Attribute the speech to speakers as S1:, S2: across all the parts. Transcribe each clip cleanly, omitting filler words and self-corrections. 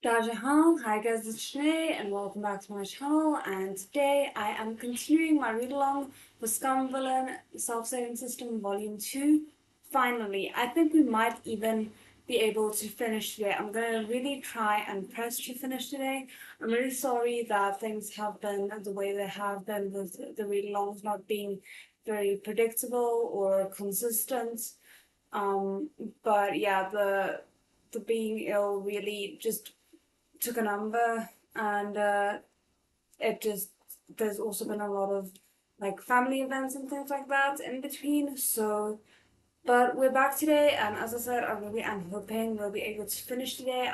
S1: Hi guys, it's Shanae and welcome back to my channel, and today I am continuing my read-along for Scum Villian Self-Saving System Volume 2. Finally, I think we might even be able to finish today. I'm going to really try and press to finish today. I'm really sorry that things have been the way they have been with the read-alongs not being very predictable or consistent. But yeah, the being ill really just took a number, and it just there's also been a lot of like family events and things like that in between. So but we're back today, and as I said, I really am hoping we'll be able to finish today.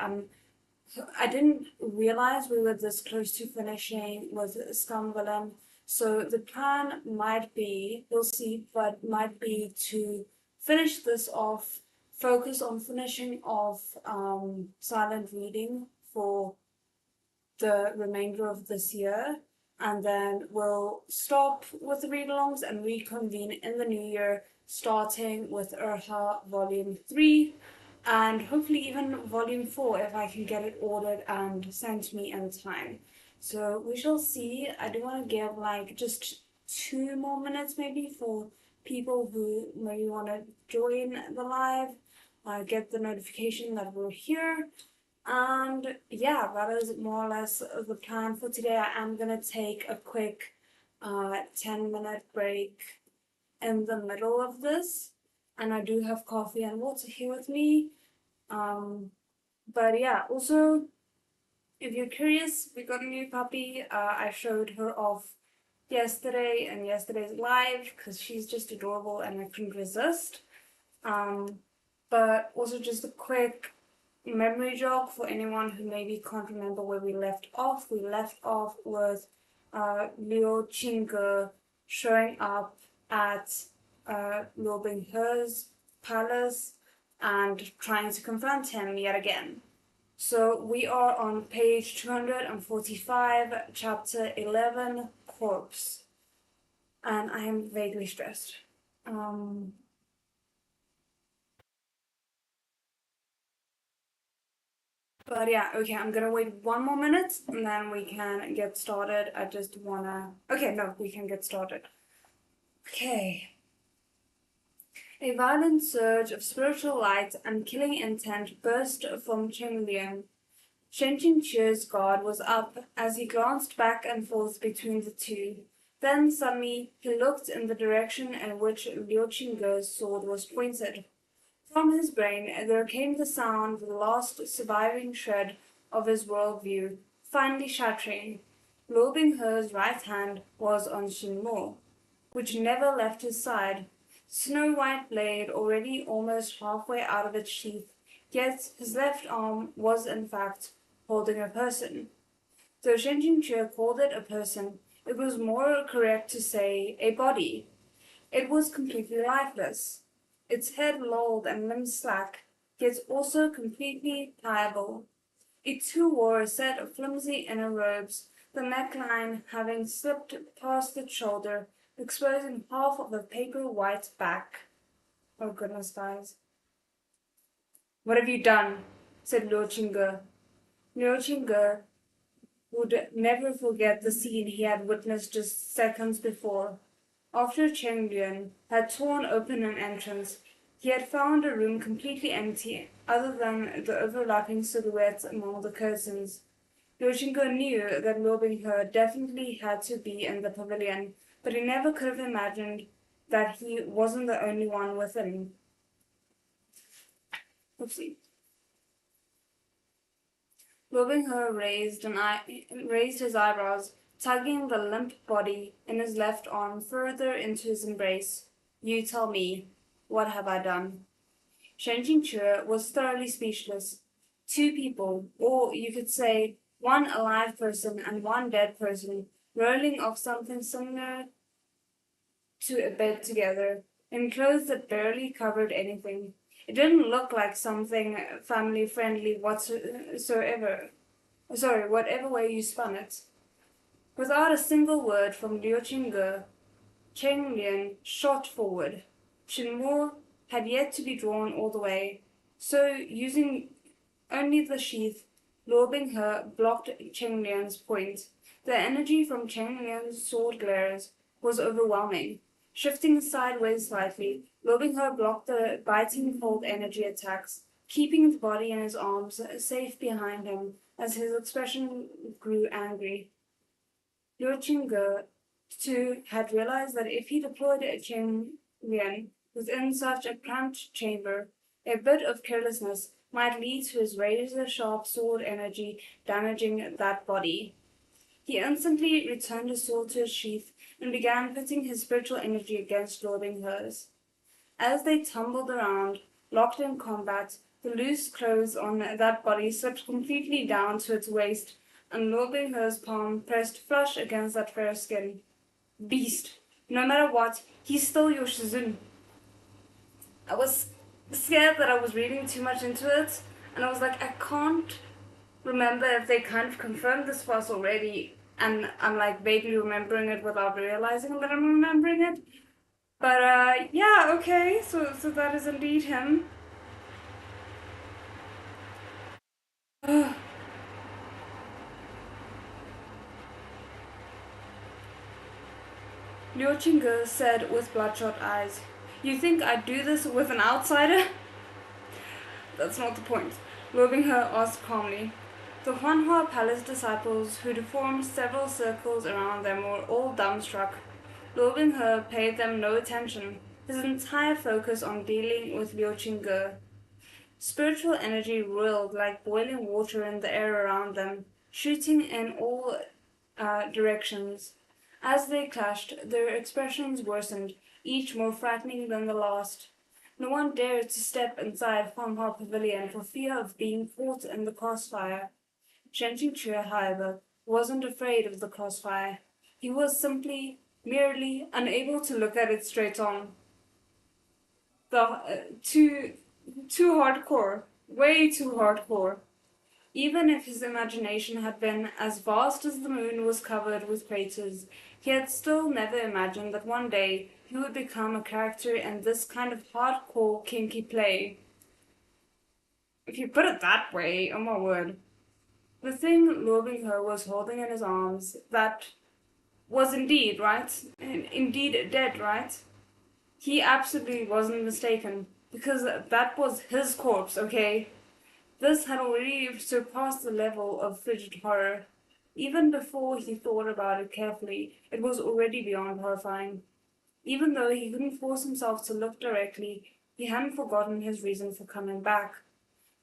S1: I didn't realize we were this close to finishing with Scum Villian, so the plan might be, we'll see, but might be to finish this off, focus on finishing off silent reading for the remainder of this year, and then we'll stop with the read-alongs and reconvene in the new year, starting with Urha Volume 3, and hopefully even Volume 4 if I can get it ordered and sent to me in time. So we shall see. I do want to give like just 2 more minutes maybe for people who maybe want to join the live, get the notification that we're here. And yeah, that is more or less the plan for today. I am gonna take a quick 10-minute break in the middle of this, and I do have coffee and water here with me. But yeah, also, if you're curious, we got a new puppy. I showed her off yesterday in yesterday's live because she's just adorable and I couldn't resist. But also just a quick memory jog for anyone who maybe can't remember where we left off. We left off with Liu Qingge showing up at Liu Binghe's palace and trying to confront him yet again. So we are on page 245, chapter 11, Corpse. And I am vaguely stressed. But yeah, okay, I'm gonna wait 1 more minute and then we can get started. I just wanna... Okay, no, we can get started. Okay. A violent surge of spiritual light and killing intent burst from Qiong Liang. Shen Qingque's guard was up as he glanced back and forth between the two. Then suddenly he looked in the direction in which Liu Qingge's sword was pointed. From his brain there came the sound of the last surviving shred of his worldview, finally shattering. Luo Binghe's right hand was on Xinmo, which never left his side. Snow-white blade already almost halfway out of its sheath, yet his left arm was in fact holding a person. Though Shen Qingque called it a person, it was more correct to say a body. It was completely lifeless. Its head lolled and limbs slack, yet also completely pliable. It too wore a set of flimsy inner robes, the neckline having slipped past its shoulder, exposing half of a paper-white back. Oh goodness, guys. "What have you done?" said Liu Qingge. Liu Qingge would never forget the scene he had witnessed just seconds before. After Qiong Lian had torn open an entrance, he had found a room completely empty, other than the overlapping silhouettes among the curtains. Liu Qingge knew that Luo Binghe definitely had to be in the pavilion, but he never could have imagined that he wasn't the only one within. Oopsie. Luo Binghe raised his eyebrows, tugging the limp body in his left arm further into his embrace. "You tell me, what have I done?" Shen Qingque was thoroughly speechless. Two people, or you could say one alive person and one dead person, rolling off something similar to a bed together, in clothes that barely covered anything. It didn't look like something family-friendly whatsoever. Sorry, whatever way you spun it. Without a single word from Liu Qingge, Qiong Lian shot forward. Xinmo had yet to be drawn all the way, so using only the sheath, lobbing her blocked Cheng Lian's point. The energy from Cheng Lian's sword glares was overwhelming. Shifting sideways slightly, lobbing her blocked the biting cold energy attacks, keeping the body and his arms safe behind him as his expression grew angry. Liu Qingge, too, had realized that if he deployed Cheng Lian within such a cramped chamber, a bit of carelessness might lead to his razor-sharp sword energy damaging that body. He instantly returned his sword to its sheath and began pitting his spiritual energy against lobbing hers. As they tumbled around, locked in combat, the loose clothes on that body slipped completely down to its waist, and lobbing her's palm pressed flush against that fair skin. Beast! No matter what, he's still your Shizun. I was scared that I was reading too much into it, and I was like, I can't remember if they kind of confirmed this for us already, and I'm like vaguely remembering it without realizing that I'm remembering it. But yeah, okay, so that is indeed him. Liu Qingge said with bloodshot eyes, "You think I'd do this with an outsider?" "That's not the point," Luobing He asked calmly. The Huanhua Palace disciples who'd formed several circles around them were all dumbstruck. Luobing He paid them no attention, his entire focus on dealing with Liu Qingge. Spiritual energy roiled like boiling water in the air around them, shooting in all directions. As they clashed, their expressions worsened, each more frightening than the last. No one dared to step inside Huanghua Pavilion for fear of being caught in the crossfire. Shen Qingque, however, wasn't afraid of the crossfire. He was merely unable to look at it straight on. Too hardcore. Way too hardcore. Even if his imagination had been as vast as the moon was covered with craters, he had still never imagined that one day he would become a character in this kind of hardcore kinky play. If you put it that way, oh my word. The thing Luobing He was holding in his arms, that was indeed, right? Indeed dead, right? He absolutely wasn't mistaken, because that was his corpse, okay? This had already surpassed the level of frigid horror. Even before he thought about it carefully, it was already beyond horrifying. Even though he couldn't force himself to look directly, he hadn't forgotten his reason for coming back.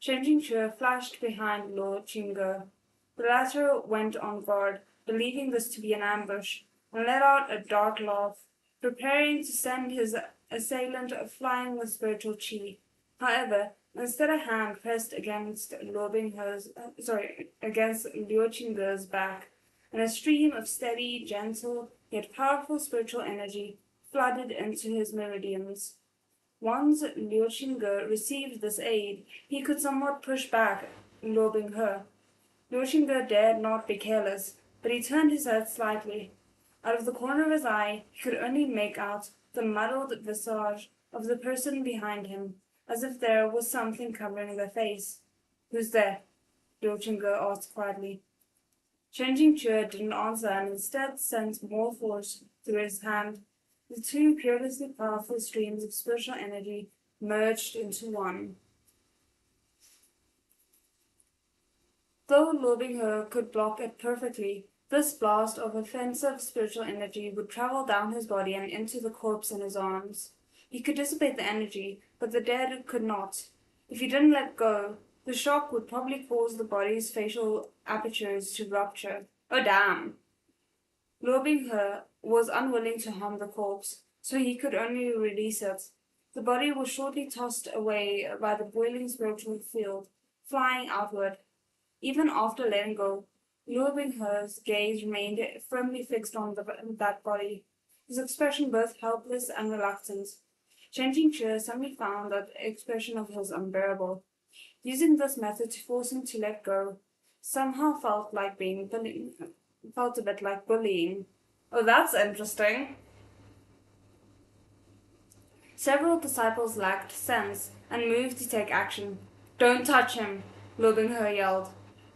S1: Shen Jingque flashed behind Luo Qingge. The latter went on guard, believing this to be an ambush, and let out a dark laugh, preparing to send his assailant flying with spiritual qi. However, instead, a hand pressed against against Liu Qingge's back, and a stream of steady, gentle, yet powerful spiritual energy flooded into his meridians. Once Liu Qingge received this aid, he could somewhat push back Luobing He. Liu Qingge dared not be careless, but he turned his head slightly. Out of the corner of his eye, he could only make out the muddled visage of the person behind him, as if there was something covering their face. "Who's there?" Liu Qingge asked quietly. Shen Jingque didn't answer and instead sent more force through his hand. The two fearlessly powerful streams of spiritual energy merged into one. Though Luobing He could block it perfectly, this blast of offensive spiritual energy would travel down his body and into the corpse in his arms. He could dissipate the energy, but the dead could not. If he didn't let go, the shock would probably cause the body's facial apertures to rupture. Oh damn! Luobing He was unwilling to harm the corpse, so he could only release it. The body was shortly tossed away by the boiling spiritual field, flying outward. Even after letting go, Luobing He's gaze remained firmly fixed on that body, his expression both helpless and reluctant. Shen Jingque suddenly found that expression of his unbearable. Using this method to force him to let go somehow felt a bit like bullying. Oh, that's interesting. Several disciples lacked sense and moved to take action. "Don't touch him," Luobing He yelled.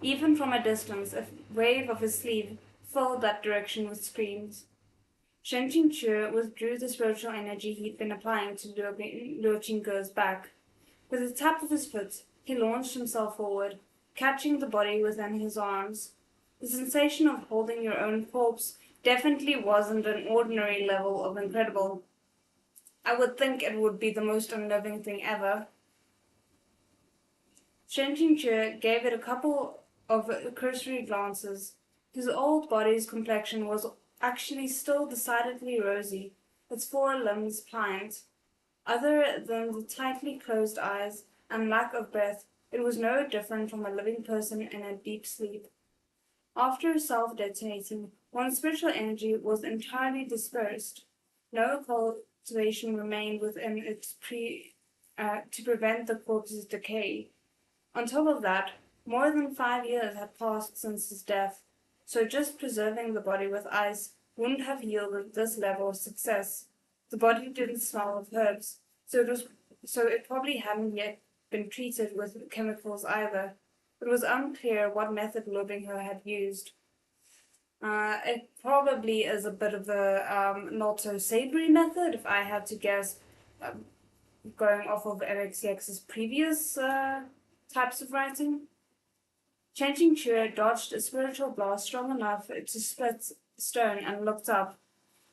S1: Even from a distance, a wave of his sleeve filled that direction with screams. Shen Qingque withdrew the spiritual energy he'd been applying to Liu Qingge's back. With a tap of his foot, he launched himself forward, catching the body within his arms. The sensation of holding your own corpse definitely wasn't an ordinary level of incredible. I would think it would be the most unnerving thing ever. Shen Qingque gave it a couple of cursory glances. His old body's complexion was actually still decidedly rosy, its forelimbs pliant. Other than the tightly closed eyes and lack of breath, it was no different from a living person in a deep sleep. After self-detonating, one's spiritual energy was entirely dispersed. No cultivation remained within it to prevent the corpse's decay. On top of that, more than 5 years had passed since his death, so just preserving the body with ice wouldn't have yielded this level of success. The body didn't smell of herbs, so it probably hadn't yet been treated with chemicals either. It was unclear what method Lobingher had used. It probably is a bit of the not so savory method, if I had to guess, going off of LXX's previous types of writing. Chen Qingque dodged a spiritual blast strong enough to split stone and looked up.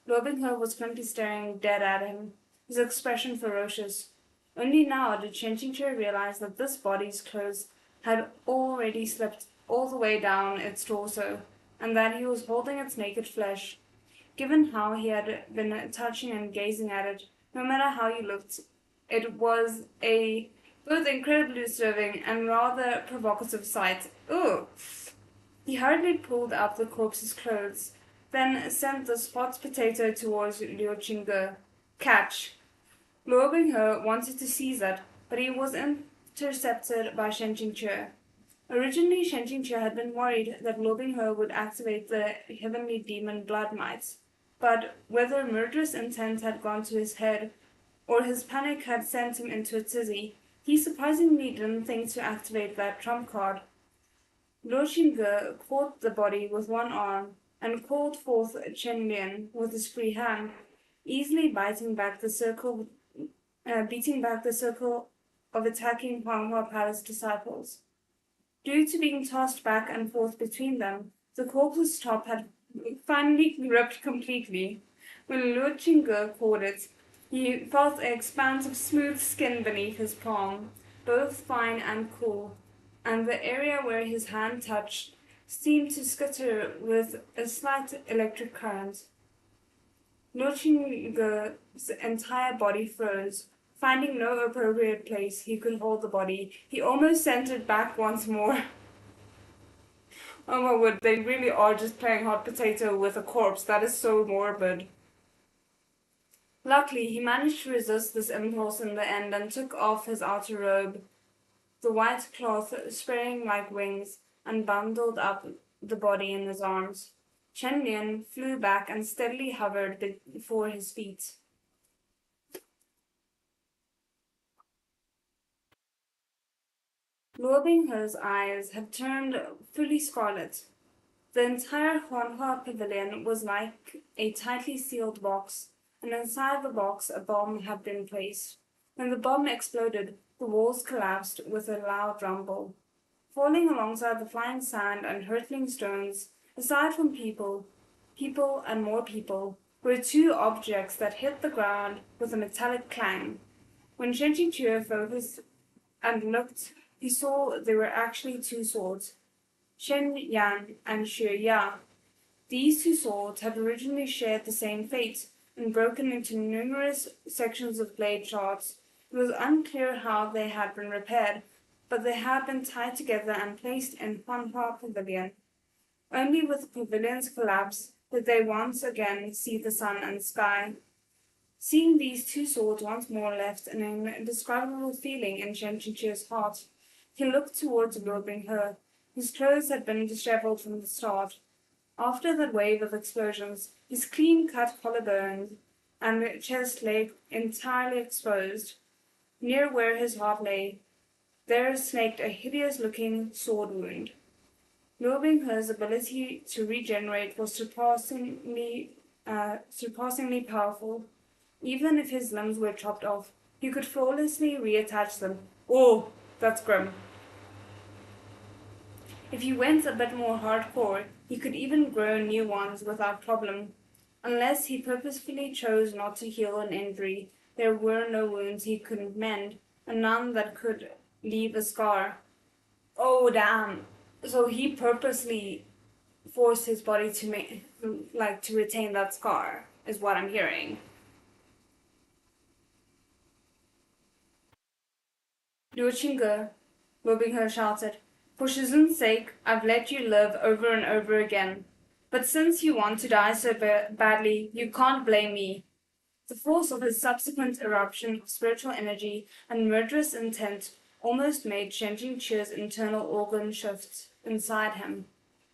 S1: Lobingher was currently staring dead at him, his expression ferocious. Only now did Chen Qingque realize that this body's clothes had already slipped all the way down its torso, and that he was holding its naked flesh. Given how he had been touching and gazing at it, no matter how he looked, it was a both incredibly disturbing and rather provocative sight. Ugh! He hurriedly pulled up the corpse's clothes, then sent the spot potato towards Liu Qingge. Catch! Luo Binghe wanted to seize it, but he was intercepted by Shen Qingque. Originally, Shen Qingque had been worried that Luo Binghe would activate the heavenly demon blood mites, but whether murderous intent had gone to his head or his panic had sent him into a tizzy, he surprisingly didn't think to activate that trump card. Luo Qingge caught the body with one arm and called forth Chen Lian with his free hand, easily beating back the circle of attacking Huanghua Palace disciples. Due to being tossed back and forth between them, the corpse's top had finally ripped completely. When Luo Qingge caught it, he felt an expanse of smooth skin beneath his palm, both fine and cool, and the area where his hand touched seemed to skitter with a slight electric current. Luo Qingge's entire body froze. Finding no appropriate place he could hold the body, he almost sent it back once more. Oh my word, they really are just playing hot potato with a corpse. That is so morbid. Luckily, he managed to resist this impulse in the end and took off his outer robe, the white cloth spraying like wings, and bundled up the body in his arms. Chen Lian flew back and steadily hovered before his feet. Luo Binghe's eyes had turned fully scarlet. The entire Huanhua Pavilion was like a tightly sealed box, and inside the box a bomb had been placed. When the bomb exploded, the walls collapsed with a loud rumble. Falling alongside the flying sand and hurtling stones, aside from people and more people, were two objects that hit the ground with a metallic clang. When Shen Qingque focused and looked, he saw there were actually two swords, Shen Yan and Xue Ya. These two swords had originally shared the same fate and broken into numerous sections of blade shards. It was unclear how they had been repaired, but they had been tied together and placed in Huanhua Pavilion. Only with the pavilion's collapse did they once again see the sun and sky. Seeing these two swords once more left an indescribable feeling in Shen Qingque's heart. He looked towards Luo Binghe, whose clothes had been disheveled from the start. After that wave of explosions, his clean-cut collarbone and chest lay entirely exposed. Near where his heart lay, there snaked a hideous-looking sword wound. Luo Binghe's ability to regenerate was surpassingly powerful. Even if his limbs were chopped off, he could flawlessly reattach them. Oh, that's grim. If you went a bit more hardcore, he could even grow new ones without problem. Unless he purposefully chose not to heal an injury, there were no wounds he couldn't mend, and none that could leave a scar. Oh, damn. So he purposely forced his body to to retain that scar, is what I'm hearing. Liu Qingge, Luobinghe shouted, "For Shizun's sake, I've let you live over and over again. But since you want to die so badly, you can't blame me." The force of his subsequent eruption of spiritual energy and murderous intent almost made Shen Jingqi's internal organ shift inside him.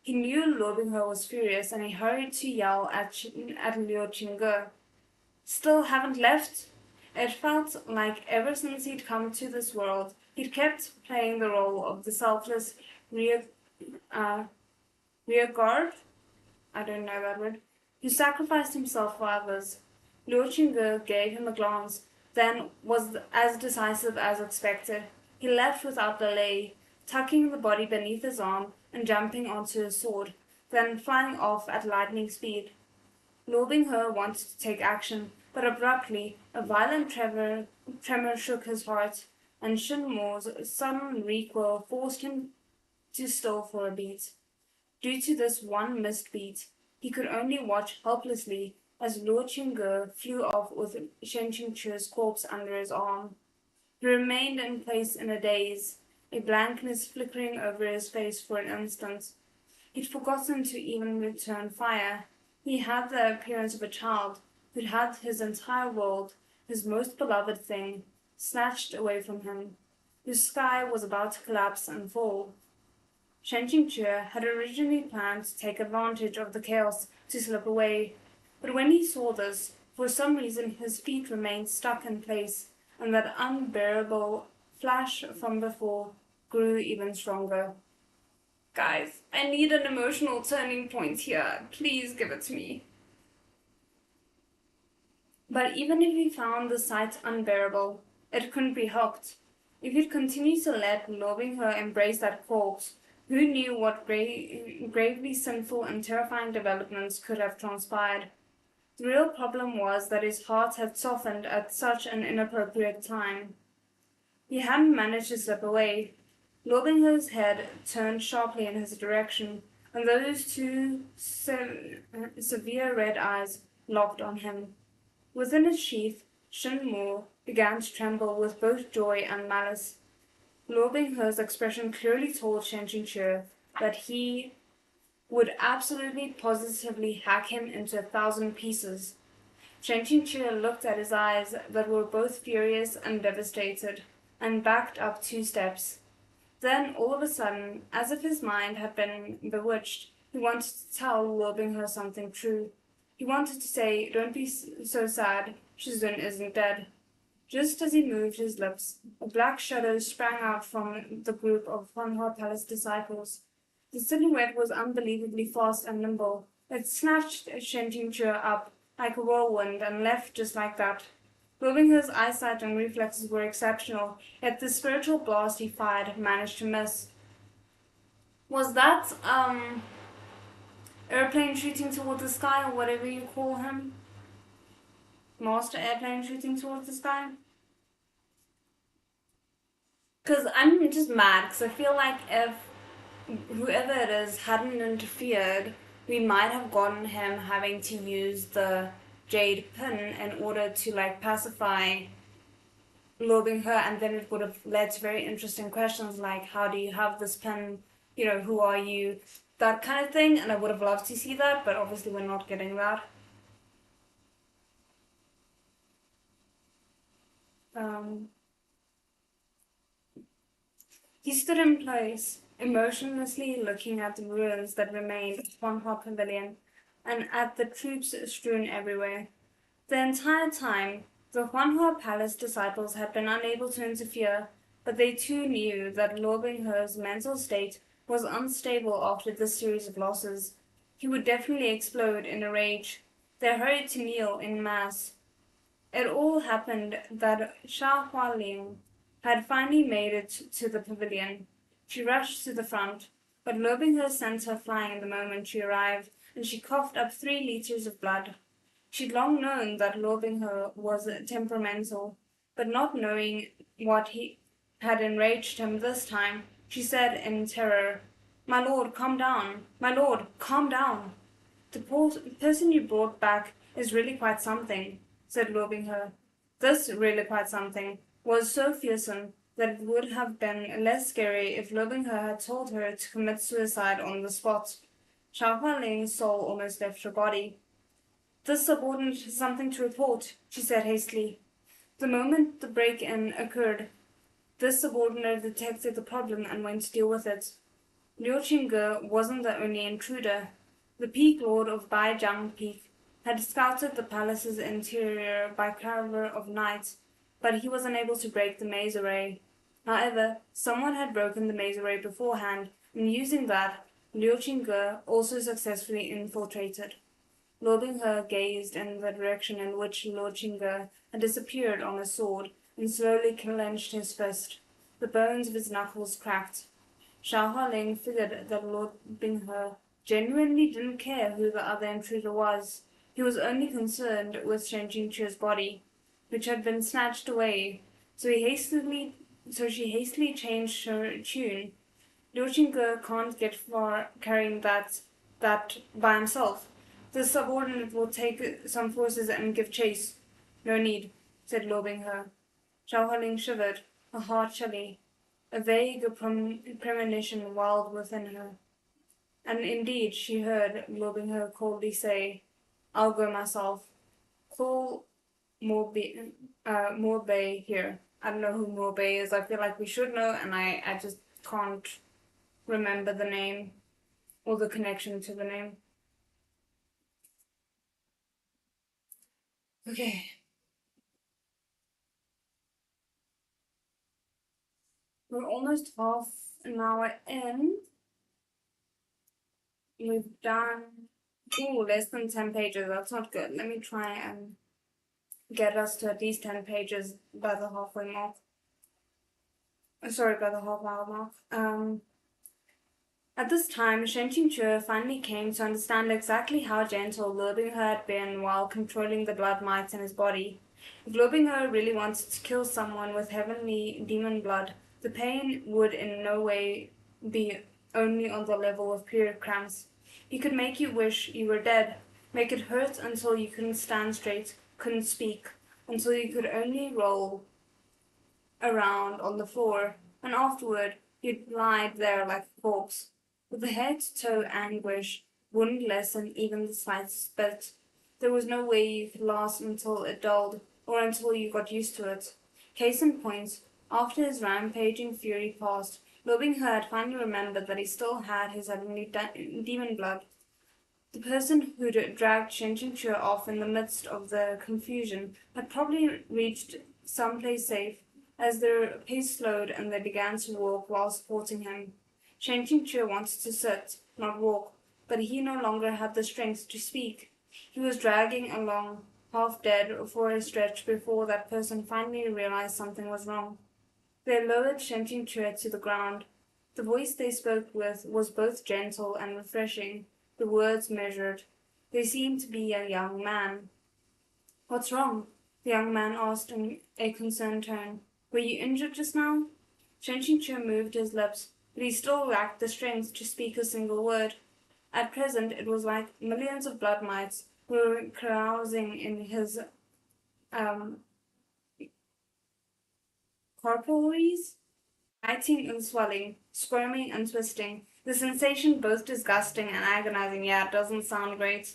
S1: He knew Luobinghe was furious, and he hurried to yell at Liu Qingge. "Still haven't left?" It felt like ever since he'd come to this world, he'd kept playing the role of the selfless rear, uh, rear guard, I don't know that word, who sacrificed himself for others. Liu Qingge gave him a glance, then was as decisive as expected. He left without delay, tucking the body beneath his arm and jumping onto his sword, then flying off at lightning speed. Luo Binghe wanted to take action, but abruptly a violent tremor shook his heart, and Shin Mo's sudden recoil forced him to still for a beat. Due to this one missed beat, he could only watch helplessly as Luo Qingge flew off with Shen Qingqi's corpse under his arm. He remained in place in a daze, a blankness flickering over his face for an instant. He'd forgotten to even return fire. He had the appearance of a child who'd had his entire world, his most beloved thing, snatched away from him, whose sky was about to collapse and fall. Shen Qingqi had originally planned to take advantage of the chaos to slip away, but when he saw this, for some reason his feet remained stuck in place, and that unbearable flash from before grew even stronger. Guys, I need an emotional turning point here. Please give it to me. But even if he found the sight unbearable, it couldn't be helped. If he'd continued to let loving her embrace that corpse, who knew what gravely sinful and terrifying developments could have transpired? The real problem was that his heart had softened at such an inappropriate time. He hadn't managed to slip away. Lobingho's head turned sharply in his direction, and those two severe red eyes locked on him. Within its sheath, Shin Mo began to tremble with both joy and malice. Lobingho's expression clearly told Shen Qingqi that he would absolutely positively hack him into 1,000 pieces. Shen Qingqi looked at his eyes that were both furious and devastated, and backed up 2 steps. Then, all of a sudden, as if his mind had been bewitched, he wanted to tell Luobinghe something true. He wanted to say, "Don't be so sad, Shizun isn't dead." Just as he moved his lips, a black shadow sprang out from the group of Huanhua Palace disciples. The silhouette was unbelievably fast and nimble. It snatched Shen Qingqi up like a whirlwind and left just like that. Luobinghe's eyesight and reflexes were exceptional, yet the spiritual blast he fired managed to miss. Was that, airplane shooting toward the sky, or whatever you call him? Master airplane shooting towards the sky? Because I'm just mad, because I feel like if whoever it is hadn't interfered, we might have gotten him having to use the jade pin in order to like pacify Luobinghe, and then it would have led to very interesting questions like, how do you have this pin, who are you, that kind of thing, and I would have loved to see that, but obviously we're not getting that. He stood in place, emotionlessly looking at the ruins that remained of Huanhua Pavilion, and at the troops strewn everywhere. The entire time, the Huanhua Palace disciples had been unable to interfere, but they too knew that Luobinghe's mental state was unstable after this series of losses. He would definitely explode in a rage. They hurried to kneel in mass. It all happened that Xia Hualing had finally made it to the pavilion. She rushed to the front, but Lobingher sent her flying the moment she arrived, and she coughed up 3 liters of blood. She'd long known that Lobingher was temperamental, but not knowing what he had enraged him this time, she said in terror, "My lord, calm down! My lord, calm down!" "The person you brought back is really quite something," said Lobingher. This "really quite something" was so fearsome that it would have been less scary if Lobingher had told her to commit suicide on the spot. Xiao Hualing's soul almost left her body. "This subordinate has something to report," she said hastily. The moment the break-in occurred, this subordinate detected the problem and went to deal with it. Liu Qingge wasn't the only intruder. The Peak Lord of Baijiang Peak had scouted the palace's interior by cover of night, but he was unable to break the maze array. However, someone had broken the maze array beforehand, and using that, Liu Qingge also successfully infiltrated. Lobingher gazed in the direction in which Lord Qingge had disappeared on his sword, and slowly clenched his fist. The bones of his knuckles cracked. Xiao Hualing figured that Lord Binghe genuinely didn't care who the other intruder was. He was only concerned with Shen Qingque's body, which had been snatched away, so she hastily changed her tune. Liu Qingge can't get far carrying that by himself. The subordinate will take some forces and give chase. "No need," said Lo Binghe. Zhao Hualing shivered, her heart chilly. A vague premonition welled within her. And indeed she heard Lo Binghe coldly say, "I'll go myself. Call Morbei here." I don't know who Morbei is. I feel like we should know, and I just can't remember the name or the connection to the name. Okay. We're almost half an hour in. We've done less than 10 pages. That's not good. Let me try and get us to at least 10 pages by the halfway mark. Sorry, by the half hour mark. At this time, Shen Qingque finally came to understand exactly how gentle Lobinghe had been while controlling the blood mites in his body. If Lobinghe really wanted to kill someone with heavenly demon blood, the pain would in no way be only on the level of period cramps. He could make you wish you were dead, make it hurt until you couldn't stand straight, couldn't speak, until you could only roll around on the floor, and afterward you'd lie there like a corpse. But the head-to-toe anguish wouldn't lessen even the slightest bit. There was no way you could last until it dulled, or until you got used to it. Case in point, after his rampaging fury passed, Lobinghe had finally remembered that he still had his heavenly demon blood. The person who'd dragged Shen Qingque off in the midst of the confusion had probably reached someplace safe, as their pace slowed and they began to walk while supporting him. Shen Qingque wanted to sit, not walk, but he no longer had the strength to speak. He was dragging along, half dead, for a stretch before that person finally realized something was wrong. They lowered Shen Qingque to the ground. The voice they spoke with was both gentle and refreshing, the words measured. They seemed to be a young man. "What's wrong?" the young man asked in a concerned tone. "Were you injured just now?" Shen Qingque moved his lips, but he still lacked the strength to speak a single word. At present it was like millions of blood mites were carousing in his corporeals, biting and swelling, squirming and twisting, the sensation both disgusting and agonizing. Yeah, it doesn't sound great.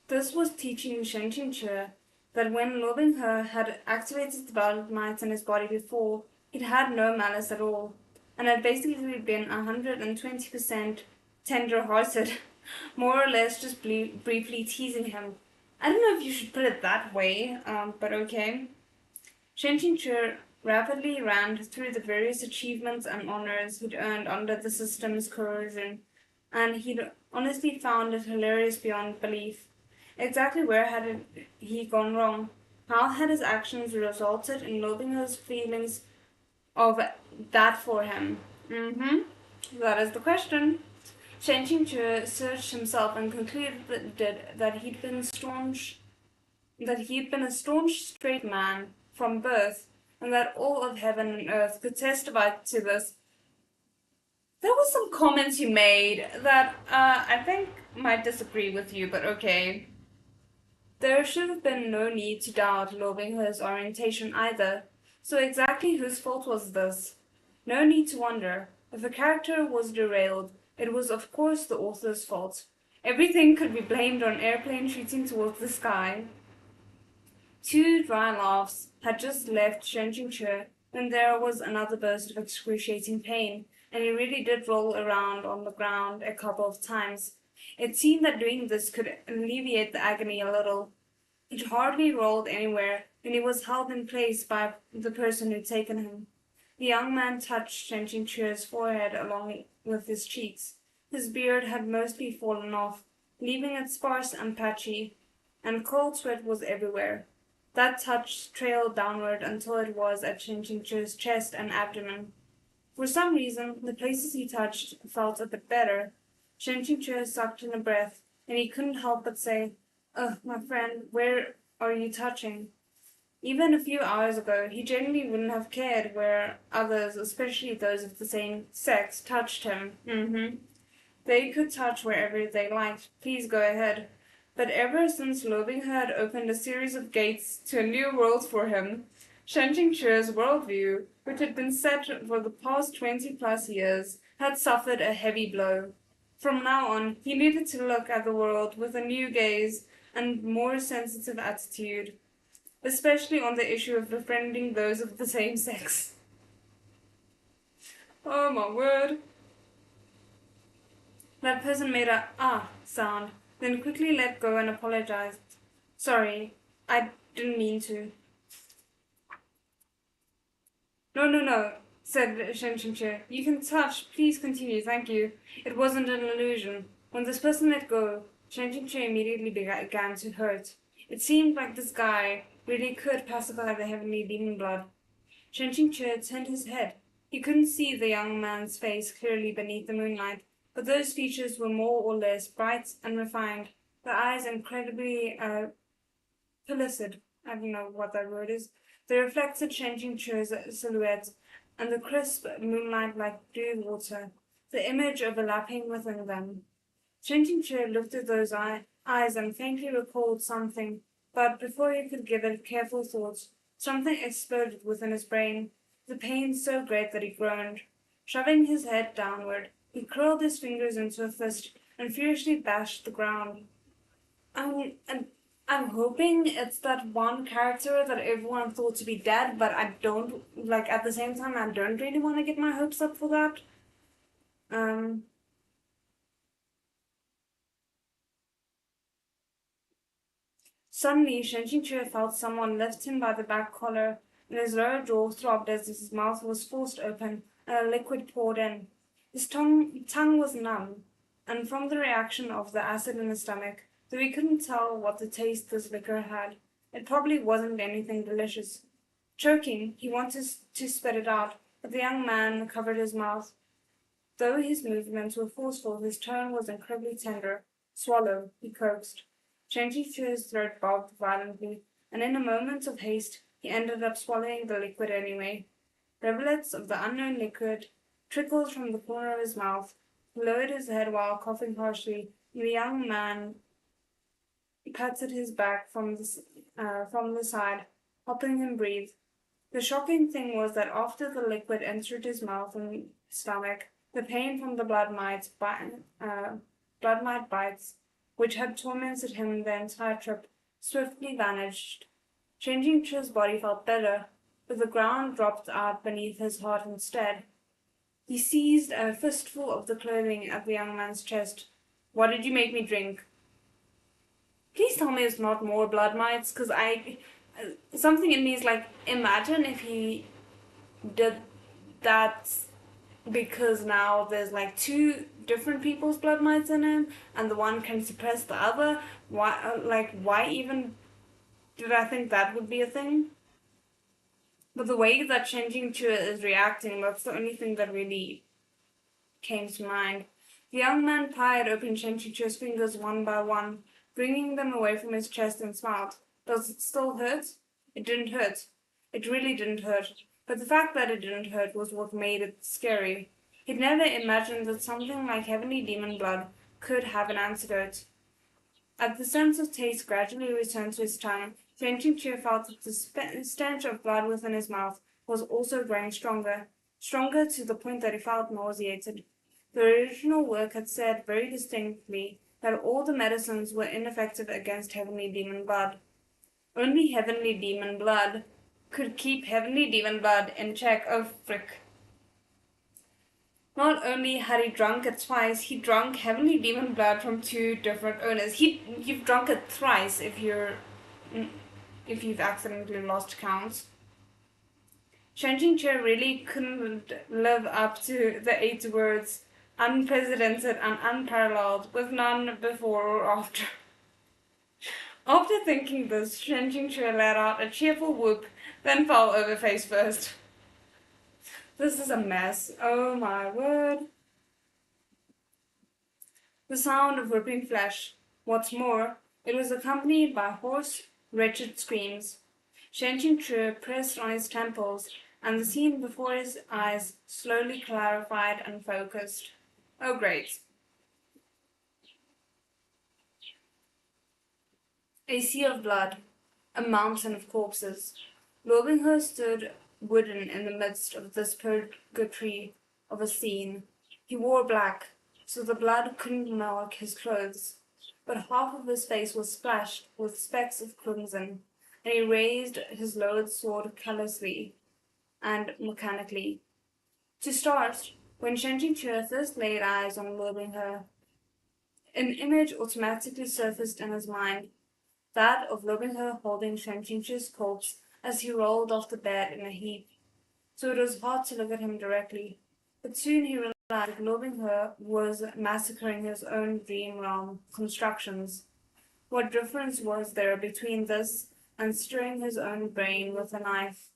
S1: This was teaching Shen Qingque that when Lobinghe had activated the blood mites in his body before, it had no malice at all, and had basically been 120% tender-hearted, more or less just briefly teasing him. I don't know if you should put it that way, but okay. Shen Qingque rapidly ran through the various achievements and honors he'd earned under the system's coercion, and he'd honestly found it hilarious beyond belief. Exactly where had he gone wrong? How had his actions resulted in loathing his feelings of that for him? That is the question. Shen Qingque searched himself and concluded that he'd been a staunch straight man from birth, and that all of heaven and earth could testify to this. There were some comments you made that I think might disagree with you, but okay. There should have been no need to doubt loving his orientation either. So exactly whose fault was this? No need to wonder. If a character was derailed, it was of course the author's fault. Everything could be blamed on airplane shooting towards the sky. Two dry laughs had just left Shen Qingque when there was another burst of excruciating pain, and he really did roll around on the ground a couple of times. It seemed that doing this could alleviate the agony a little. It hardly rolled anywhere when he was held in place by the person who'd taken him. The young man touched Shen Qingque's forehead along with his cheeks. His beard had mostly fallen off, leaving it sparse and patchy, and cold sweat was everywhere. That touch trailed downward until it was at Shen Qingque's chest and abdomen. For some reason, the places he touched felt a bit better. Shen Qingque sucked in a breath, and he couldn't help but say, "Ugh, my friend, where are you touching?" Even a few hours ago, he generally wouldn't have cared where others, especially those of the same sex, touched him. They could touch wherever they liked. Please go ahead. But ever since Loving had opened a series of gates to a new world for him, Shen Qingque's worldview, which had been set for the past 20+ years, had suffered a heavy blow. From now on, he needed to look at the world with a new gaze and more sensitive attitude, especially on the issue of befriending those of the same sex. Oh my word. That person made a "ah" sound, then quickly let go and apologized. "Sorry, I didn't mean to." No, said Shen Qingque. "You can touch. Please continue, thank you. It wasn't an illusion." When this person let go, Shen Qingque immediately began to hurt. It seemed like this guy really could pacify the heavenly demon blood. Shen Qingque turned his head. He couldn't see the young man's face clearly beneath the moonlight, but those features were more or less bright and refined, the eyes incredibly pellucid. I don't know what that word is. They reflected Shen Qingque's silhouette, and the crisp moonlight like blue water, the image overlapping within them. Shen Qingque looked at those eyes and faintly recalled something, but before he could give it careful thought, something exploded within his brain, the pain so great that he groaned. Shoving his head downward, he curled his fingers into a fist and furiously bashed the ground. And I'm hoping it's that one character that everyone thought to be dead, but I don't, like, at the same time, I don't really want to get my hopes up for that. Suddenly, Shen Qingque felt someone lift him by the back collar, and his lower jaw throbbed as his mouth was forced open and a liquid poured in. His tongue was numb, and from the reaction of the acid in his stomach, though he couldn't tell what the taste this liquor had, it probably wasn't anything delicious. Choking, he wanted to spit it out, but the young man covered his mouth. Though his movements were forceful, his tone was incredibly tender. "Swallow," he coaxed. Changing to his throat bobbed violently, and in a moment of haste he ended up swallowing the liquid anyway. Rivulets of the unknown liquid trickled from the corner of his mouth. He lowered his head while coughing harshly, and the young man patted his back from the side, helping him breathe. The shocking thing was that after the liquid entered his mouth and stomach, the pain from the blood mite bites, which had tormented him the entire trip, swiftly vanished. Changing to his body felt better, but the ground dropped out beneath his heart instead. He seized a fistful of the clothing at the young man's chest. "What did you make me drink?" Please tell me it's not more blood mites, because something in me is like, imagine if he did that because now there's like two different people's blood mites in him, and the one can suppress the other. Why even did I think that would be a thing? But the way that Shenjing Chua is reacting, that's the only thing that really came to mind. The young man pried open Shenjing Chua's fingers one by one, bringing them away from his chest and smiled. Does it still hurt? It didn't hurt. It really didn't hurt. But the fact that it didn't hurt was what made it scary. He'd never imagined that something like heavenly demon blood could have an antidote. As the sense of taste gradually returned to his tongue, Shenjing Chua felt that the stench of blood within his mouth was also growing stronger, stronger to the point that he felt nauseated. The original work had said very distinctly that all the medicines were ineffective against heavenly demon blood. Only heavenly demon blood could keep heavenly demon blood in check. Oh, frick. Not only had he drunk it twice, he drunk heavenly demon blood from two different owners. You've drunk it thrice if you've accidentally lost count. Shenjing Chua really couldn't live up to the 8 words unprecedented and unparalleled, with none before or after. After thinking this, Shenjing Chua let out a cheerful whoop, then fell over face first. This is a mess. Oh my word. The sound of ripping flesh. What's more, it was accompanied by hoarse, wretched screams. Shenjing Chua pressed on his temples, and the scene before his eyes slowly clarified and focused. Oh, great. A sea of blood, a mountain of corpses. Lobingho stood wooden in the midst of this purgatory of a scene. He wore black, so the blood couldn't mark his clothes, but half of his face was splashed with specks of crimson, and he raised his lowered sword callously and mechanically. To start, when Shenjing Chua first laid eyes on Lobingho, an image automatically surfaced in his mind, that of Lobingho holding Shenjing Chua's corpse as he rolled off the bed in a heap, so it was hard to look at him directly. But soon he realized that Lobingho was massacring his own dream realm constructions. What difference was there between this and stirring his own brain with a knife?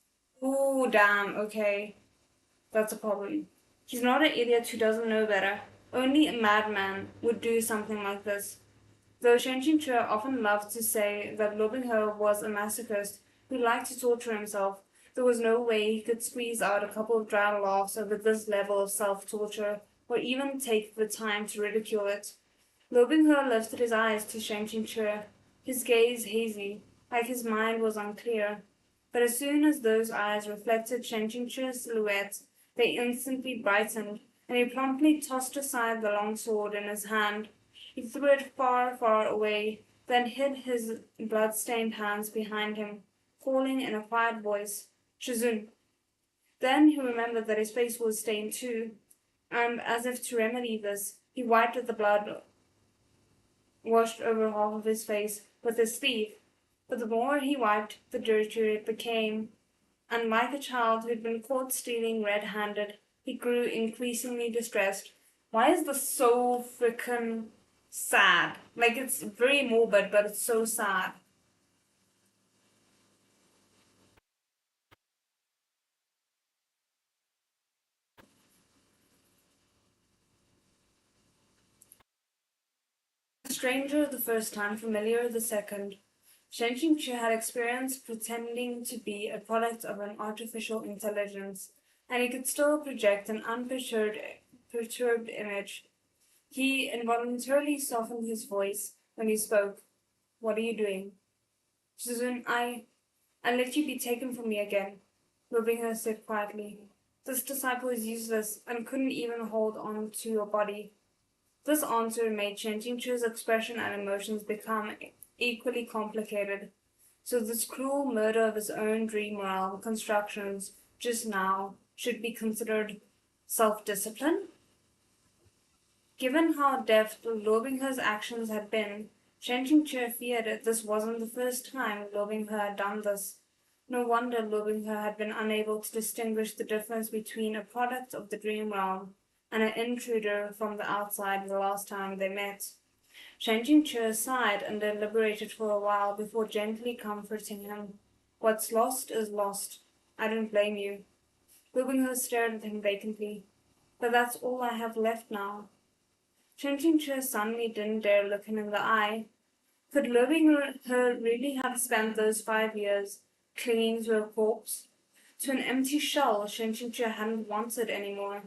S1: Ooh, damn, okay. That's a problem. He's not an idiot who doesn't know better. Only a madman would do something like this. Though Shenjing Chua often loved to say that Lobingho was a masochist who liked to torture himself, there was no way he could squeeze out a couple of dry laughs over this level of self-torture, or even take the time to ridicule it. Lobingho lifted his eyes to Shenjing Chua, his gaze hazy, like his mind was unclear. But as soon as those eyes reflected Shenjing Chua's silhouette, they instantly brightened, and he promptly tossed aside the long sword in his hand. He threw it far, far away, then hid his blood-stained hands behind him, calling in a quiet voice, "Shizun." Then he remembered that his face was stained too, and as if to remedy this, he wiped the blood washed over half of his face with his sleeve. But the more he wiped, the dirtier it became, and like a child who'd been caught stealing red-handed, he grew increasingly distressed. Why is this so frickin' sad? Like, it's very morbid, but it's so sad. A stranger the first time, familiar the second. Shenjing Chua had experience pretending to be a product of an artificial intelligence, and he could still project an perturbed image. He involuntarily softened his voice when he spoke. "What are you doing?" "Susan, I let you be taken from me again," Rubinho said quietly. "This disciple is useless and couldn't even hold on to your body." This answer made Shenjing Chua's expression and emotions become equally complicated. So this cruel murder of his own dream realm constructions just now should be considered self-discipline? Given how deft Lobingho's actions had been, Shenjing Chua feared this wasn't the first time Lobingho had done this. No wonder Lubinghe had been unable to distinguish the difference between a product of the dream realm and an intruder from the outside the last time they met. Shen Chu sighed and deliberated for a while before gently comforting him. What's lost is lost. I don't blame you. Lubinghe stared at him vacantly. But that's all I have left now. Shen Chu suddenly didn't dare look him in the eye. Could Lubinghe really have spent those 5 years clinging to a corpse? To an empty shell Shen Chu hadn't wanted anymore.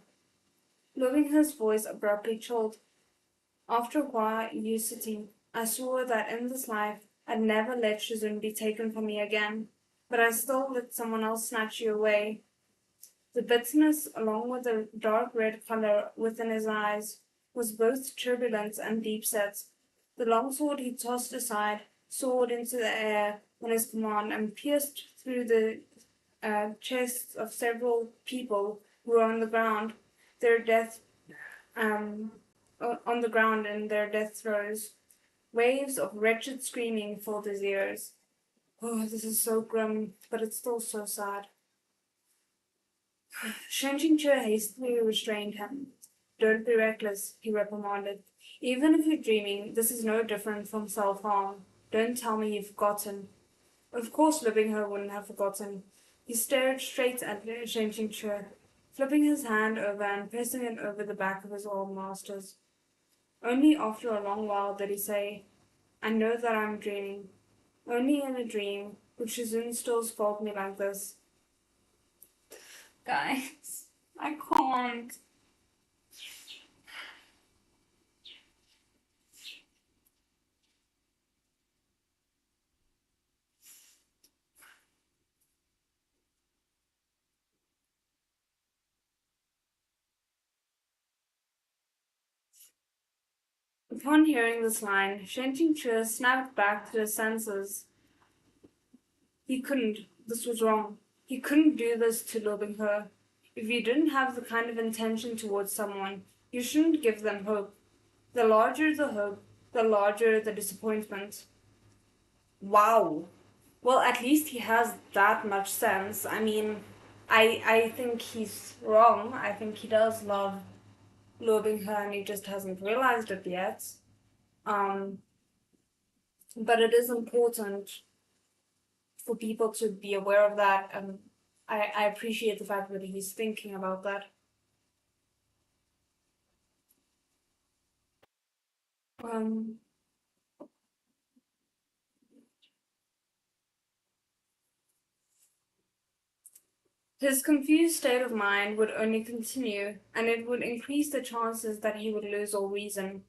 S1: Lubinghe's voice abruptly chilled. After quiet usity, I swore that in this life I'd never let Shizun be taken from me again, but I still let someone else snatch you away. The bitterness, along with the dark red color within his eyes, was both turbulent and deep-set. The longsword he tossed aside soared into the air on his command and pierced through the chests of several people who were on the ground, their death um, on the ground in their death throes. Waves of wretched screaming filled his ears. Oh, this is so grim, but it's still so sad. Shen Qingque hastily restrained him. Don't be reckless, he reprimanded. Even if you're dreaming, this is no different from self-harm. Don't tell me you've forgotten. Of course Lubinghe wouldn't have forgotten. He stared straight at Shen Qingque, flipping his hand over and pressing it over the back of his old master's. Only after a long while did he say, I know that I'm dreaming. Only in a dream would Shizun still scold me like this. Guys, I can't. Upon hearing this line, Shen Qingque snapped back to his senses. He couldn't. This was wrong. He couldn't do this to Lubinghe. If you didn't have the kind of intention towards someone, you shouldn't give them hope. The larger the hope, the larger the disappointment. Wow. Well, at least he has that much sense. I mean, I think he's wrong. I think he does love Lubinghe and he just hasn't realized it yet. Um, but it is important for people to be aware of that, and I appreciate the fact that he's thinking about that. Um, his confused state of mind would only continue, and it would increase the chances that he would lose all reason.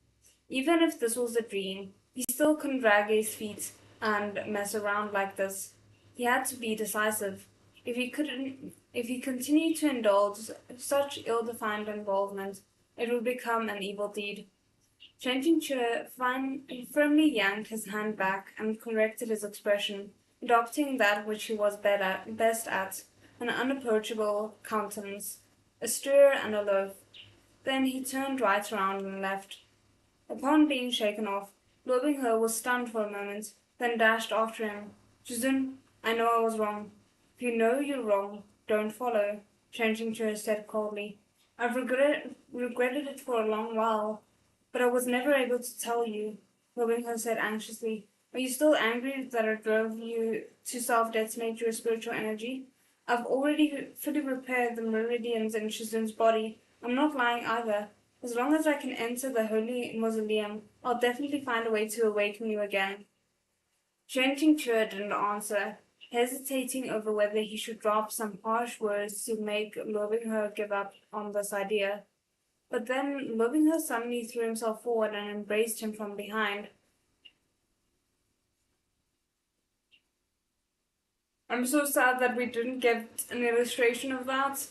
S1: Even if this was a dream, he still couldn't drag his feet and mess around like this. He had to be decisive. If he continued to indulge such ill-defined involvement, it would become an evil deed. Chen Qingque firmly yanked his hand back and corrected his expression, adopting that which he was best at, an unapproachable countenance, austere and aloof. Then he turned right around and left. Upon being shaken off, Lubinghe was stunned for a moment, then dashed after him. Shizun, I know I was wrong. If you know you're wrong, don't follow, Chen Qingque said coldly. I've regretted it for a long while, but I was never able to tell you, Lubinghe said anxiously. Are you still angry that I drove you to self-detonate your spiritual energy? I've already fully repaired the meridians in Shizun's body. I'm not lying either. As long as I can enter the holy mausoleum, I'll definitely find a way to awaken you again. Chen Qingque didn't answer, hesitating over whether he should drop some harsh words to make Lubinghe give up on this idea. But then Lubinghe suddenly threw himself forward and embraced him from behind. I'm so sad that we didn't get an illustration of that.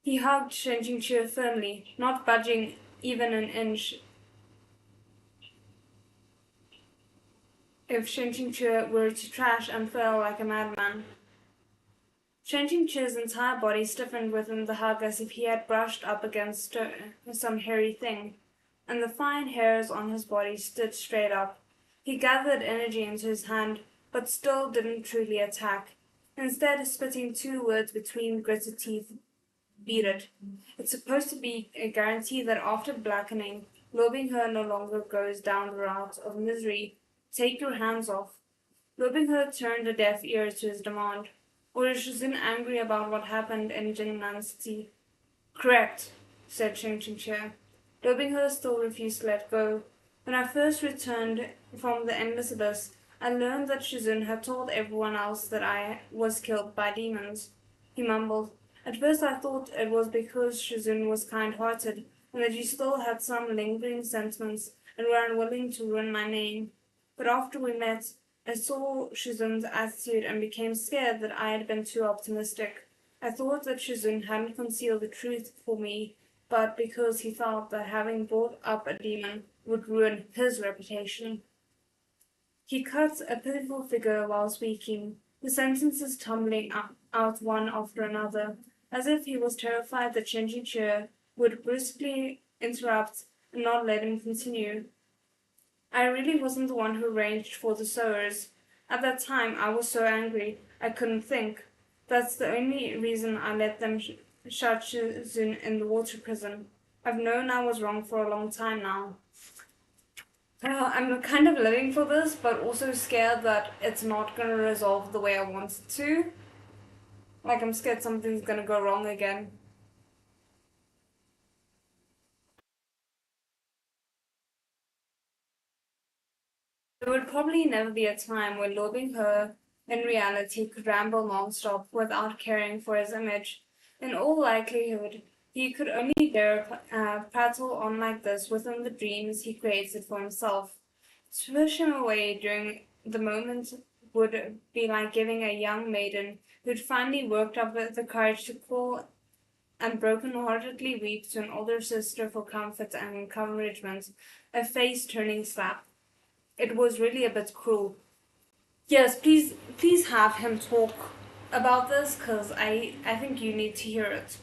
S1: He hugged Shen Qingque firmly, not budging even an inch. If Shen Qingque were to trash and fell like a madman. Shen Qingque's entire body stiffened within the hug as if he had brushed up against some hairy thing, and the fine hairs on his body stood straight up. He gathered energy into his hand, but still didn't truly attack, instead spitting 2 words between gritted teeth: beat it. It's supposed to be a guarantee that after blackening, Loving Her no longer goes down the route of misery. Take your hands off. Loving Her turned a deaf ear to his demand. Or is Shizun angry about what happened in Jingnan City? Correct, said Ching Ching Che. Loving Her still refused to let go. When I first returned from the Endless Abyss, I learned that Shizun had told everyone else that I was killed by demons. He mumbled. At first I thought it was because Shizun was kind-hearted, and that you still had some lingering sentiments and were unwilling to ruin my name. But after we met, I saw Shizun's attitude and became scared that I had been too optimistic. I thought that Shizun hadn't concealed the truth for me, but because he felt that having brought up a demon would ruin his reputation. He cut a pitiful figure while speaking, the sentences tumbling out one after another, as if he was terrified that Chen Jingche would brusquely interrupt and not let him continue. I really wasn't the one who arranged for the sowers. At that time, I was so angry, I couldn't think. That's the only reason I let them shut Shizun in the water prison. I've known I was wrong for a long time now. I'm kind of living for this, but also scared that it's not going to resolve the way I want it to. Like, I'm scared something's going to go wrong again. There would probably never be a time when loving her, in reality, could ramble non-stop without caring for his image. In all likelihood, he could only dare prattle on like this within the dreams he created for himself. To push him away during the moment would be like giving a young maiden who'd finally worked up the courage to call and broken-heartedly weep to an older sister for comfort and encouragement, a face-turning slap. It was really a bit cruel. Yes, please have him talk about this, because I think you need to hear it.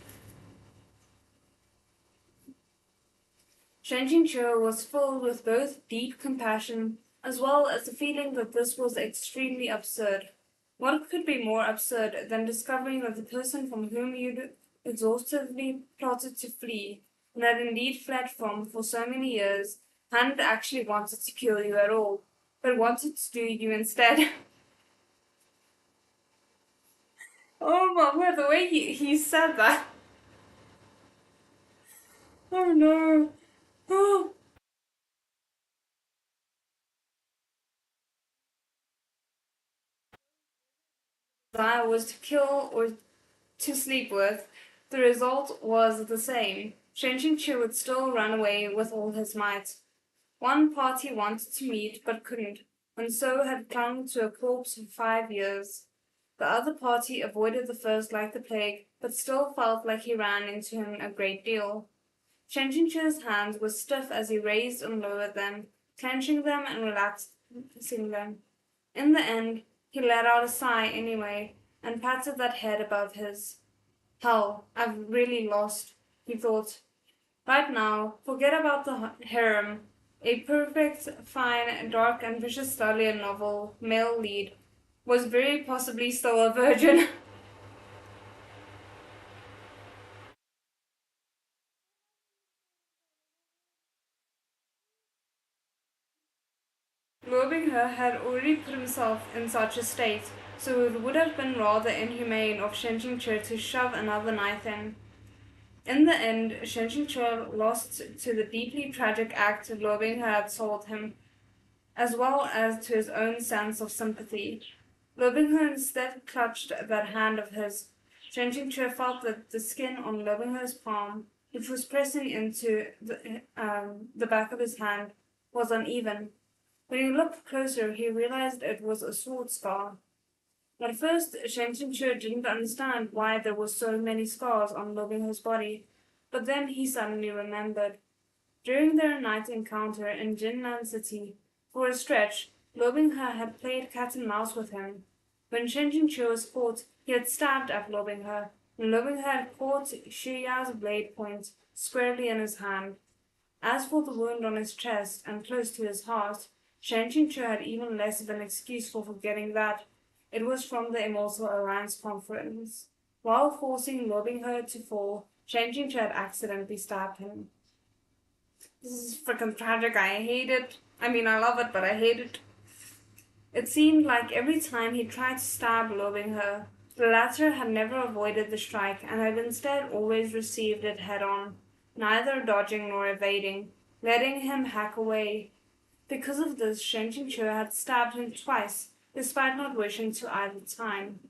S1: Shen Jingzhe was filled with both deep compassion as well as the feeling that this was extremely absurd. What could be more absurd than discovering that the person from whom you'd exhaustively plotted to flee, and had indeed fled from for so many years, hadn't actually wanted to kill you at all, but wanted to do you instead? Oh my word, the way he said that. Oh no. Oh. Desire was to kill or to sleep with. The result was the same. Shen Qingqi would still run away with all his might. One party wanted to meet but couldn't, and so had clung to a corpse for 5 years. The other party avoided the first like the plague, but still felt like he ran into him a great deal. Shen Qingqi's hands were stiff as he raised and lowered them, clenching them and relaxing them. In the end, he let out a sigh anyway, and patted that head above his. Hell, I've really lost, he thought. Right now, forget about the harem. A perfect, fine, dark, and vicious stallion novel, male lead, was very possibly still a virgin. Loving her had already put himself in such a state, so it would have been rather inhumane of Shen Qingche to shove another knife in. In the end, Shen Qingche lost to the deeply tragic act Loving her had sold him, as well as to his own sense of sympathy. Loving her instead clutched that hand of his. Shen Qingche felt that the skin on Loving her's palm, which was pressing into the back of his hand, was uneven. When he looked closer, he realized it was a sword scar. At first, Shen Qingche didn't understand why there were so many scars on Lovingher's body, but then he suddenly remembered. During their night encounter in Jinnan City, for a stretch, Lobingher had played cat and mouse with him. When Shen Jingqiu was caught, he had stabbed at Lobingher, and Lobingher had caught Shiya's blade point squarely in his hand. As for the wound on his chest and close to his heart, Shen Qingque had even less of an excuse for forgetting that it was from the Immortal Alliance conference. While forcing Lobing to fall, Shen Qingque had accidentally stabbed him. This is freaking tragic. I hate it. I mean, I love it, but I hate it. It seemed like every time he tried to stab Lobing, the latter had never avoided the strike and had instead always received it head on, neither dodging nor evading, letting him hack away. Because of this, Shen Qingque had stabbed him twice, despite not wishing to either time.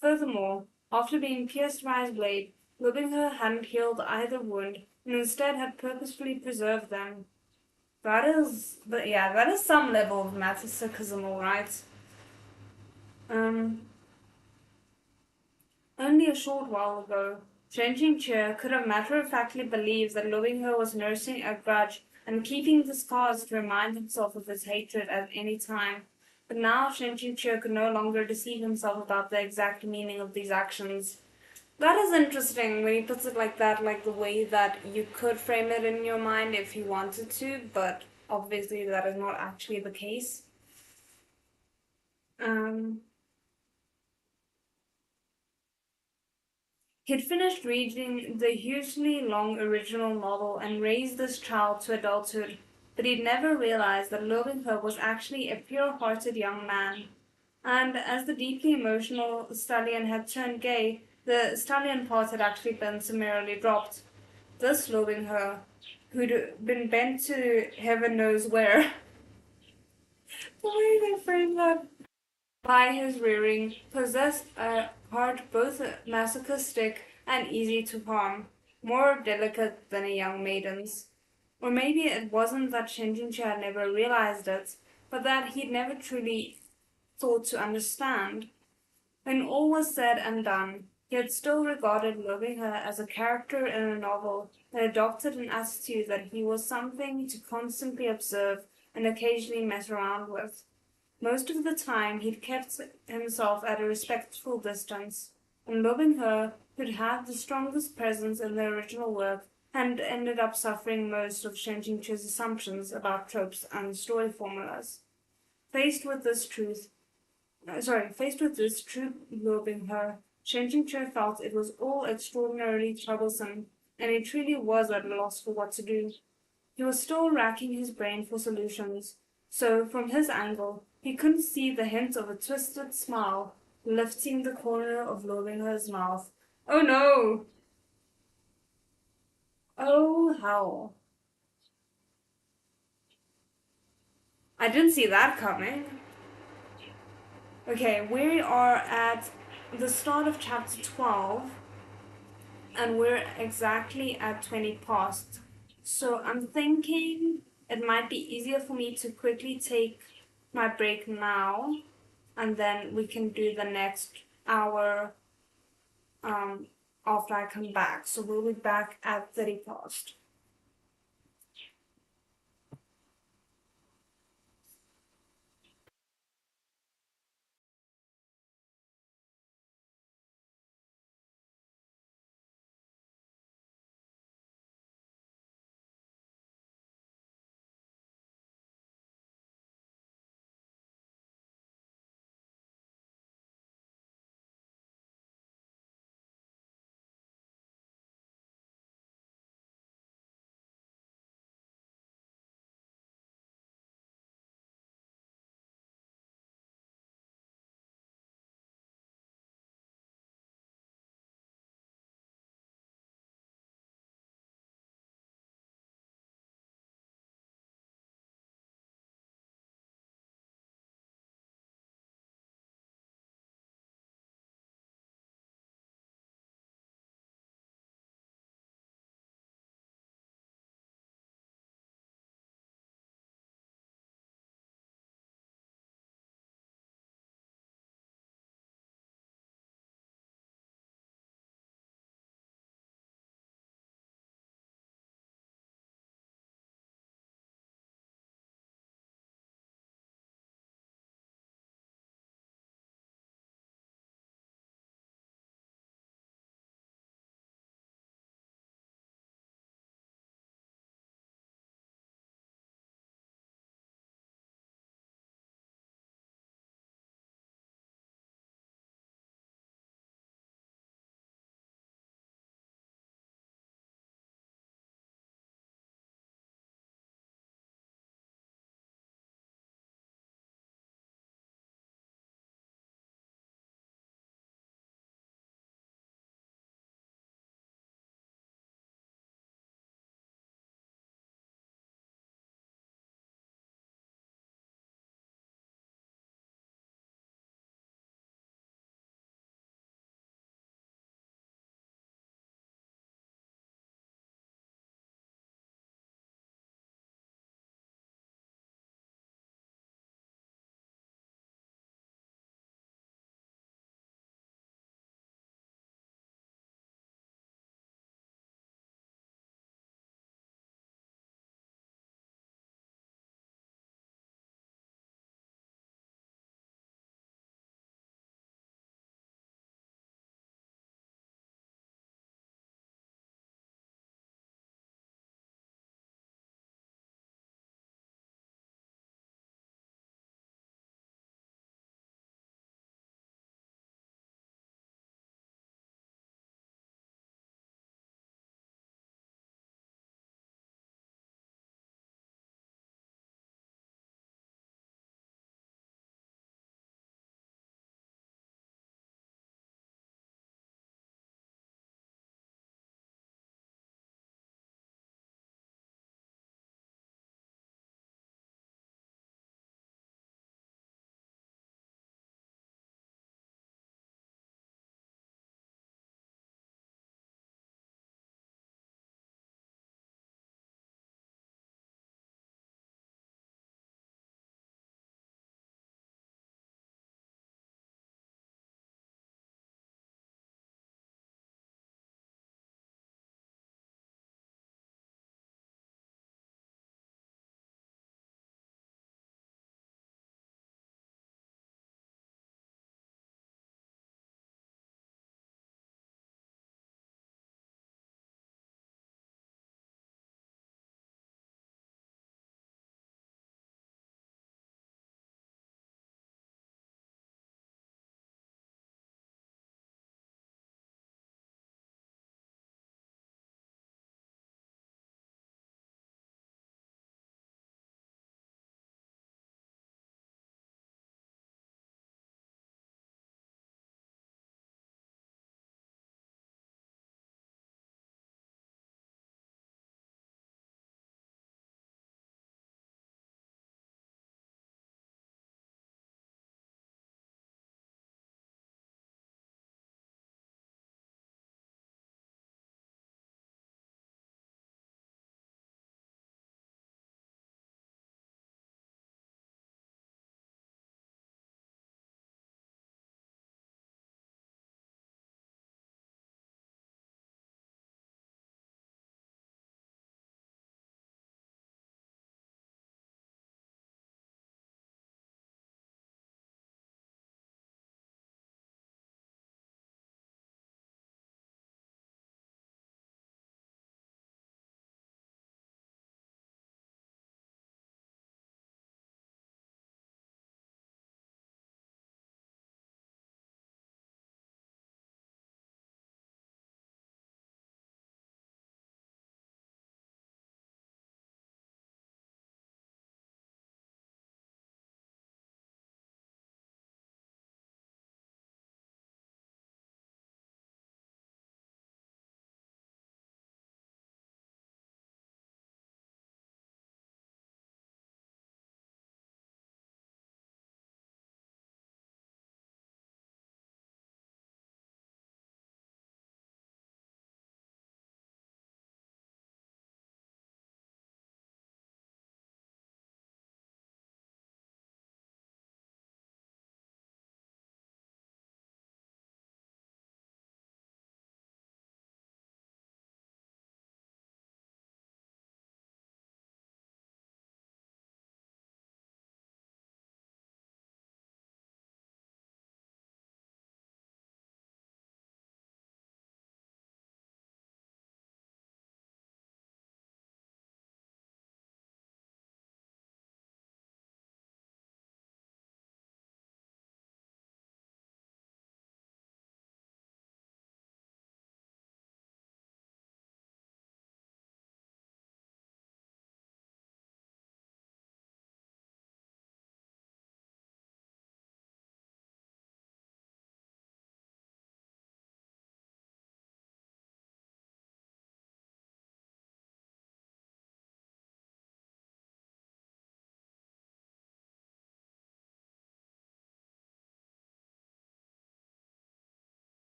S1: Furthermore, after being pierced by his blade, Lobing hadn't healed either wound and instead had purposefully preserved them. That is some level of masochism, alright. Um, Only a short while ago, Shen Qingque could have matter-of-factly believed that Lobing was nursing a grudge and keeping the scars to remind himself of his hatred at any time. But now Shen Qingque could no longer deceive himself about the exact meaning of these actions. That is interesting when he puts it like that, like the way that you could frame it in your mind if you wanted to, but obviously that is not actually the case. He'd finished reading the hugely long original novel and raised this child to adulthood, but he'd never realized that Lobing was actually a pure-hearted young man. And as the deeply emotional stallion had turned gay, the stallion part had actually been summarily dropped. This Lobing who'd been bent to heaven knows where, the way they framed that, by his rearing, possessed a heart both masochistic and easy to harm, more delicate than a young maiden's. Or maybe it wasn't that Shen Qingque had never realized it, but that he'd never truly thought to understand. When all was said and done, he had still regarded Lobing as a character in a novel and adopted an attitude that he was something to constantly observe and occasionally mess around with. Most of the time he'd kept himself at a respectful distance, and Lobing who'd had the strongest presence in the original work, and ended up suffering most of Shen Qingque's assumptions about tropes and story formulas. Faced with this truth, Faced with this true Lobing Shen Qingque felt it was all extraordinarily troublesome, and he truly was at a loss for what to do. He was still racking his brain for solutions, so from his angle, he couldn't see the hint of a twisted smile lifting the corner of Lobing mouth. Oh no! Oh hell. I didn't see that coming. Okay, we are at the start of chapter 12, and we're exactly at 20 past. So I'm thinking it might be easier for me to quickly take my break now, and then we can do the next hour after I come back. So we'll be back at 30 past.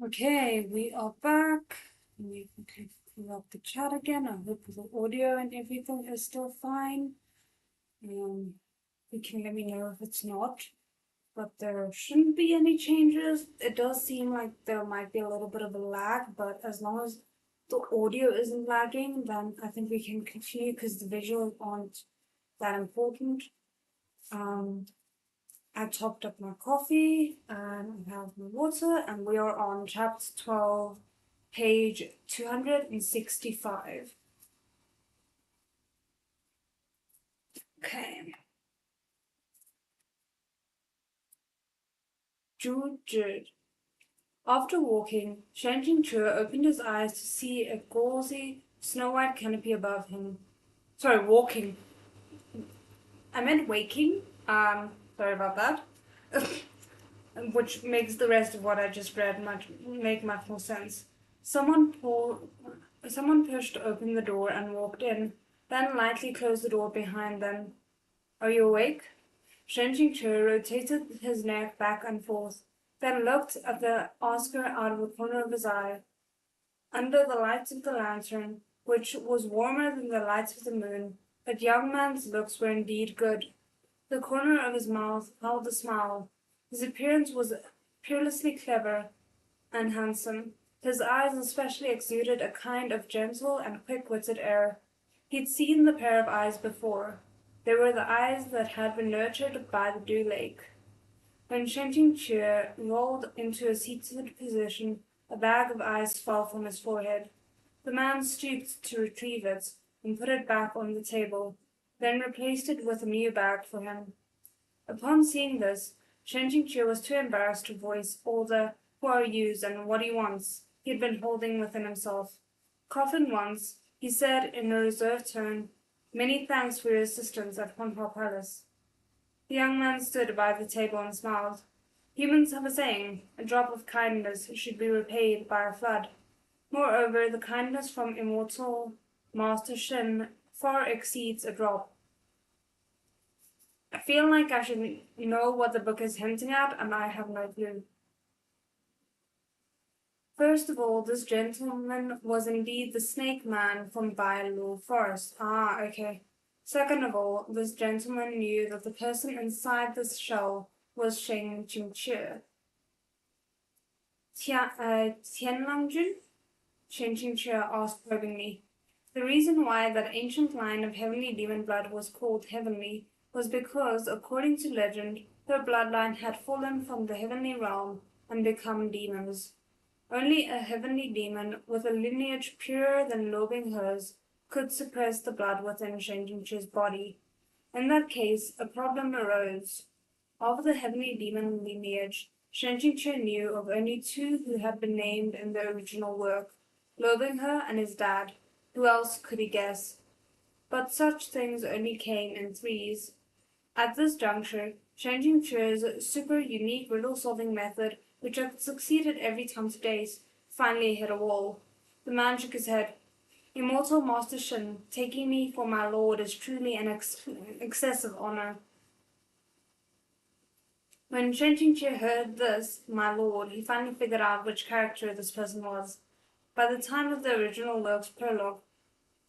S1: Okay, we are back. We can pull up the chat again. I hope the audio and everything is still fine. You can let me know if it's not, but there shouldn't be any changes. It does seem like there might be a little bit of a lag, but as long as the audio isn't lagging, then I think we can continue because the visuals aren't that important. I topped up my coffee and I have my water, and we are on chapter 12, page 265. Okay. Jude. After walking, Shanjin Chua opened his eyes to see a gauzy, snow-white canopy above him. Sorry, walking. I meant waking. Sorry about that. Which makes the rest of what I just read make much more sense. Someone pushed open the door and walked in, then lightly closed the door behind them. Are you awake? Shen Jingche rotated his neck back and forth, then looked at the asker out of the corner of his eye. Under the light of the lantern, which was warmer than the light of the moon, that young man's looks were indeed good. The corner of his mouth held a smile. His appearance was peerlessly clever and handsome. His eyes especially exuded a kind of gentle and quick-witted air. He'd seen the pair of eyes before. They were the eyes that had been nurtured by the dew lake. When Shen Jingche rolled into a seated position, a bag of ice fell from his forehead. The man stooped to retrieve it and put it back on the table, then replaced it with a new bag for him. Upon seeing this, Shen Jingche was too embarrassed to voice all the "who are yous" and "what he wants" he had been holding within himself. Coughing once, he said in a reserved tone, "Many thanks for your assistance at Hunhua Palace." The young man stood by the table and smiled. Humans have a saying, a drop of kindness should be repaid by a flood. Moreover, the kindness from immortal Master Shen far exceeds a drop. I feel like I should know what the book is hinting at, and I have no clue. First of all, this gentleman was indeed the snake man from Bailu Forest. Ah, okay. Second of all, this gentleman knew that the person inside this shell was Sheng Jingche. Tianlangjun? Sheng Jingche asked probingly. The reason why that ancient line of heavenly demon blood was called heavenly was because, according to legend, her bloodline had fallen from the heavenly realm and become demons. Only a heavenly demon with a lineage purer than Lo Binghe's could suppress the blood within Shen Jingche's body. In that case, a problem arose. Of the heavenly demon lineage, Shen Jingche knew of only two who had been named in the original work, Lo Binghe and his dad. Who else could he guess? But such things only came in threes. At this juncture, Shen Jingche's super unique riddle-solving method, which had succeeded every time to date, finally hit a wall. The man shook his head. Immortal Master Shen, taking me for my lord is truly an excessive honor. When Shen Jingche heard this, my lord, he finally figured out which character this person was. By the time of the original work's prologue,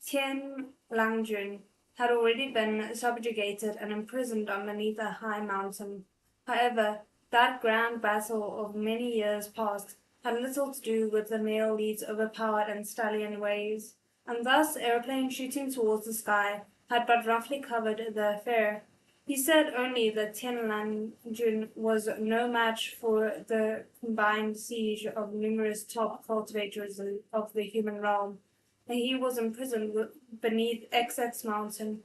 S1: Tian Langjun had already been subjugated and imprisoned underneath a high mountain. However, that grand battle of many years past had little to do with the male lead's overpowered and stallion ways, and thus airplanes shooting towards the sky had but roughly covered the affair. He said only that Tianlanjun was no match for the combined siege of numerous top cultivators of the human realm, and he was imprisoned beneath XX Mountain,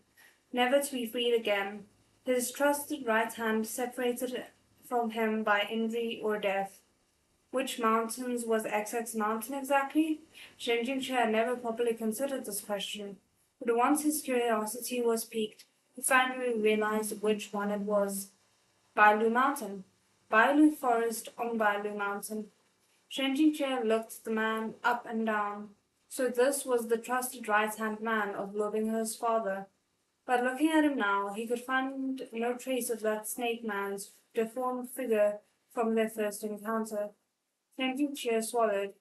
S1: never to be freed again, his trusted right hand separated from him by injury or death. Which mountains was XX Mountain exactly? Shen Jingche had never properly considered this question, but once his curiosity was piqued, he finally realized which one it was. Bailu Mountain. Bailu Forest on Bailu Mountain. Shen Jingche looked the man up and down. So this was the trusted right-hand man of Lo Binghe's father. But looking at him now, he could find no trace of that snake man's deformed figure from their first encounter. Clenched Chair swallowed.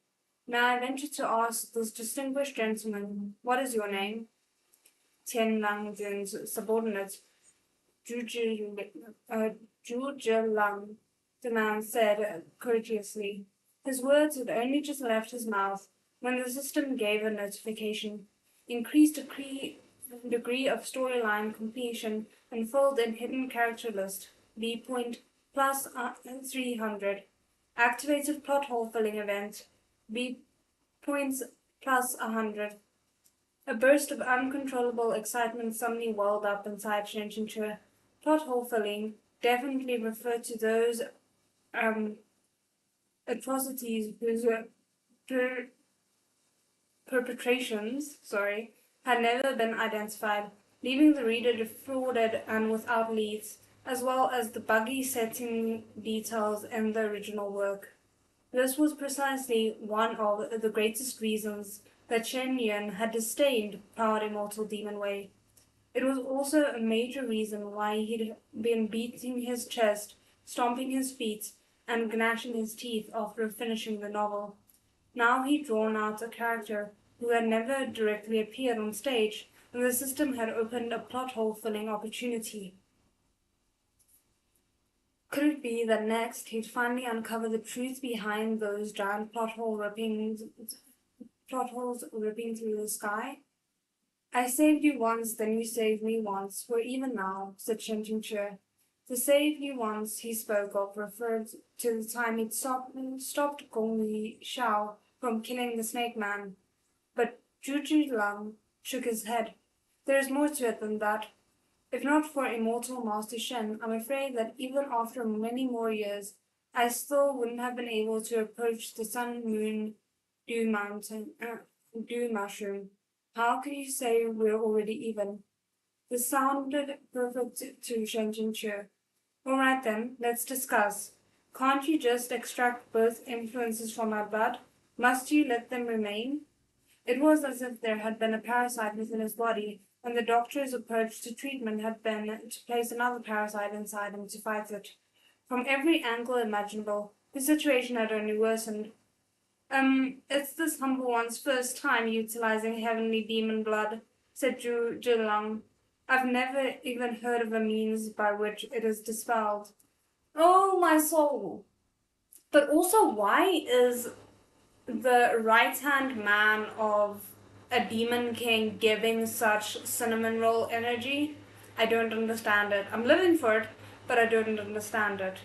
S1: May I venture to ask this distinguished gentleman, what is your name? Tian Langzhen's subordinate, Zhu Lang, the man said courteously. His words had only just left his mouth when the system gave a notification. Increased degree of storyline completion and filled in hidden character list. B point plus 300. Activated plot hole filling event. B points plus 100. A burst of uncontrollable excitement suddenly welled up inside Shenjinche. Plot hole filling definitely referred to those atrocities whose perpetrations, had never been identified, leaving the reader defrauded and without leads, as well as the buggy setting details in the original work. This was precisely one of the greatest reasons that Shen Yuan had disdained proud immortal Demon Wei. It was also a major reason why he'd been beating his chest, stomping his feet, and gnashing his teeth after finishing the novel. Now he'd drawn out a character who had never directly appeared on stage, and the system had opened a plot hole filling opportunity. Could it be that next he'd finally uncover the truth behind those giant plot holes ripping through the sky? I saved you once, then you saved me once, for even now, said Shen Jingche. The save you once he spoke of referred to the time he'd stopped Gong Li Shao from killing the snake man. But Zhu Lang shook his head. There is more to it than that. If not for immortal Master Shen, I'm afraid that even after many more years, I still wouldn't have been able to approach the sun, moon, dew mushroom. How can you say we're already even? This sounded perfect to Shen Jingche. All right then, let's discuss. Can't you just extract both influences from my blood? Must you let them remain? It was as if there had been a parasite within his body, and the doctor's approach to treatment had been to place another parasite inside him to fight it. From every angle imaginable, the situation had only worsened. It's this humble one's first time utilizing heavenly demon blood, said Zhu Zhilang. I've never even heard of a means by which it is dispelled. Oh, my soul! But also, why is the right-hand man of a demon king giving such cinnamon roll energy? I don't understand it. I'm living for it, but I don't understand it.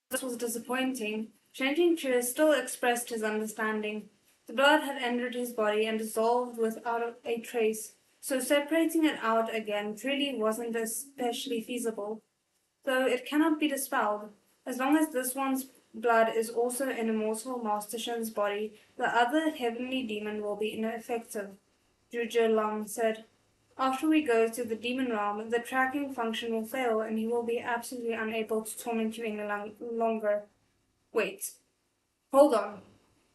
S1: This was disappointing. Shen Jingche still expressed his understanding. The blood had entered his body and dissolved without a trace, so separating it out again truly wasn't especially feasible. Though it cannot be dispelled. As long as this one's blood is also in immortal Master Shen's body, the other heavenly demon will be ineffective, Zhu Lang said. After we go to the demon realm, the tracking function will fail and he will be absolutely unable to torment you any longer. Wait. Hold on.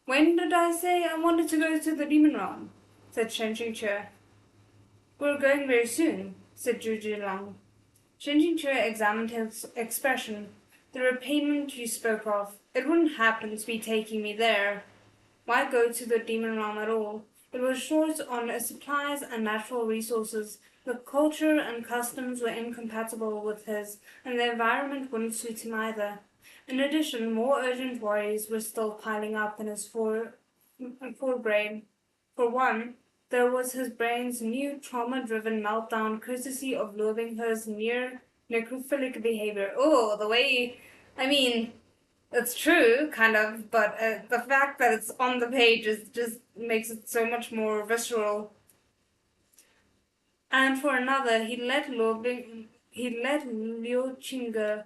S1: When did I say I wanted to go to the demon realm? Said Shen Jingche. We're going very soon, said Zhu Lang. Shen Jingche examined his expression. The repayment you spoke of, it wouldn't happen to be taking me there. Why go to the demon realm at all? It was short on supplies and natural resources. The culture and customs were incompatible with his, and the environment wouldn't suit him either. In addition, more urgent worries were still piling up in his forebrain. For one, there was his brain's new trauma-driven meltdown courtesy of Luobing He's near necrophilic behavior. Oh, the way... I mean... It's true, kind of, but the fact that it's on the page just makes it so much more visceral. And for another, he let Liu Qingge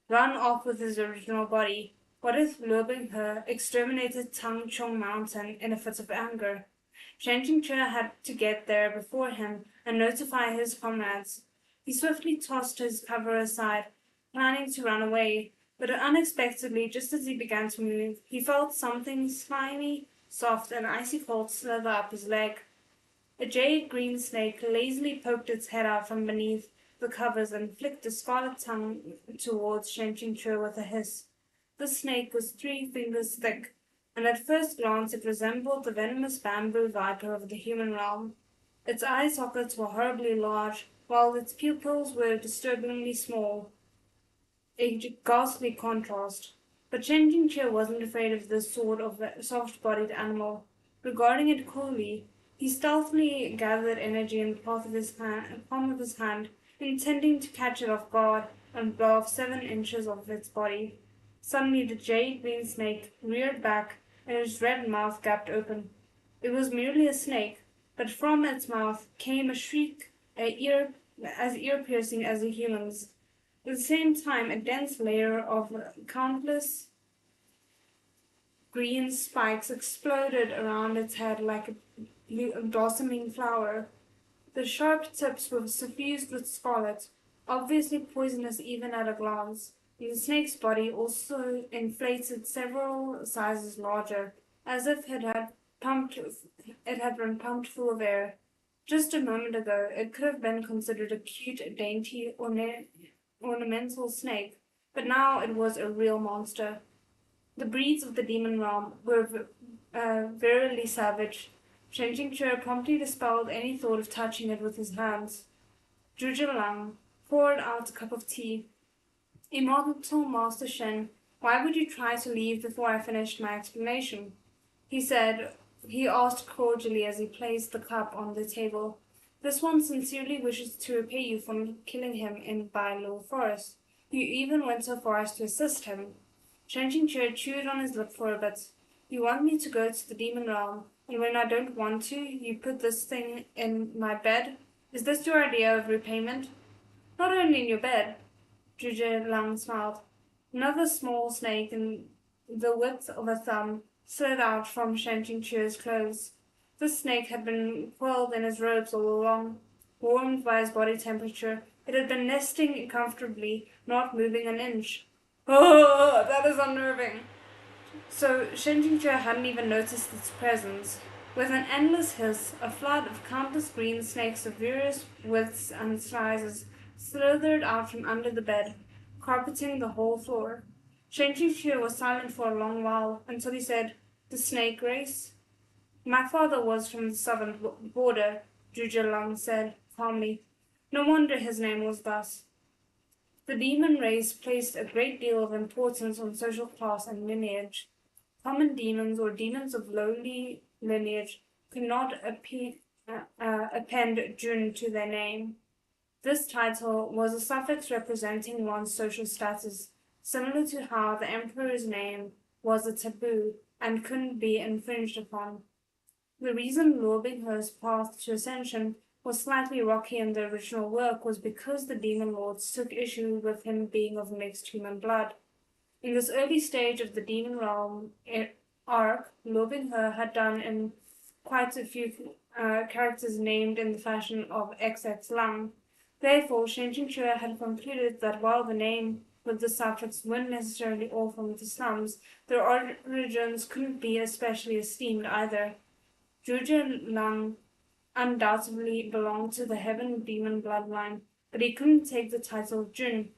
S1: run off with his original body. What if Liu Binghe exterminated Tang Chong Mountain in a fit of anger? Shen Jingche had to get there before him and notify his comrades. He swiftly tossed his cover aside, planning to run away. But unexpectedly, just as he began to move, he felt something slimy, soft, and icy cold slither up his leg. A jade-green snake lazily poked its head out from beneath the covers and flicked a scarlet tongue towards Shen Qingque with a hiss. The snake was 3 fingers thick, and at first glance it resembled the venomous bamboo viper of the human realm. Its eye sockets were horribly large, while its pupils were disturbingly small, a ghastly contrast. But Shen Qingque wasn't afraid of this sort of soft-bodied animal. Regarding it coolly, he stealthily gathered energy in the palm of his hand, intending to catch it off guard and blow off 7 inches of its body. Suddenly the jade-green snake reared back, and its red mouth gaped open. It was merely a snake, but from its mouth came a shriek, as ear-piercing as a human's. At the same time, a dense layer of countless green spikes exploded around its head like a blossoming flower. The sharp tips were suffused with scarlet, obviously poisonous even at a glance. The snake's body also inflated several sizes larger, as if it had been pumped full of air. Just a moment ago, it could have been considered a cute, dainty, ornamental snake, but now it was a real monster. The breeds of the demon realm were verily savage. Shen Qingque promptly dispelled any thought of touching it with his hands. Zhuge Lang poured out a cup of tea. Immortal Master Shen, why would you try to leave before I finished my explanation? He asked cordially as he placed the cup on the table. This one sincerely wishes to repay you for killing him in Bailu Forest. You even went so far as to assist him. Shen Qingque chewed on his lip for a bit. You want me to go to the demon realm, and when I don't want to, you put this thing in my bed? Is this your idea of repayment? Not only in your bed, Zhuge Lang smiled. Another small snake in the width of a thumb slid out from Shen Qingque's clothes. This snake had been coiled in his robes all along. Warmed by his body temperature, it had been nesting comfortably, not moving an inch. Oh, that is unnerving. So Shen Qingque hadn't even noticed its presence. With an endless hiss, a flood of countless green snakes of various widths and sizes slithered out from under the bed, carpeting the whole floor. Shen Qingque was silent for a long while, until he said, "The snake race?" "My father was from the southern border," Zhuge Lang said calmly. "No wonder his name was thus." The demon race placed a great deal of importance on social class and lineage. Common demons or demons of lowly lineage could not append Jun to their name. This title was a suffix representing one's social status, similar to how the emperor's name was a taboo and couldn't be infringed upon. The reason Luo Binghe's path to ascension was slightly rocky in the original work was because the demon lords took issue with him being of mixed human blood. In this early stage of the demon realm arc, Luo Binghe had done in quite a few characters named in the fashion of XX Lang. Therefore, Shen Qingque had concluded that while the name with the suffix weren't necessarily all from the slums, their origins couldn't be especially esteemed either. Zhuge Lang undoubtedly belonged to the heaven demon bloodline, but he couldn't take the title of Jun.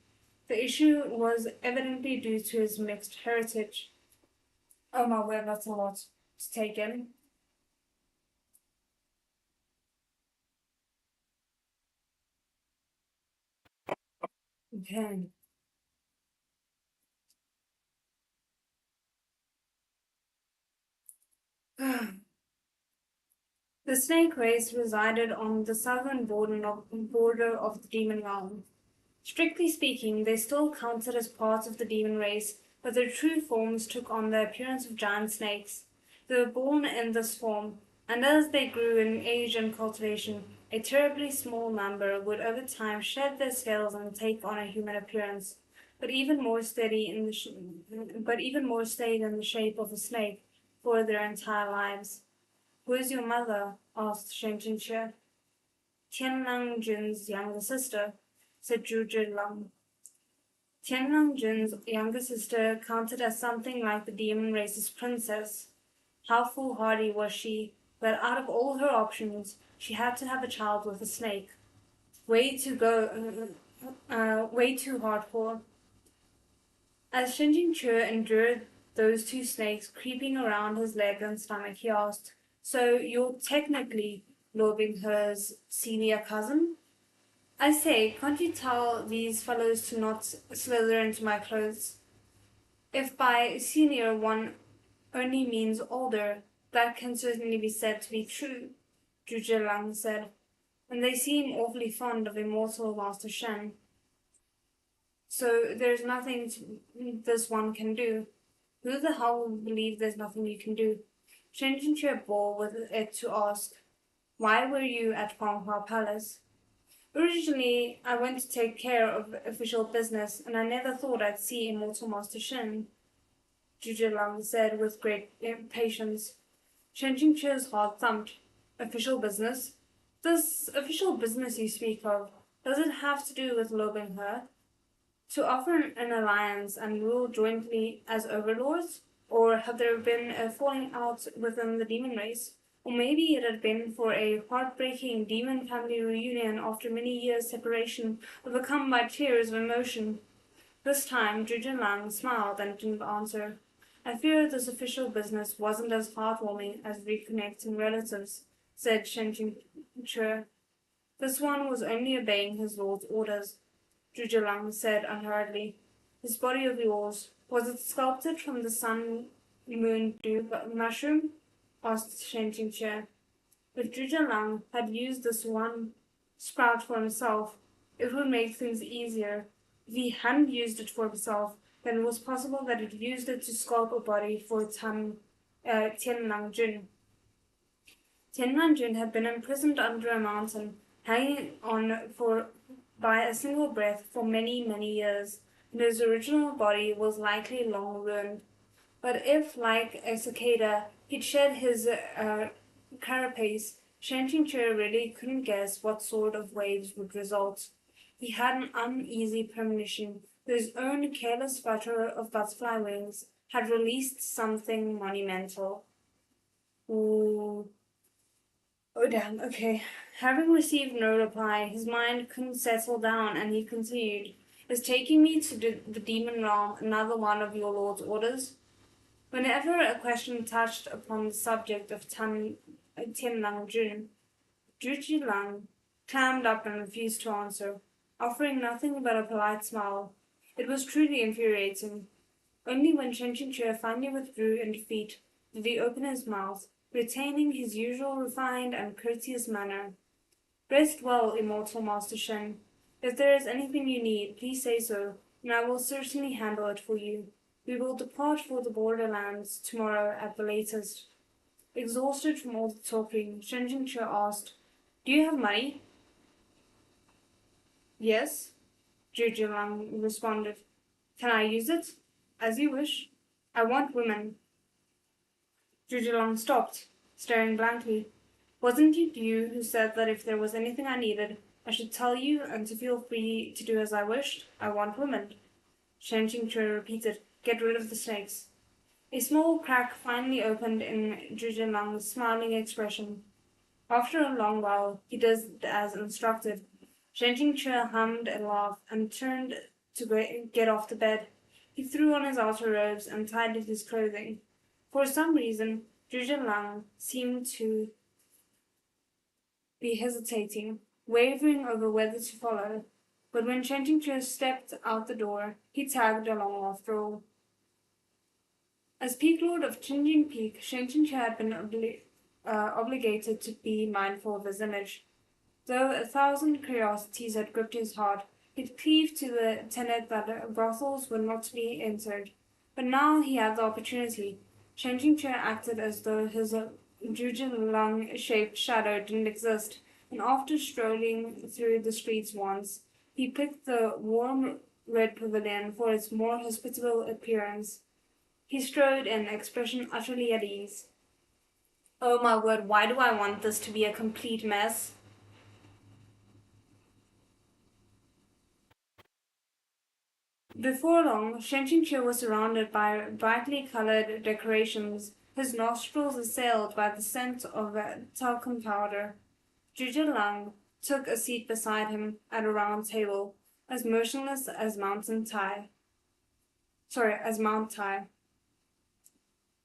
S1: The issue was evidently due to his mixed heritage. Oh my word, that's a lot to take in. Okay. The snake race resided on the southern border of the demon realm. Strictly speaking, they still counted as part of the demon race, but their true forms took on the appearance of giant snakes. They were born in this form, and as they grew in age and cultivation, a terribly small number would over time shed their scales and take on a human appearance, but even more stayed in the shape of a snake for their entire lives. "Who is your mother?" asked Shen Qingque. "Tianlang Jun's younger sister," said Zhuge Lang. Tianlang Jun's younger sister counted as something like the demon race's princess. How foolhardy was she, that out of all her options, she had to have a child with a snake. way too hardcore. As Shinjin Chu endured those two snakes creeping around his leg and stomach, he asked, "So you're technically Lord Binghe's senior cousin? I say, can't you tell these fellows to not slither into my clothes? If by senior one only means older, that can certainly be said to be true," Zhuge Lang said, "and they seem awfully fond of immortal Master Shen. So there's nothing this one can do. Who the hell will believe there's nothing you can do?" Shen Jinxue bore with it to ask, "Why were you at Huanghua Palace?" "Originally, I went to take care of official business, and I never thought I'd see Immortal Master Shen," Zhuge Lang said with great impatience. Shen Jingque's heart thumped. "Official business? This official business you speak of, does it have to do with Lo Binghe? To offer an alliance and rule jointly as overlords? Or had there been a falling out within the demon race? Or maybe it had been for a heartbreaking demon family reunion after many years' separation, overcome by tears of emotion?" This time, Zhuge Lang smiled and didn't answer. "I fear this official business wasn't as heartwarming as reconnecting relatives," said Shen Jingque. "This one was only obeying his lord's orders," Zhuge Lang said unhurriedly. "This body of yours, was it sculpted from the sun moon dew mushroom?" asked Shen Jingque. If Zhuge Lang had used this one sprout for himself, it would make things easier. If he hadn't used it for himself, then it was possible that he'd used it to sculpt a body for Tianlangjun. Tianlangjun had been imprisoned under a mountain, hanging on by a single breath for many, many years, and his original body was likely long ruined. But if, like a cicada, he'd shed his carapace, Shen Qingque really couldn't guess what sort of waves would result. He had an uneasy premonition that his own careless flutter of butterfly wings had released something monumental. Ooh. Oh damn, okay. Having received no reply, his mind couldn't settle down, and he continued, "Is taking me to the demon realm another one of your lord's orders?" Whenever a question touched upon the subject of Tianlangjun, Zhuge Lang clammed up and refused to answer, offering nothing but a polite smile. It was truly infuriating. Only when Shen Qingque finally withdrew in defeat did he open his mouth, retaining his usual refined and courteous manner. "Rest well, immortal Master Shen. If there is anything you need, please say so, and I will certainly handle it for you. We will depart for the borderlands tomorrow at the latest." Exhausted from all the talking, Shen Jingque asked, "Do you have money?" "Yes," Zhuge Lang responded. "Can I use it?" "As you wish." "I want women." Zhuge Lang stopped, staring blankly. "Wasn't it you who said that if there was anything I needed, I should tell you and to feel free to do as I wished? I want women." Shen Jingque repeated, "Get rid of the snakes." A small crack finally opened in Zhuge Lang's smiling expression. After a long while, he did as instructed. Shen Jingque hummed a laugh and turned to get off the bed. He threw on his outer robes and tidied his clothing. For some reason, Zhuge Lang seemed to be hesitating, wavering over whether to follow. But when Shen Jingque stepped out the door, he tagged along after all. As Peak Lord of Qingjing Peak, Shen Jingque had been obligated to be mindful of his image. Though 1,000 curiosities had gripped his heart, he'd cleaved to the tenet that brothels were not to be entered. But now he had the opportunity. Shen Jingque acted as though his Zhuge Lang-shaped shadow didn't exist, and after strolling through the streets once, he picked the warm red pavilion for its more hospitable appearance. He strode in, expression utterly at ease. "Oh my word, why do I want this to be a complete mess?" Before long, Shen Qingque was surrounded by brightly colored decorations, his nostrils assailed by the scent of talcum powder. Zhuge Lang took a seat beside him at a round table, as motionless as as Mount Tai.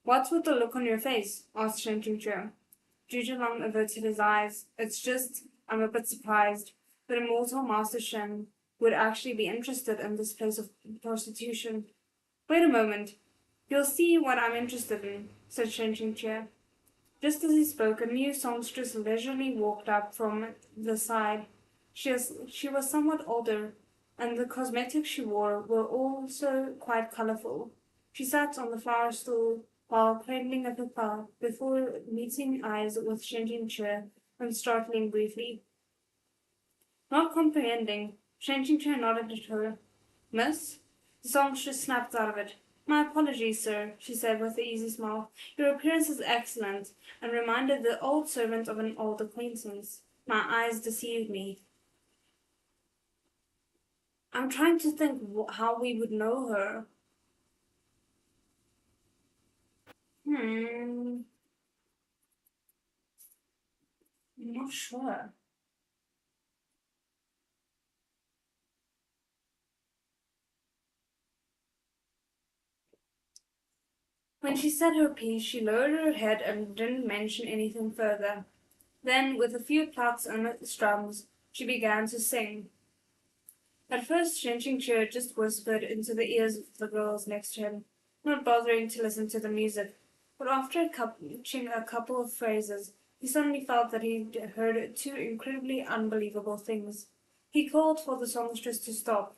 S1: What's with the look on your face? Asked Shen Qingque. Zhuge averted his eyes. It's just, I'm a bit surprised that immortal Master Shen would actually be interested in this place of prostitution. Wait a moment. You'll see what I'm interested in, said Shen Qingque. Just as he spoke, a new songstress leisurely walked up from the side. She was somewhat older, and the cosmetics she wore were also quite colourful. She sat on the flower stool while cradling a papa before meeting eyes with Shen Qingque and startling briefly. Not comprehending, Shen Qingque nodded at her. Miss? The songstress snapped out of it. My apologies, sir, she said with an easy smile. Your appearance is excellent, and reminded the old servant of an old acquaintance. My eyes deceived me. I'm trying to think how we would know her. I'm not sure. When she said her piece, she lowered her head and didn't mention anything further. Then, with a few plucks on the strums, she began to sing. At first, Shen Qingque just whispered into the ears of the girls next to him, not bothering to listen to the music. But after catching a couple of phrases, he suddenly felt that he'd heard two incredibly unbelievable things. He called for the songstress to stop.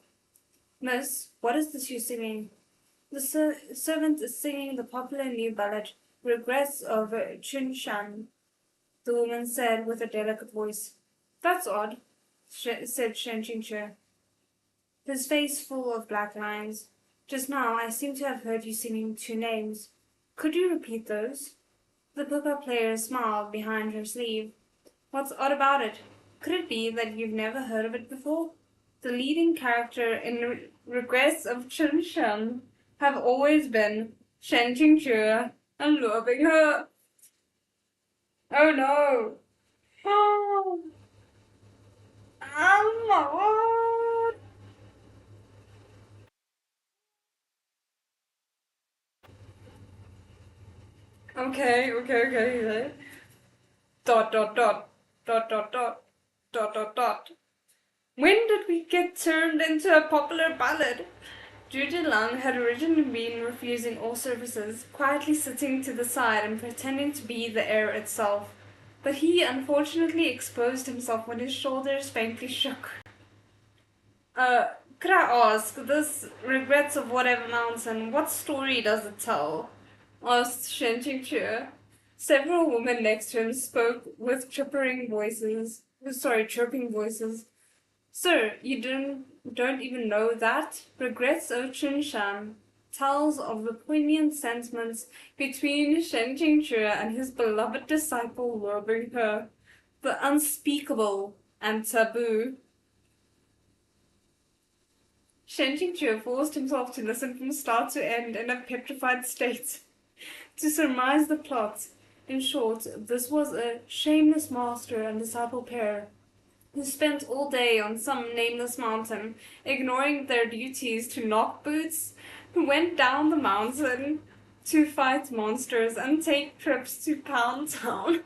S1: Miss, what is this you're singing? The servant is singing the popular new ballad, Regrets of Shan, the woman said with a delicate voice. That's odd, said Shen Qingque, his face full of black lines. Just now I seem to have heard you singing two names. Could you repeat those? The pipa player smiled behind her sleeve. What's odd about it? Could it be that you've never heard of it before? The leading character in Regrets of Shan have always been Shen Qingque and loving her. Oh no! Oh, oh my word! Okay. Dot dot dot dot dot dot dot dot dot. When did we get turned into a popular ballad? Zhuge Lang had originally been refusing all services, quietly sitting to the side and pretending to be the air itself. But he unfortunately exposed himself when his shoulders faintly shook. Uh, could I ask, this Regrets of Whatever Mountain, what story does it tell? Asked Shen Qingque. Several women next to him spoke with chirping voices. Sir, you don't even know that? Regrets of Chunshan tells of the poignant sentiments between Shen Qingque and his beloved disciple Wu He, the unspeakable and taboo. Shen Qingque forced himself to listen from start to end in a petrified state, to surmise the plot. In short, this was a shameless master and disciple pair who spent all day on some nameless mountain, ignoring their duties to knock boots, who went down the mountain to fight monsters and take trips to Pound Town.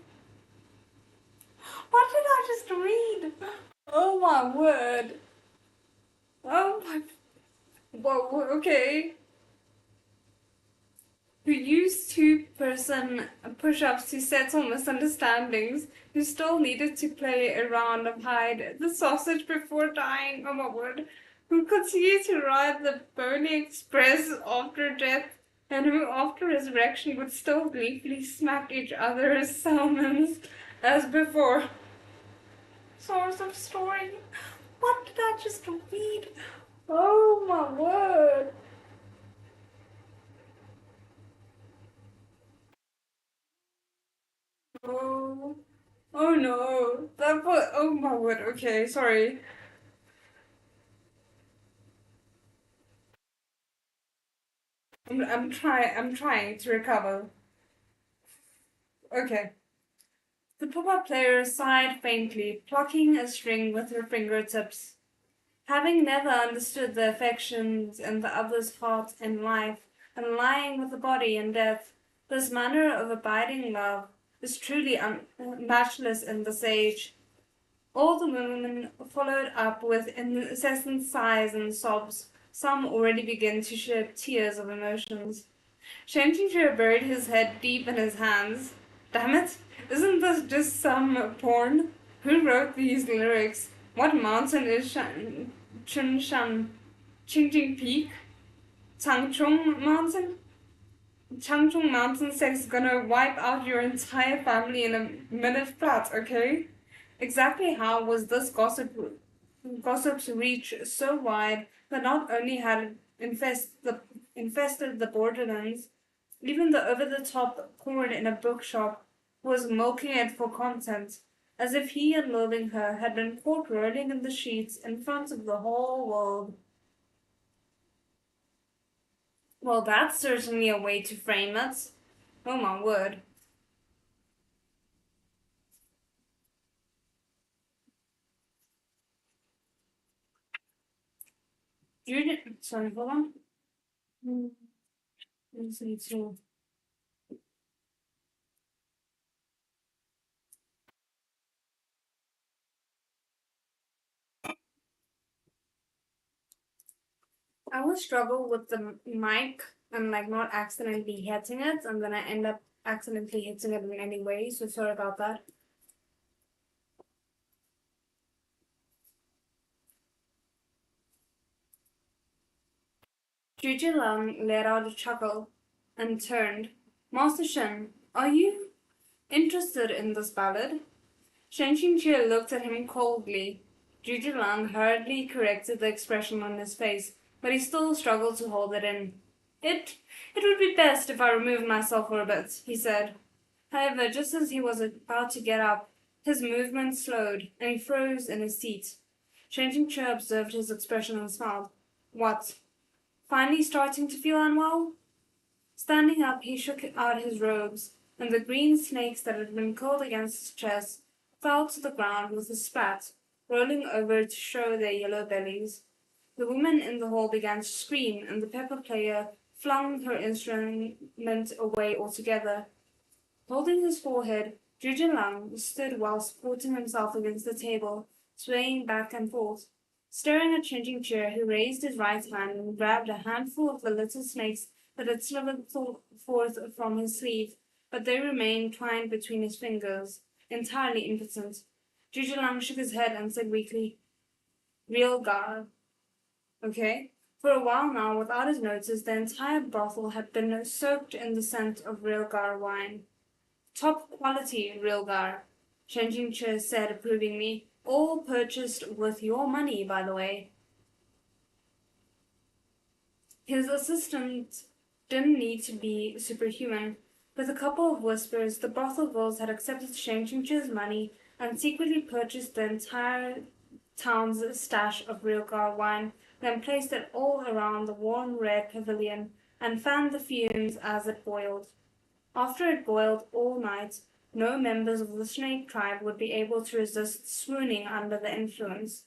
S1: What did I just read? Oh my word. Oh my. Whoa, okay. Who used two-person push-ups to settle misunderstandings, who still needed to play a round of hide the sausage before dying, oh my word, who continued to ride the Pony Express after death, and who after resurrection would still gleefully smack each other's salmons as before. Source of story. What did I just read? Oh my word. Oh. Oh no, that was, oh my word, okay, sorry. I'm trying to recover. Okay. The pop-up player sighed faintly, plucking a string with her fingertips. Having never understood the affections in the other's heart and life, and lying with the body in death, this manner of abiding love is truly matchless in this age. All the women followed up with incessant sighs and sobs. Some already began to shed tears of emotions. Shantichur buried his head deep in his hands. Damn it! Isn't this just some porn? Who wrote these lyrics? What mountain is Chunshan? Qingjing Peak? Changchung Mountain? Changchung Mountain sex is gonna wipe out your entire family in a minute flat, okay? Exactly how was this gossip's reach so wide that not only had it infested the borderlands, even the over-the-top porn in a bookshop was milking it for content, as if he and loathing her had been caught rolling in the sheets in front of the whole world. Well, that's certainly a way to frame it. Oh my word. Sorry, hold on. Hmm, let's see too. I always struggle with the mic and like not accidentally hitting it, and then I end up accidentally hitting it in any way, so sorry about that. Juju Lang let out a chuckle and turned. Master Shen, are you interested in this ballad? Shen Qingque looked at him coldly. Juju Lang hurriedly corrected the expression on his face, but he still struggled to hold it in. It would be best if I removed myself for a bit, he said. However, just as he was about to get up, his movement slowed, and he froze in his seat. Shen Qingque observed his expression and smiled. What? Finally starting to feel unwell? Standing up, he shook out his robes, and the green snakes that had been curled against his chest fell to the ground with a splat, rolling over to show their yellow bellies. The women in the hall began to scream, and the pepper player flung her instrument away altogether. Holding his forehead, Zhuge Lang stood while supporting himself against the table, swaying back and forth, staring at Changing Chair, who raised his right hand and grabbed a handful of the little snakes that had slithered forth from his sleeve, but they remained twined between his fingers, entirely impotent. Zhuge Lang shook his head and said weakly, Real guard. Okay? For a while now, without his notice, the entire brothel had been soaked in the scent of Realgar wine. Top quality Rilgar, Shenjinche said approvingly. All purchased with your money, by the way. His assistant didn't need to be superhuman. With a couple of whispers, the brothel girls had accepted Shenjinche's money and secretly purchased the entire town's stash of Rilgar wine, then placed it all around the warm red pavilion and fanned the fumes as it boiled. After it boiled all night, no members of the snake tribe would be able to resist swooning under the influence.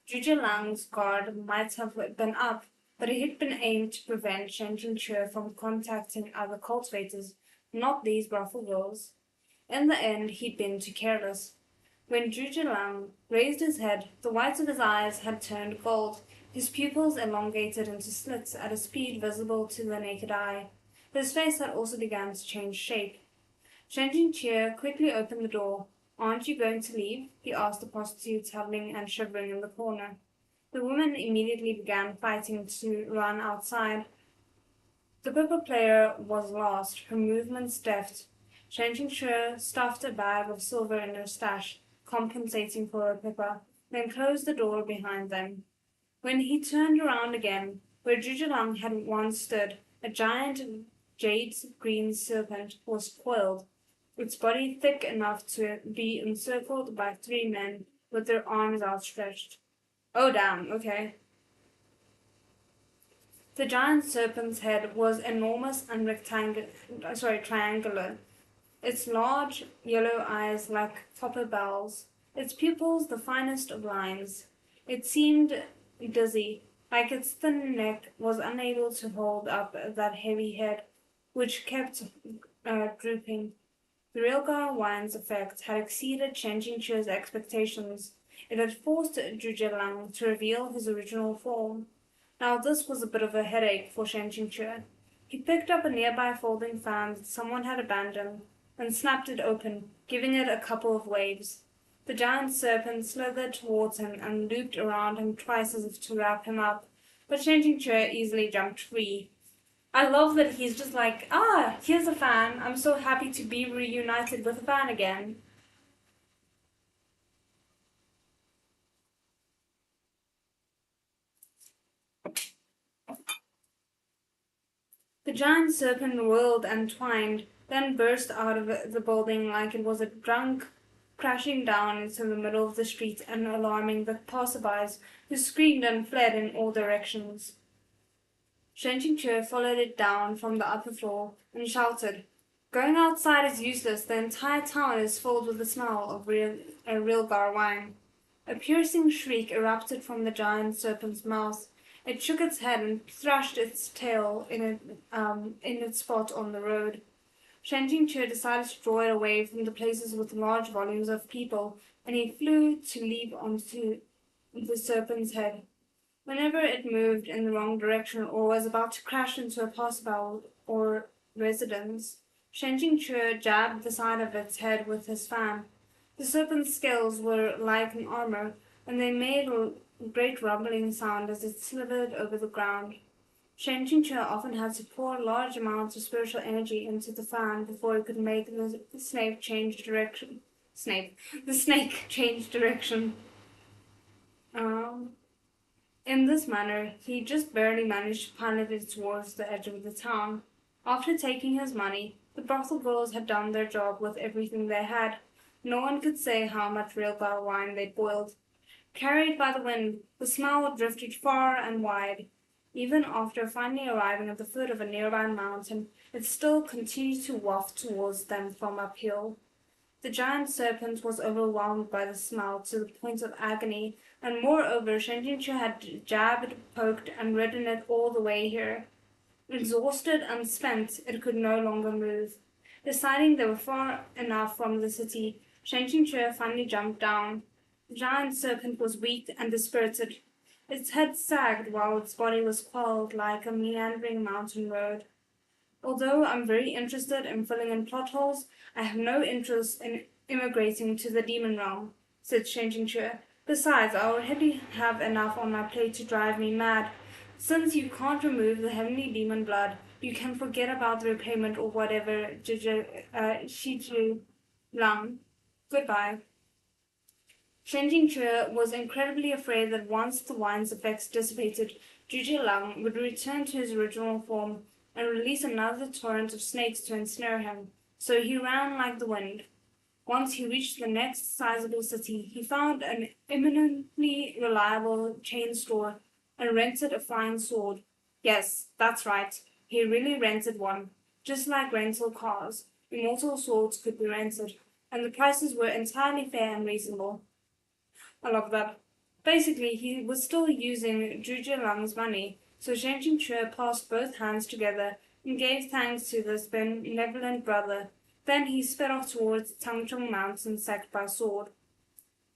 S1: Zhuge Lang's guard might have been up, but it had been aimed to prevent Shen Jingque from contacting other cultivators, not these brothel girls. In the end, he'd been too careless. When Zhuge Lang raised his head, the whites of his eyes had turned gold, his pupils elongated into slits at a speed visible to the naked eye. His face had also begun to change shape. Shen Jingqie quickly opened the door. Aren't you going to leave? He asked the prostitutes huddling and shivering in the corner. The women immediately began fighting to run outside. The pippa player was lost, her movements deft. Shen Jingqie stuffed a bag of silver in her stash, compensating for her pippa, then closed the door behind them. When he turned around again, where Zhujiang had once stood, a giant jade green serpent was coiled, its body thick enough to be encircled by three men with their arms outstretched. Oh damn, okay. The giant serpent's head was enormous and triangular. its large yellow eyes like copper bells, its pupils the finest of lines. It seemed dizzy, like its thin neck was unable to hold up that heavy head, which kept drooping. The real Wine's effect had exceeded Changing Chu's expectations. It had forced Zhuge to reveal his original form. Now this was a bit of a headache for Shen Qingque. He picked up a nearby folding fan that someone had abandoned and snapped it open, giving it a couple of waves. The giant serpent slithered towards him and looped around him twice as if to wrap him up, but Shen Qingque easily jumped free. I love that he's just like, here's a fan. I'm so happy to be reunited with a fan again. The giant serpent whirled and twined, then burst out of the building like it was a drunk, crashing down into the middle of the street and alarming the passersby, who screamed and fled in all directions. Shen Qingque followed it down from the upper floor and shouted, "Going outside is useless. The entire town is filled with the smell of real wine." A piercing shriek erupted from the giant serpent's mouth. It shook its head and thrashed its tail in its spot on the road. Shen Qingque decided to draw it away from the places with large volumes of people, and he flew to leap onto the serpent's head. Whenever it moved in the wrong direction or was about to crash into a passerby or residence, Shen Qingque jabbed the side of its head with his fan. The serpent's scales were like an armor, and they made a great rumbling sound as it slithered over the ground. Shen Qingque often had to pour large amounts of spiritual energy into the fan before it could make the snake change direction. The snake change direction. In this manner, he just barely managed to pilot it towards the edge of the town. After taking his money, the brothel girls had done their job with everything they had. No one could say how much real wine they'd boiled. Carried by the wind, the smell drifted far and wide. Even after finally arriving at the foot of a nearby mountain, it still continued to waft towards them from uphill. The giant serpent was overwhelmed by the smell to the point of agony, and moreover Shen Qingque had jabbed, poked, and ridden it all the way here. Exhausted and spent, it could no longer move. Deciding they were far enough from the city, Shen Qingque finally jumped down. The giant serpent was weak and dispirited. Its head sagged while its body was coiled like a meandering mountain road. Although I'm very interested in filling in plot holes, I have no interest in immigrating to the demon realm, said Shen Qingque. Besides, I already have enough on my plate to drive me mad. Since you can't remove the heavenly demon blood, you can forget about the repayment or whatever, Shiju Lang. Goodbye. Shen Qingque was incredibly afraid that once the wine's effects dissipated, Zhuge Lang would return to his original form and release another torrent of snakes to ensnare him, so he ran like the wind. Once he reached the next sizable city, he found an eminently reliable chain store and rented a fine sword. Yes, that's right, he really rented one. Just like rental cars, immortal swords could be rented, and the prices were entirely fair and reasonable. I love that. Basically, he was still using Zhuge Lang's money, so Shen Qingque passed both hands together and gave thanks to this benevolent brother. Then he sped off towards Tangchong Mountain sect by sword.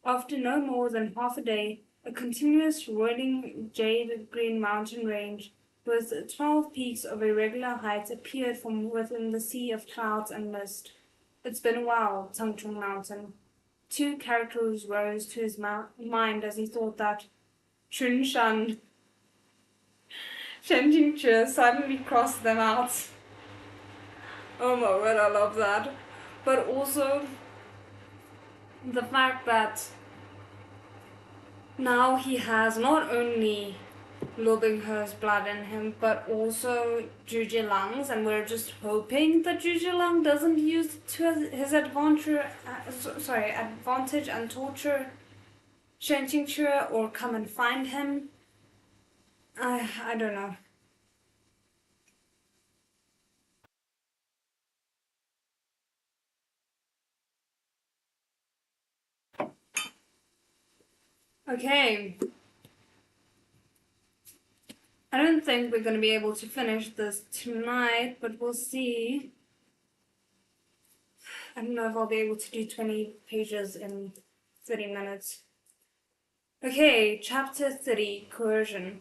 S1: After no more than half a day, a continuous rolling jade-green mountain range with 12 peaks of irregular height appeared from within the sea of clouds and mist. It's been a while, Tangchong Mountain. Two characters rose to his mind as he thought that. Chunshan. Shen Qingque suddenly crossed them out. Oh my word, I love that. But also the fact that now he has not only Lu Binghe's blood in him, but also Zhuge Lang's, and we're just hoping that Zhuge Lang doesn't use it to his advantage and torture Shen Qingque or come and find him. I don't know. Okay. I don't think we're going to be able to finish this tonight, but we'll see. I don't know if I'll be able to do 20 pages in 30 minutes. Okay, chapter 30, Coercion.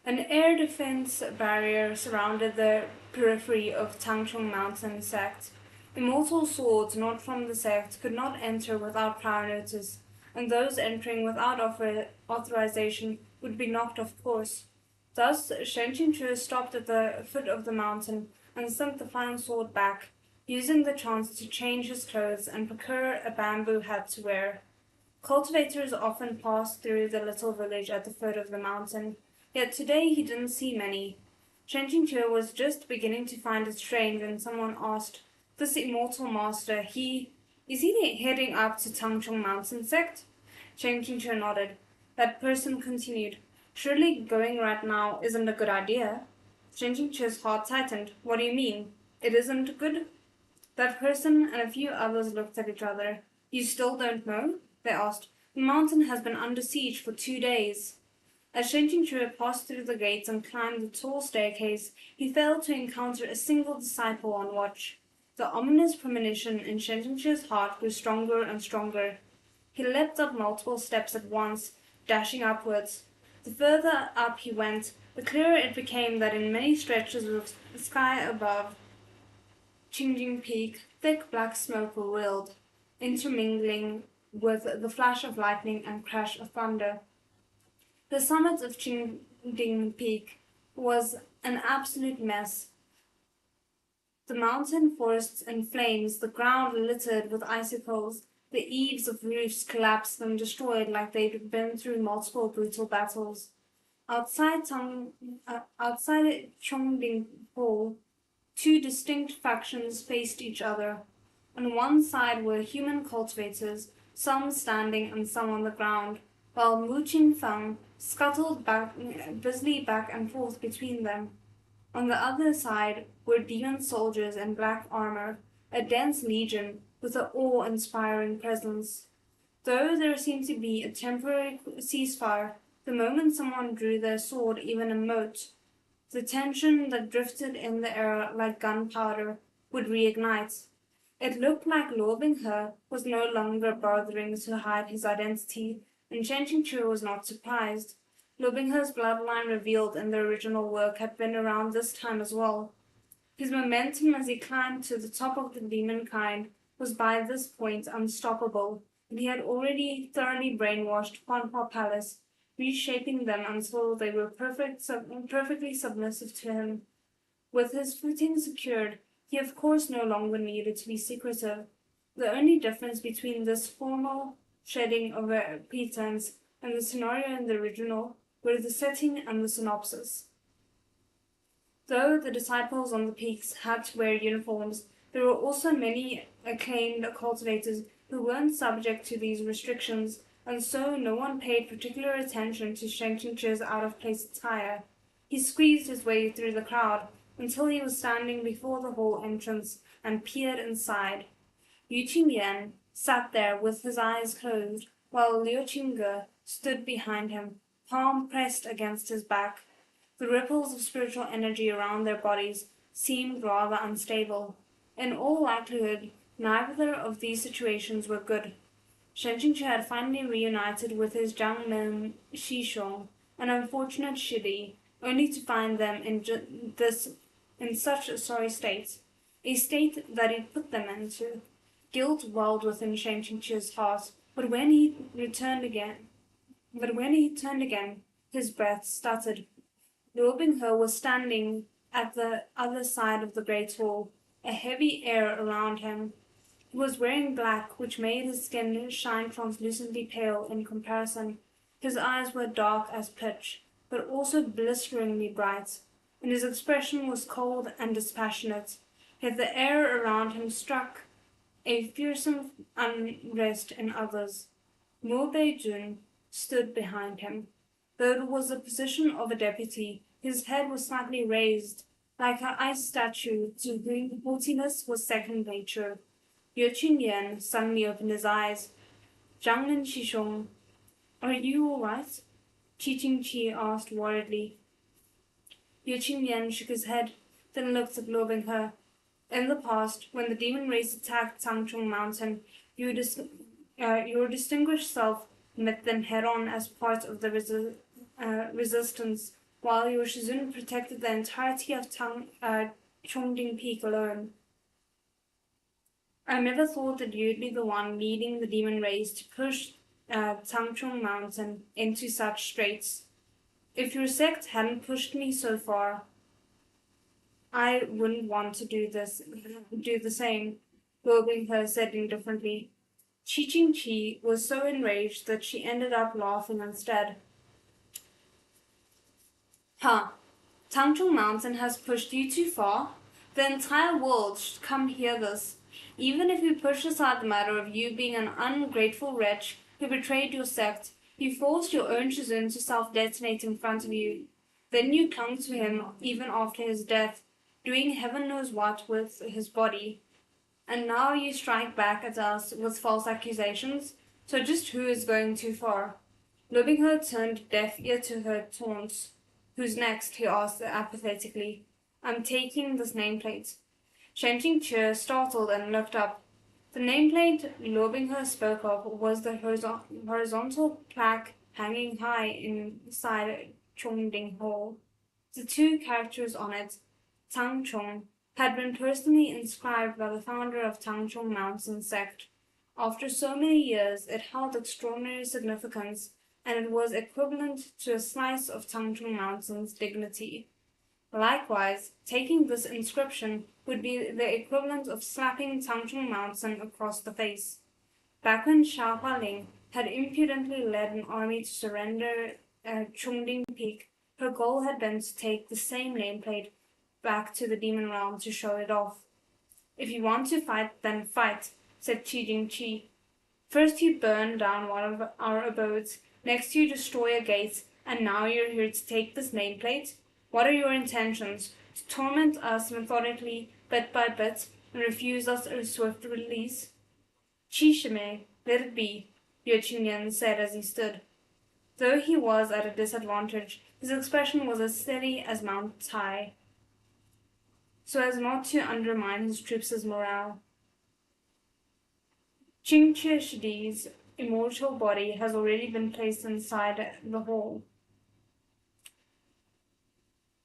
S1: An air defense barrier surrounded the periphery of Tangchong Mountain sect. Immortal swords not from the sect could not enter without prior notice, and those entering without authorization would be knocked off course. Thus, Shen Qingque stopped at the foot of the mountain and sent the fine sword back, using the chance to change his clothes and procure a bamboo hat to wear. Cultivators often passed through the little village at the foot of the mountain, yet today he didn't see many. Shen Qingque was just beginning to find it strange when someone asked, "This immortal master, is he heading up to Tangchong Mountain sect?" Shen Qingque nodded. That person continued, "Surely going right now isn't a good idea." Shen Qingque's heart tightened. "What do you mean? It isn't good?" That person and a few others looked at each other. "You still don't know?" they asked. "The mountain has been under siege for 2 days." As Shen Qingque passed through the gates and climbed the tall staircase, he failed to encounter a single disciple on watch. The ominous premonition in Shen Qingque's heart grew stronger and stronger. He leapt up multiple steps at once, dashing upwards. The further up he went, the clearer it became that in many stretches of sky above Qingjing Peak, thick black smoke whirled, intermingling with the flash of lightning and crash of thunder. The summit of Qingjing Peak was an absolute mess. The mountain forests in flames, the ground littered with icicles, the eaves of roofs collapsed and destroyed like they'd been through multiple brutal battles. Outside Chongding Hall, two distinct factions faced each other. On one side were human cultivators, some standing and some on the ground, while Mu Qingfeng scuttled busily back and forth between them. On the other side were demon soldiers in black armor, a dense legion with an awe-inspiring presence. Though there seemed to be a temporary ceasefire, the moment someone drew their sword, even a mote, the tension that drifted in the air like gunpowder would reignite. It looked like Luo Binghe was no longer bothering to hide his identity, and Shen Qingque was not surprised. Luo Binghe's bloodline revealed in the original work had been around this time as well. His momentum as he climbed to the top of the demonkind was by this point unstoppable, and he had already thoroughly brainwashed Huanhua Palace, reshaping them until they were perfectly submissive to him. With his footing secured, he of course no longer needed to be secretive. The only difference between this formal shedding of a pretense and the scenario in the original were the setting and the synopsis. Though the disciples on the peaks had to wear uniforms, there were also many acclaimed cultivators who weren't subject to these restrictions, and so no one paid particular attention to Shen Qingque's out-of-place attire. He squeezed his way through the crowd until he was standing before the hall entrance and peered inside. Yu Qingyan sat there with his eyes closed, while Liu Qingge stood behind him, palm pressed against his back. The ripples of spiritual energy around their bodies seemed rather unstable. In all likelihood, neither of these situations were good. Shen Qingque had finally reunited with his Jiangmen Qiong, an unfortunate shidi, only to find them in such a sorry state, a state that he'd put them into. Guilt welled within Shen Qingque's heart, but when he turned again, his breath stuttered. Luo Binghe was standing at the other side of the great hall, a heavy air around him. He was wearing black, which made his skin shine translucently pale in comparison. His eyes were dark as pitch, but also blisteringly bright, and his expression was cold and dispassionate. Yet the air around him struck a fearsome unrest in others. Mo Beijun stood behind him. Though it was the position of a deputy, his head was slightly raised, like an ice statue to whom haughtiness was second nature. Yu Qingyan suddenly opened his eyes. Jiangmen Qiong Are you all right? Chi asked worriedly. Qiong shook his head, then looked at Lo Binghe. In the past, when the demon race attacked Tangchung Mountain, your distinguished self met them head-on as part of the resistance, while your Shizun protected the entirety of Chongding Peak alone. I never thought that you'd be the one leading the demon race to push Tangchung Mountain into such straits. If your sect hadn't pushed me so far, I wouldn't want to do the same, Her said indifferently. Chi was so enraged that she ended up laughing instead. Huh, Tangchung Mountain has pushed you too far? The entire world should come hear this. Even if you push aside the matter of you being an ungrateful wretch who betrayed your sect, you forced your own Shizun to self-detonate in front of you. Then you clung to him even after his death, doing heaven knows what with his body. And now you strike back at us with false accusations? So just who is going too far? Her turned a deaf ear to her taunts. Who's next? He asked apathetically. I'm taking this nameplate. Shen Qi startled and looked up. The nameplate Her spoke of was the horizontal plaque hanging high inside Chongding Hall. The two characters on it, Tang Chong, had been personally inscribed by the founder of Tangchong Mountain sect. After so many years, it held extraordinary significance, and it was equivalent to a slice of Tangchong Mountain's dignity. Likewise, taking this inscription would be the equivalent of slapping Tangchong Mountain across the face. Back when Xiao Hualing had impudently led an army to surrender Chongding Peak, her goal had been to take the same nameplate back to the demon realm to show it off. If you want to fight, then fight, said Qi. First you burned down one of our abodes, next you destroy a gate, and now you're here to take this nameplate? What are your intentions? To torment us methodically, bit by bit, and refuse us a swift release? Shime, let it be, Yue Qingyan said as he stood. Though he was at a disadvantage, his expression was as steady as Mount Tai, so as not to undermine his troops' morale. Qingche Shidi's immortal body has already been placed inside the hall.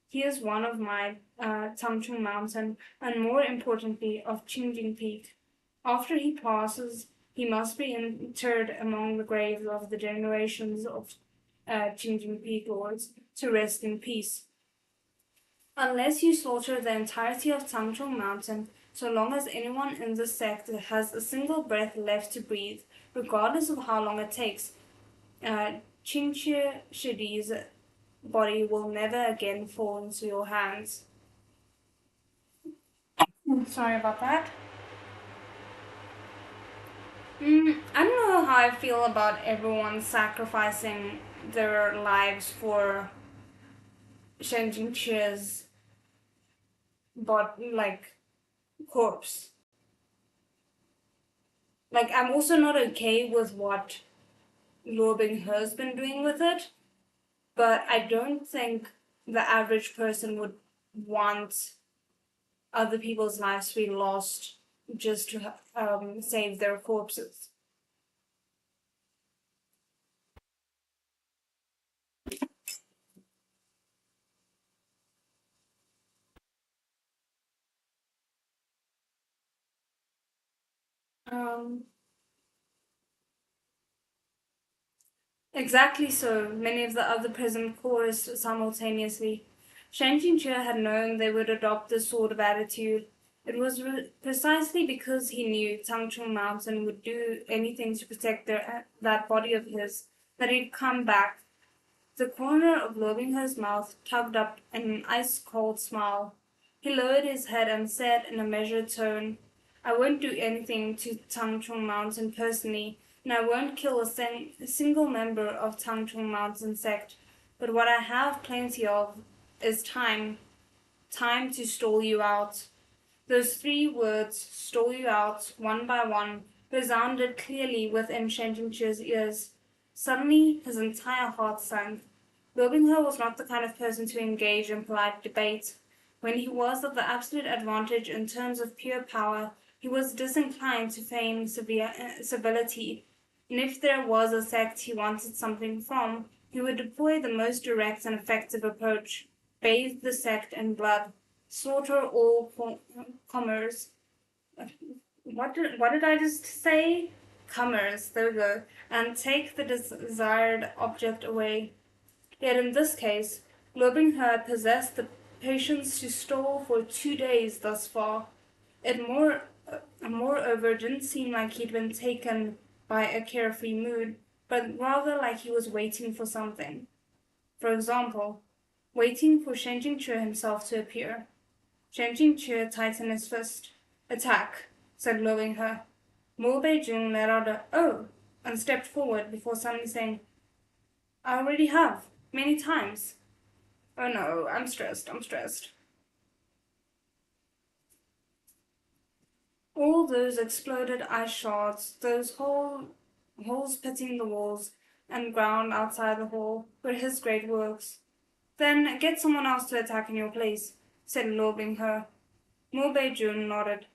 S1: He is one of my Tangchung Mountain, and more importantly, of Qingjing Peak. After he passes, he must be interred among the graves of the generations of Qingjing Peak lords to rest in peace. Unless you slaughter the entirety of Tangchong Mountain, so long as anyone in this sect has a single breath left to breathe, regardless of how long it takes, Qingche Shidi's body will never again fall into your hands. Sorry about that. I don't know how I feel about everyone sacrificing their lives for Shen Jingqi's corpse. I'm also not okay with what Luo Binghe's been doing with it, but I don't think the average person would want other people's lives to be lost just to save their corpses. Um, exactly so, many of the other present chorused simultaneously. Shan Qingque had known they would adopt this sort of attitude. It was precisely because he knew Tangchong Mountain would do anything to protect that body of his that he'd come back. The corner of Lovinger's mouth tugged up in an ice-cold smile. He lowered his head and said in a measured tone, I won't do anything to Tangchong Mountain personally, and I won't kill a single member of Tangchong Mountain sect, but what I have plenty of is time. Time to stall you out. Those 3 words, stall you out, one by one, resounded clearly within Shen Jingqi's ears. Suddenly, his entire heart sank. He was not the kind of person to engage in polite debate. When he was at the absolute advantage in terms of pure power, he was disinclined to feign civility, and if there was a sect he wanted something from, he would deploy the most direct and effective approach: bathe the sect in blood, slaughter all comers. What did I just say? Comers, there we go, and take the desired object away. Yet in this case, had possessed the patience to stall for 2 days thus far. Moreover, didn't seem like he'd been taken by a carefree mood, but rather like he was waiting for something. For example, waiting for Shen Jingque himself to appear. Shen Jingque tightened his fist. "Attack," said He. Mo Beijing let out a "oh" and stepped forward before suddenly saying, "I already have, many times." "Oh no, I'm stressed. All those exploded ice shards, those holes pitting the walls and ground outside the hall, were his great works. "Then get someone else to attack in your place," said Lo Binghe. Mo Beijun nodded,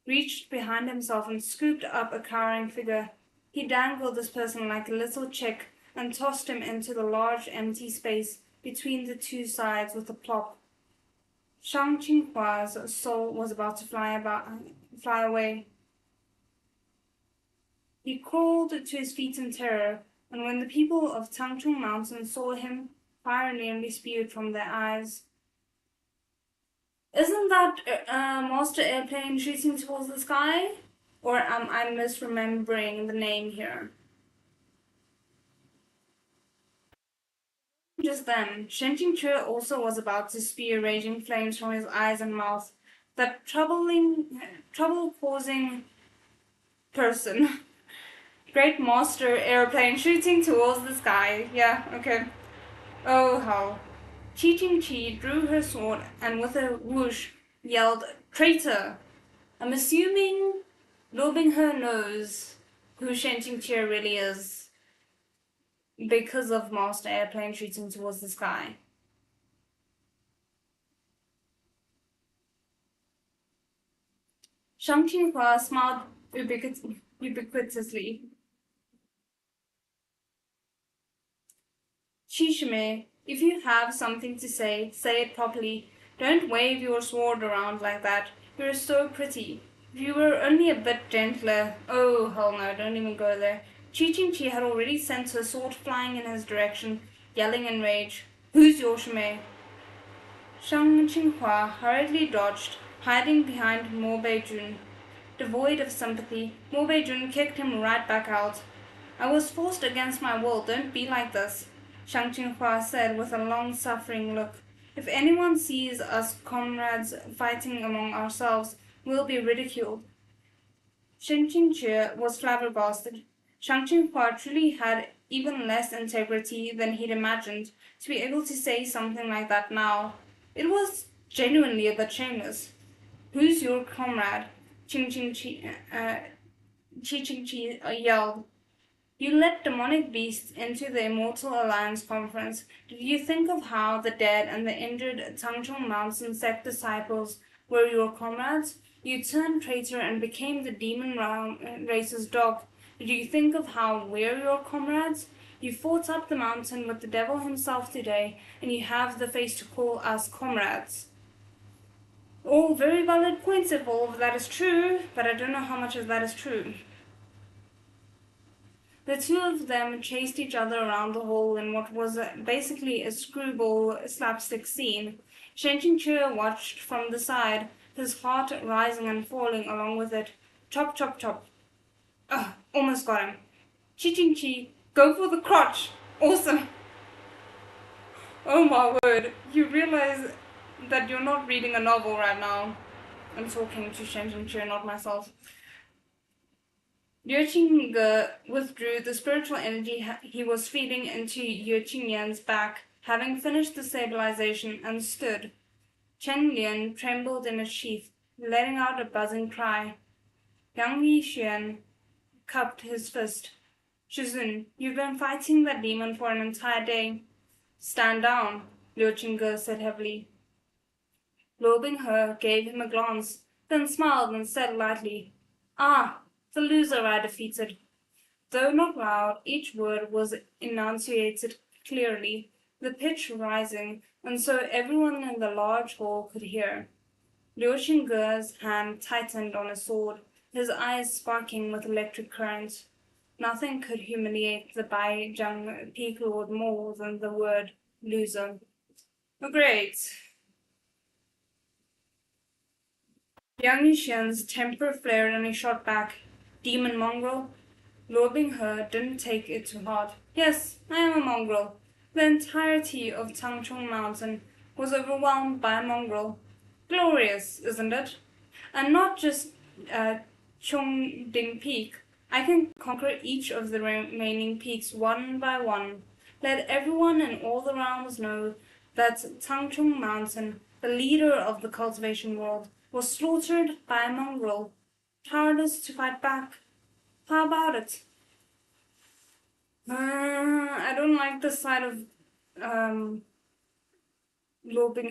S1: reached behind himself and scooped up a cowering figure. He dangled this person like a little chick and tossed him into the large empty space between the two sides with a plop. Shang Qinghua's soul was about to fly away. He crawled to his feet in terror, and when the people of Tangchung Mountain saw him, fire nearly spewed from their eyes. Isn't that Master Airplane shooting towards the sky? Or am I misremembering the name here? Just then, Shen Jingque also was about to spew raging flames from his eyes and mouth. That trouble-causing person. Great Master Airplane shooting towards the sky. Yeah, okay. Oh, hell. Qi Jingqi drew her sword and with a whoosh yelled, "Traitor!" I'm assuming Lo Binghe knows who Shen Jingqi really is because of Master Airplane shooting towards the sky. Shang Qinghua smiled ubiquitously. "Shishime, if you have something to say it properly. Don't wave your sword around like that. You're so pretty. If you were only a bit gentler—" Oh, hell no, don't even go there. Qi Jingqi had already sent her sword flying in his direction, yelling in rage, "Who's your Shime?" Shang Qinghua hurriedly dodged, hiding behind Mo Beijun. Devoid of sympathy, Mo Beijun kicked him right back out. "I was forced against my will, don't be like this," Shang Qinghua said with a long-suffering look. "If anyone sees us comrades fighting among ourselves, we'll be ridiculed." Shen Qingque was flabbergasted. Shang Qinghua truly had even less integrity than he'd imagined to be able to say something like that now. It was genuinely a bit shameless. "Who's your comrade?" Qi Jingqi yelled. "You let demonic beasts into the Immortal Alliance conference. Did you think of how the dead and the injured Tangchong Mountain sect disciples were your comrades? You turned traitor and became the demon race's dog. Did you think of how we're your comrades? You fought up the mountain with the devil himself today, and you have the face to call us comrades." All very valid points if all of that is true, but I don't know how much of that is true. The two of them chased each other around the hall in what was basically a screwball slapstick scene. Shen Jingque watched from the side, his heart rising and falling along with it. Chop, chop, chop. Ugh, almost got him. Qi Jingqi, go for the crotch. Awesome. Oh my word, you realize that you're not reading a novel right now. I'm talking to Shen Jingque, not myself. Liu Qingge withdrew the spiritual energy he was feeding into Yu Qingyan's back, having finished the stabilization, and stood. Chen Lian trembled in its sheath, letting out a buzzing cry. Yang Yixuan cupped his fist. Shizun, you've been fighting that demon for an entire day. Stand down, Liu Qingge said heavily. Luo Binghe gave him a glance, then smiled and said lightly, "Ah, the loser I defeated." Though not loud, each word was enunciated clearly, the pitch rising, and so everyone in the large hall could hear. Liu Qingge's hand tightened on his sword, his eyes sparking with electric current. Nothing could humiliate the Baijiang Peak Lord more than the word loser. Great. Yang Yushian's temper flared and he shot back. Demon mongrel? Luo Binghe didn't take it to heart. Yes, I am a mongrel. The entirety of Tangchong Mountain was overwhelmed by a mongrel. Glorious, isn't it? And not just Chongding Peak. I can conquer each of the remaining peaks one by one. Let everyone in all the realms know that Tangchong Mountain, the leader of the cultivation world, was slaughtered by a mongrel, powerless to fight back. How about it? I don't like the sight of Luo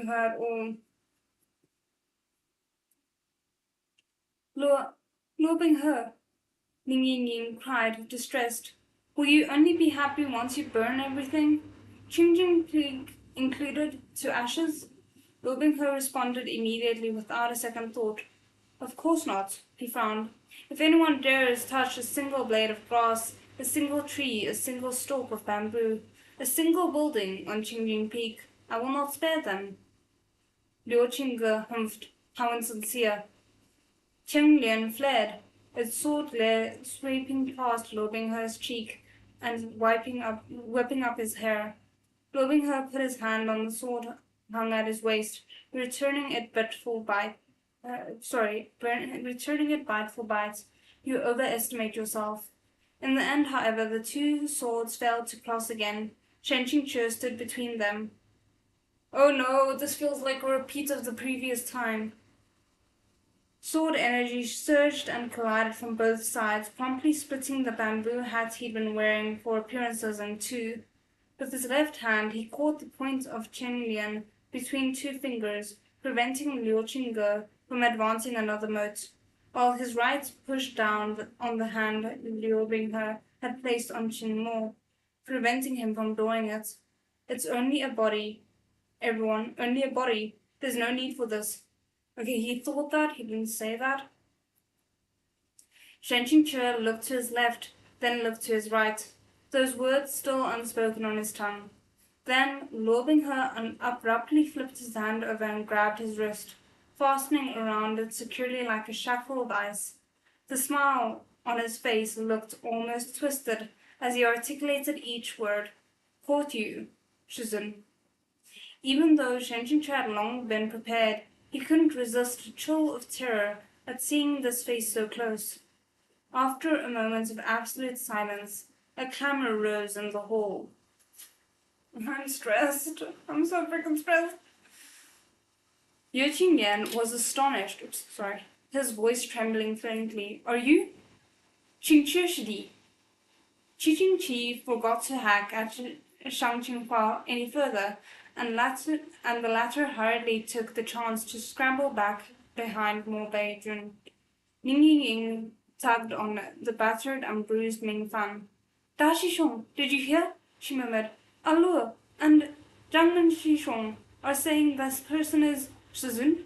S1: her at all. Luo her, Ning Ying cried, distressed. Will you only be happy once you burn everything? Qingjing included to ashes? Luo her responded immediately without a second thought. Of course not, he frowned. If anyone dares touch a single blade of grass, a single tree, a single stalk of bamboo, a single building on Qingjing Peak, I will not spare them. Liu Qingge humphed. How insincere. Qiong Lian fled, its sword lay sweeping past Luo Binghe's cheek and whipping up his hair. Luo Binghe put his hand on the sword hung at his waist, returning it bite for bite. Returning it bite for bite. You overestimate yourself. In the end, however, the two swords failed to cross again. Shen Qingche stood between them. Oh no, this feels like a repeat of the previous time. Sword energy surged and collided from both sides, promptly splitting the bamboo hat he'd been wearing for appearances in two. With his left hand, he caught the point of Qiong Lian between two fingers, preventing Liu Qingge from advancing another mote, while his right pushed down on the hand Liu Binghe had placed on Qin Mo, preventing him from drawing it. It's only a body, everyone, only a body. There's no need for this. Okay, he thought that, he didn't say that. Shen Qingche looked to his left, then looked to his right, those words still unspoken on his tongue. Then Luo Binghe abruptly flipped his hand over and grabbed his wrist, fastening around it securely like a shackle of ice. The smile on his face looked almost twisted as he articulated each word. Caught you, Shizun. Even though Shen Qingche had long been prepared, he couldn't resist a chill of terror at seeing this face so close. After a moment of absolute silence, a clamor rose in the hall. I'm stressed. I'm so freaking stressed. Yu Qingyan was astonished. His voice trembling faintly. Are you? Qingche Shidi. Qi Qingqi forgot to hack at Shang Qinghua any further, and the latter hurriedly took the chance to scramble back behind Mo Beijun. Ning Ying tugged on the battered and bruised Ming Fan. Da Shishong, did you hear? She murmured. Aluo and Zhang Shishong are saying this person is Shizun.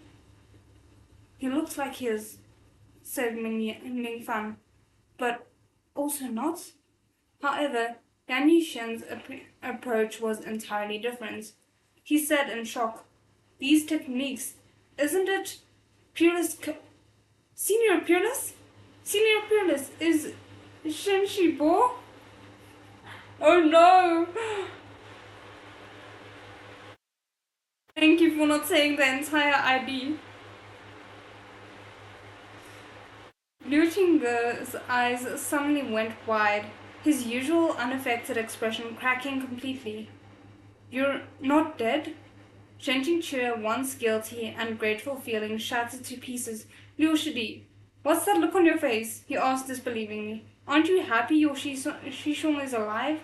S1: He looks like he is, said Ming Fan, but also not. However, Yan Yushen's approach was entirely different. He said in shock, "These techniques, isn't it Peerless Senior Peerless? Senior Peerless is Shen Shibo? Oh no! Thank you for not saying the entire ID." Liu Qingge's eyes suddenly went wide, his usual unaffected expression cracking completely. You're not dead? Shen Qingche, once guilty and grateful feeling shattered to pieces. Liu Shidi, what's that look on your face? He asked disbelievingly.
S2: Aren't you happy your Shishong is alive?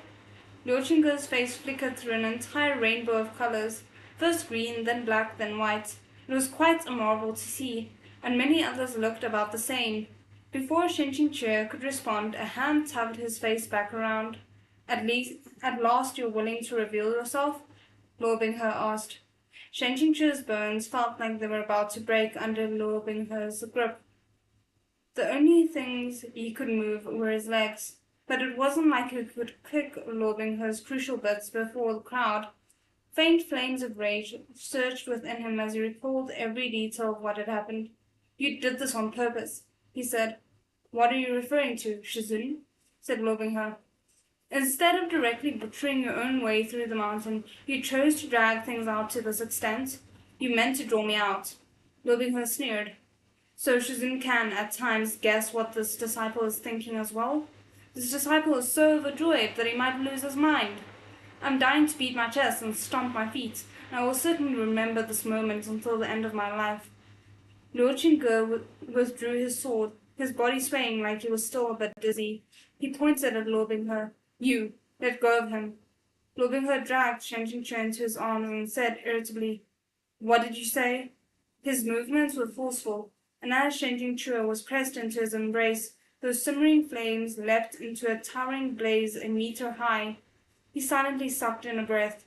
S2: Liu Chinge's face flickered through an entire rainbow of colors, first green, then black, then white. It was quite a marvel to see, and many others looked about the same. Before Shen Qingque could respond, a hand tugged his face back around. At last you're willing to reveal yourself? Luo Binghe asked. Shen Qingque's bones felt like they were about to break under Luo Binghe's grip. The only things he could move were his legs, but it wasn't like he could kick Luo Binghe's crucial bits before the crowd. Faint flames of rage surged within him as he recalled every detail of what had happened. You did this on purpose, he said. What are you referring to, Shizun? Said Luo Binghe. Instead of directly butchering your own way through the mountain, you chose to drag things out to this extent. You meant to draw me out. Luo Binghe sneered. So Shizun can, at times, guess what this disciple is thinking as well. This disciple is so overjoyed that he might lose his mind. I'm dying to beat my chest and stomp my feet, and I will certainly remember this moment until the end of my life. Liu Qingge withdrew his sword, his body swaying like he was still a bit dizzy. He pointed at Luo Binghe. You, let go of him. Luo Binghe dragged Shen Qingque into his arms and said irritably, What did you say? His movements were forceful, and as Shen Qingque was pressed into his embrace, those simmering flames leapt into a towering blaze a meter high. He silently sucked in a breath.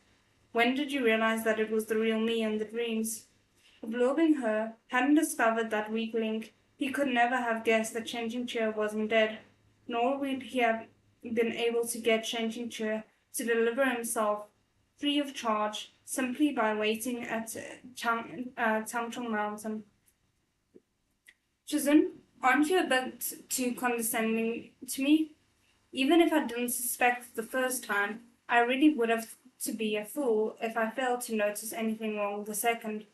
S2: When did you realize that it was the real me in the dreams? If Luo Binghe hadn't discovered that weak link, he could never have guessed that Shen Qingque wasn't dead, nor would he have been able to get Shen Qingque to deliver himself free of charge simply by waiting at Changchong Mountain. Shizun, aren't you a bit too condescending to me? Even if I didn't suspect the first time, I really would have to be a fool if I failed to notice anything wrong the second.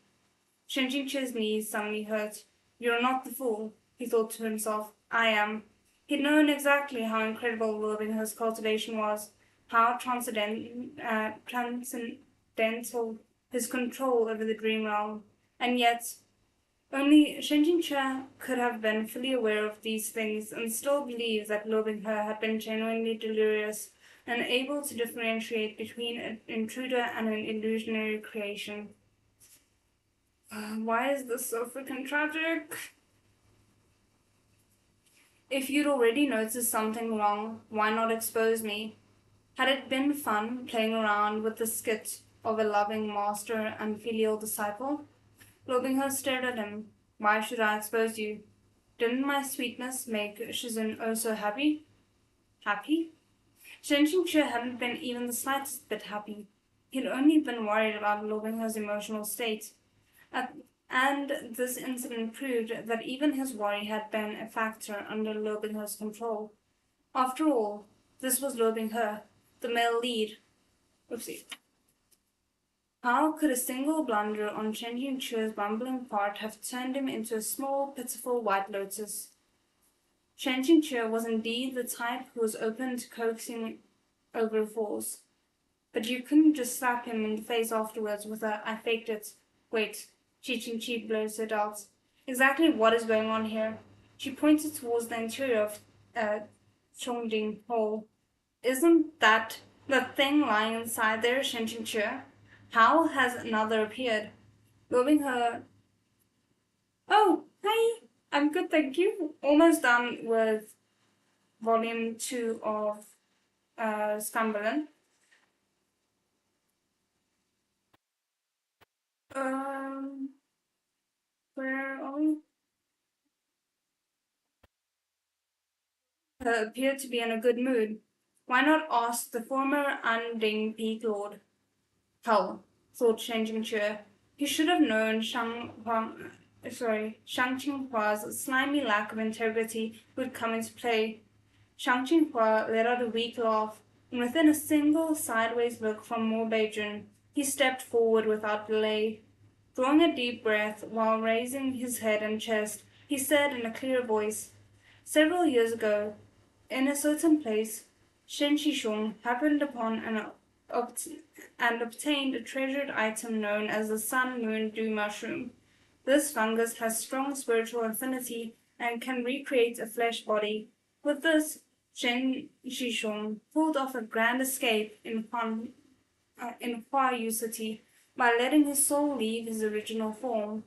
S2: Shen Qingque's knees suddenly hurt. You're not the fool, he thought to himself. I am. He'd known exactly how incredible Luo Binghe's cultivation was, how transcendental his control over the dream realm, and yet only Shen Qingque could have been fully aware of these things and still believe that Luo Binghe had been genuinely delirious and able to differentiate between an intruder and an illusionary creation. Why is this so freaking tragic? If you'd already noticed something wrong, why not expose me? Had it been fun playing around with the skit of a loving master and filial disciple? Luo Binghe stared at him. Why should I expose you? Didn't my sweetness make Shizun oh so happy? Happy? Shen Qingque hadn't been even the slightest bit happy. He'd only been worried about Luo Binghe's emotional state. And this incident proved that even his worry had been a factor under Luo Binghe's control. After all, this was Luo Binghe, the male lead. Oopsie. How could a single blunder on Shen Qingque's bumbling part have turned him into a small, pitiful white lotus? Shen Qingque was indeed the type who was open to coaxing over force. But you couldn't just slap him in the face afterwards with a, I faked it. Wait, Qi Qingqi blurted out. Exactly what is going on here? She pointed towards the interior of Chongqing Hall. Isn't that the thing lying inside there, Shen Qingque? How has another appeared? Luo Binghe. Oh, hi. I'm good, thank you. Almost done with volume 2 of Scum Villian. Where are we? Appeared to be in a good mood. Why not ask the former Anding Peak Lord? Hell, thought Shen Qingque. He should have known Shang Qinghua's slimy lack of integrity would come into play. Shang Qinghua let out a weak laugh, and within a single sideways look from Mo Beijun, he stepped forward without delay. Drawing a deep breath while raising his head and chest, he said in a clear voice, Several years ago, in a certain place, Shen Shishong happened upon and obtained a treasured item known as the Sun Moon Dew Mushroom. This fungus has strong spiritual affinity and can recreate a flesh body. With this, Shen Shishong pulled off a grand escape in Huayu City by letting his soul leave his original form.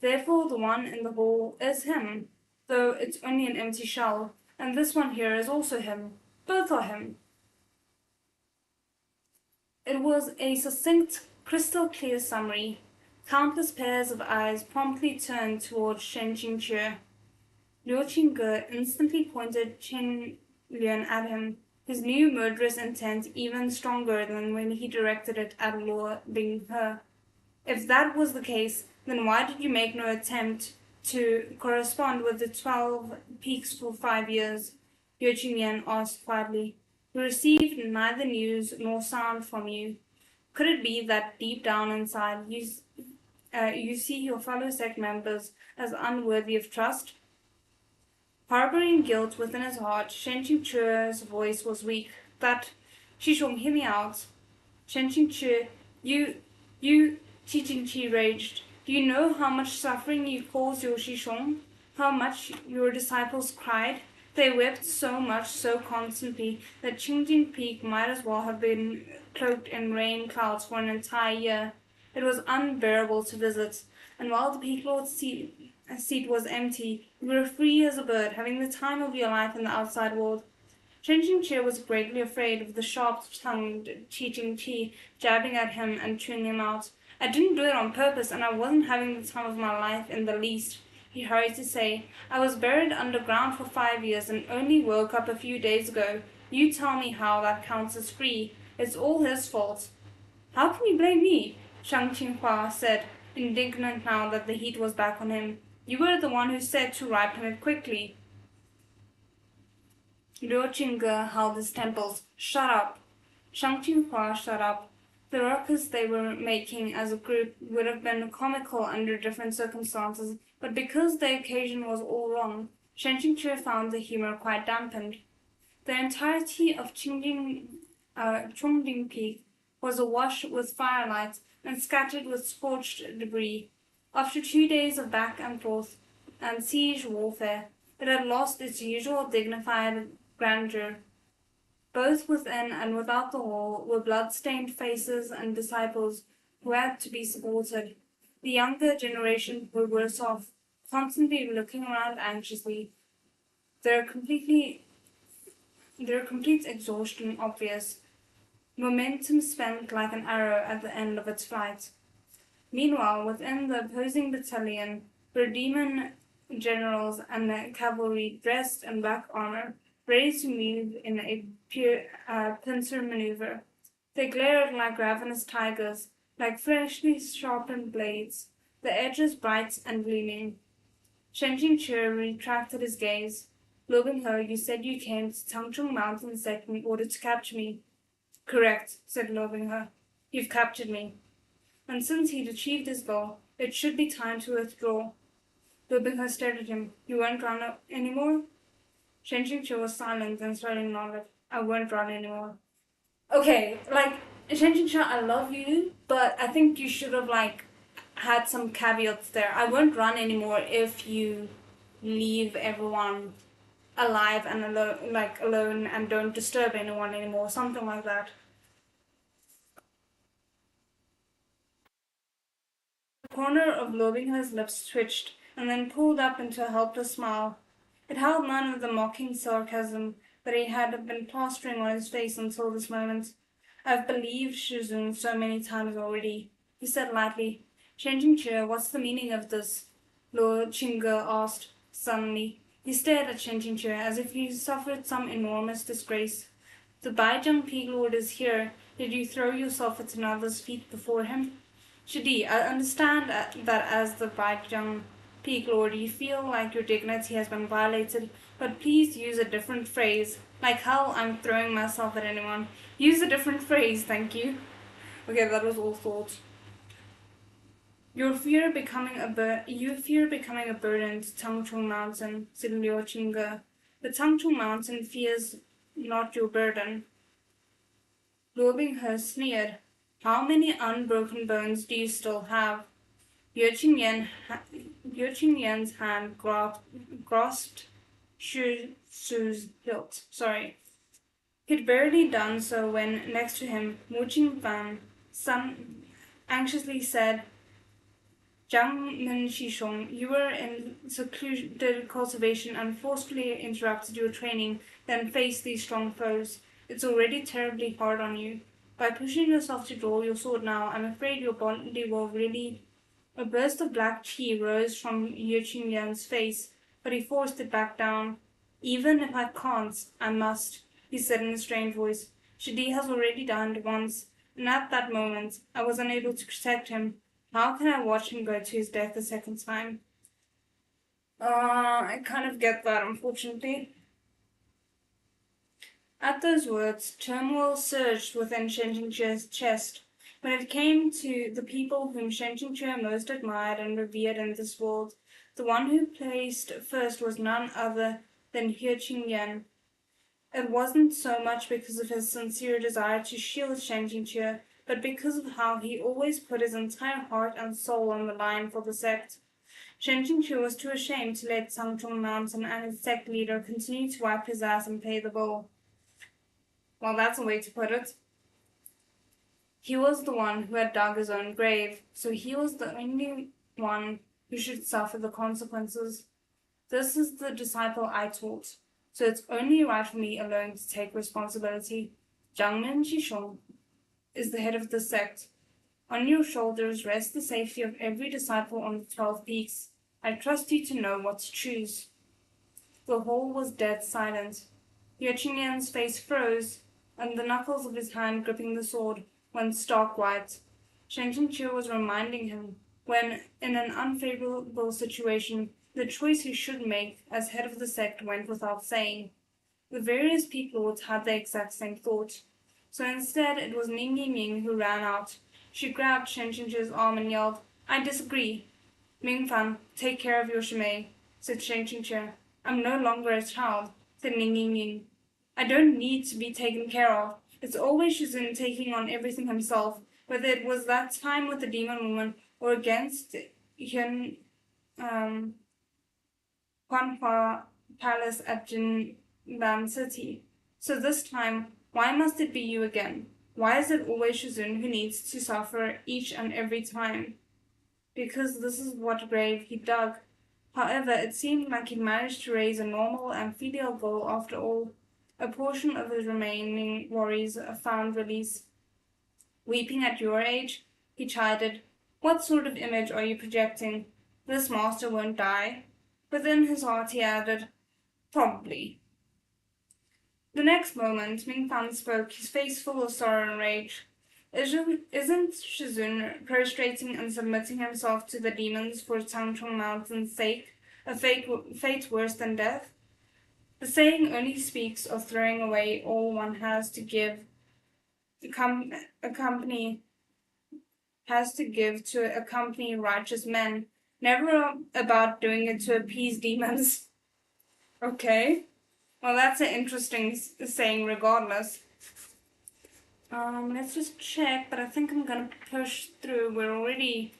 S2: Therefore, the one in the hall is him, though it's only an empty shell, and this one here is also him. Both are him. It was a succinct, crystal-clear summary. Countless pairs of eyes promptly turned towards Shen Qingque. Liu Qingge instantly pointed Chen Lian at him, his new murderous intent even stronger than when he directed it at Luo Binghe. If that was the case, then why did you make no attempt to correspond with the 12 peaks for 5 years? Liu Qingyan asked quietly. We received neither news nor sound from you. Could it be that deep down inside you see your fellow sect members as unworthy of trust? Harboring guilt within his heart, Shen Qingque's voice was weak. That, Shishong, hear me out. Shen Qingque, you, Qi Jingqi raged. Do you know how much suffering you caused your Shishong? How much your disciples cried? They wept so much, so constantly, that Qingjing Peak might as well have been cloaked in rain clouds for an entire year. It was unbearable to visit, and while the Peak Lord's seat was empty, you were free as a bird, having the time of your life in the outside world. Chen Qingqi was greatly afraid of the sharp-tongued Qi Jingqi jabbing at him and chewing him out. I didn't do it on purpose, and I wasn't having the time of my life in the least, he hurried to say. I was buried underground for 5 years and only woke up a few days ago. You tell me how that counts as free. It's all his fault. How can you blame me? Shang Qinghua said, indignant now that the heat was back on him. You were the one who said to ripen it quickly. Liu Qingge held his temples. Shut up. Shang Qinghua shut up. The ruckus they were making as a group would have been comical under different circumstances, but because the occasion was all wrong, Shen Qingque found the humor quite dampened. The entirety of Chongding Peak was awash with firelight and scattered with scorched debris. After 2 days of back and forth and siege warfare, it had lost its usual dignified grandeur. Both within and without the hall were blood-stained faces and disciples who had to be supported. The younger generation were worse off, constantly looking around anxiously, their complete exhaustion obvious, momentum spent like an arrow at the end of its flight. Meanwhile, within the opposing battalion were demon generals and the cavalry dressed in black armor, ready to move in a pincer maneuver. They glared like ravenous tigers, like freshly sharpened blades, the edges bright and gleaming. Shen Qingque retracted his gaze. Liu Binghe, you said you came to Tangchung Mountain sect in order to capture me. Correct, said Liu Binghe. You've captured me. And since he'd achieved his goal, it should be time to withdraw. Liu Binghe stared at him. You won't run anymore? Shen Qingque was silent and slowly nodded. I won't run anymore. Okay, Shen Qingque, I love you, but I think you should have, had some caveats there. I won't run anymore if you leave everyone alive and alone and don't disturb anyone anymore, something like that. The corner of Liu Binghe's lips twitched and then pulled up into a helpless smile. It held none of the mocking sarcasm that he had been plastering on his face until this moment. I've believed Shizun so many times already, he said lightly. Shen Qingque, what's the meaning of this? Liu Qingge asked suddenly. He stared at Shen Qingque as if he suffered some enormous disgrace. The Baijiang Peak Lord is here. Did you throw yourself at another's feet before him? Shidi, I understand that as the Baijiang Peak Lord, you feel like your dignity has been violated, but please use a different phrase. Like hell, I'm throwing myself at anyone. Use a different phrase, thank you. Okay, that was all thought. You fear becoming a burden to Tangchung Mountain, said Liu Qingge. The Tangchung Mountain fears not your burden. Liu Binghe sneered. How many unbroken bones do you still have? Liu Qingyan's hand grasped Su's hilt. He'd barely done so when, next to him, Mu Jingfan anxiously said, Zhang Min Shishong, you were in secluded cultivation and forcefully interrupted your training, then faced these strong foes. It's already terribly hard on you. By pushing yourself to draw your sword now, I'm afraid your body will really... A burst of black chi rose from Yuqingyan's face, but he forced it back down. Even if I can't, I must, he said in a strained voice. Shadi has already died once, and at that moment I was unable to protect him. How can I watch him go to his death a second time? I kind of get that, unfortunately. At those words, turmoil surged within Shen Jingque's chest. When it came to the people whom Shen Jingque most admired and revered in this world, the one who placed first was none other than He Qingyan. It wasn't so much because of his sincere desire to shield Shen Jingque, but because of how he always put his entire heart and soul on the line for the sect. Shen Jingque was too ashamed to let Cangchong Mountain and his sect leader continue to wipe his ass and pay the bill. Well, that's a way to put it. He was the one who had dug his own grave, so he was the only one who should suffer the consequences. This is the disciple I taught, so it's only right for me alone to take responsibility. Jiangmen Jishong is the head of the sect. On your shoulders rests the safety of every disciple on the 12 peaks. I trust you to know what to choose. The hall was dead silent. Yuqingyan's face froze, and the knuckles of his hand gripping the sword went stark white. Shen Jingque was reminding him, when in an unfavorable situation, the choice he should make as head of the sect went without saying. The various peak lords had the exact same thought. So instead, it was Ning Yiming who ran out. She grabbed Shen Jingque's arm and yelled, I disagree. Mingfan, take care of your Shimei, said Shen Jingque. I'm no longer a child, said Ning Yiming. I don't need to be taken care of. It's always Shizun taking on everything himself, whether it was that time with the demon woman or against Hyun Huanhua Palace at Jinban City. So this time, why must it be you again? Why is it always Shizun who needs to suffer each and every time? Because this is what grave he dug. However, it seemed like he'd managed to raise a normal and filial goal after all. A portion of his remaining worries found release. Weeping at your age, he chided. What sort of image are you projecting? This master won't die. Within his heart he added, probably. The next moment, Mingfan spoke, his face full of sorrow and rage. Isn't Shizun prostrating and submitting himself to the demons for Changchong Mountain's sake, a fate worse than death? The saying only speaks of throwing away all one has to give. A company has to give to accompany righteous men, never about doing it to appease demons. Okay, well that's an interesting saying regardless. Let's just check, but I think I'm gonna push through. We're already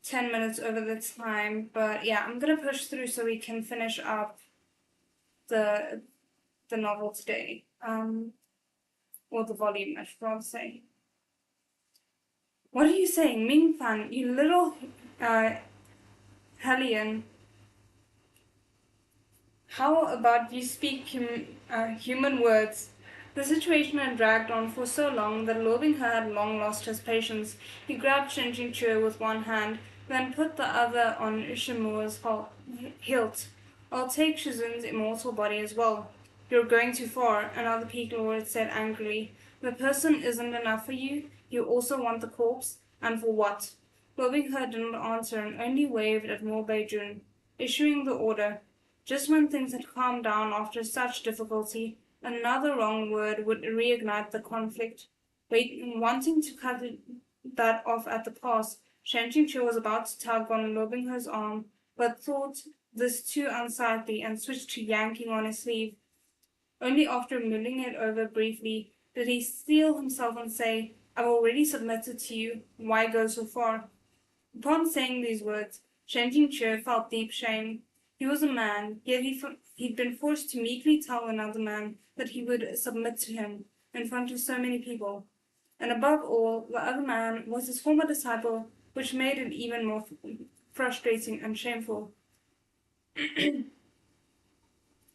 S2: 10 minutes over the time, but yeah, I'm gonna push through so we can finish up the novel today. Or the volume, I should rather say. What are you saying, Mingfan, you little hellion? How about you speak human words? The situation had dragged on for so long that Loving Her had long lost his patience. He grabbed Shen Jingque with one hand, then put the other on Shimuo's hilt. I'll take Shizun's immortal body as well. You're going too far, another peak lord said angrily. The person isn't enough for you. You also want the corpse, and for what? Loving Her didn't answer and only waved at Mo Beijun, issuing the order. Just when things had calmed down after such difficulty, another wrong word would reignite the conflict. Wanting to cut that off at the pass, Shen Jingque was about to tug on Loving Her's arm, but thought this too unsightly and switched to yanking on his sleeve. Only after mulling it over briefly did he steel himself and say, I've already submitted to you, why go so far? Upon saying these words, Shen Jingque felt deep shame. He was a man, yet he'd been forced to meekly tell another man that he would submit to him in front of so many people. And above all, the other man was his former disciple, which made it even more frustrating and shameful.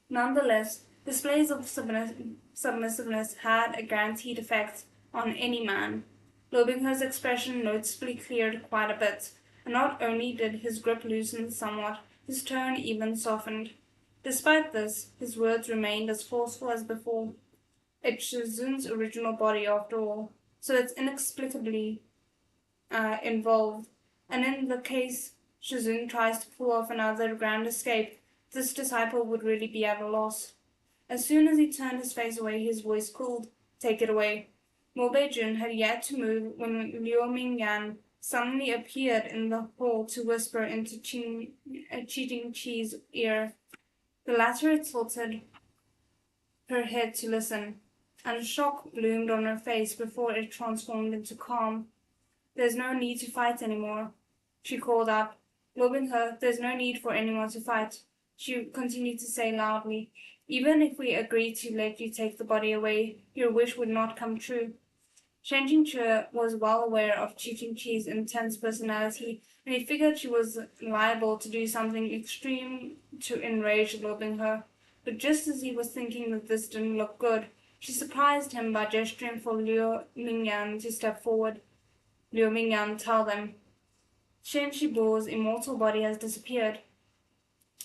S2: Nonetheless, displays of submissiveness had a guaranteed effect on any man. Lobingher's expression noticeably cleared quite a bit, and not only did his grip loosen somewhat, his tone even softened. Despite this, his words remained as forceful as before. It's Shizun's original body, after all, so it's inexplicably involved, and in the case Shizun tries to pull off another grand escape, this disciple would really be at a loss. As soon as he turned his face away, his voice cooled. Take it away. Mo Beijun had yet to move when Liu Mingyan suddenly appeared in the hall to whisper into Cheating Chi's ear. The latter tilted her head to listen, and shock bloomed on her face before it transformed into calm. There's no need to fight anymore, she called out. Lobingher, there's no need for anyone to fight, she continued to say loudly. Even if we agreed to let you take the body away, your wish would not come true. Shen Jingche was well aware of Chi Chi's intense personality, and he figured she was liable to do something extreme to enrage Lobingher. But just as he was thinking that this didn't look good, she surprised him by gesturing for Liu Mingyan to step forward. Liu Mingyan, tell them. Shen Shibo's immortal body has disappeared,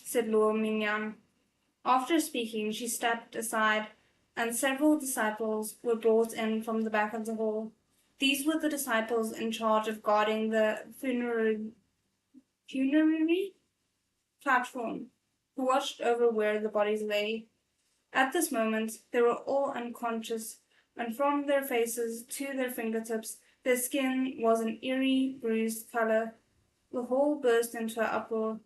S2: said Liu Mingyan. After speaking, she stepped aside, and several disciples were brought in from the back of the hall. These were the disciples in charge of guarding the funerary platform, who watched over where the bodies lay. At this moment, they were all unconscious, and from their faces to their fingertips, their skin was an eerie, bruised color. The hall burst into an uproar.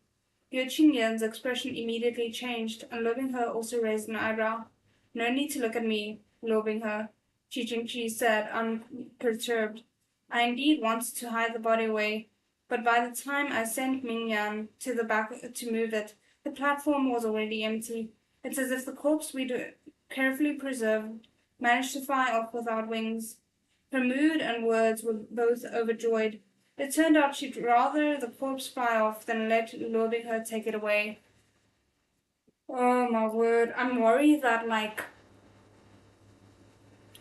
S2: Liu Qingyan's expression immediately changed, and Lobingher also raised an eyebrow. No need to look at me, Lobingher, Chi said, unperturbed. I indeed wanted to hide the body away, but by the time I sent Mingyan to the back to move it, the platform was already empty. It's as if the corpse we'd carefully preserved managed to fly off without wings. Her mood and words were both overjoyed. It turned out she'd rather the corpse fly off than let Lobingher take it away. Oh my word, I'm worried that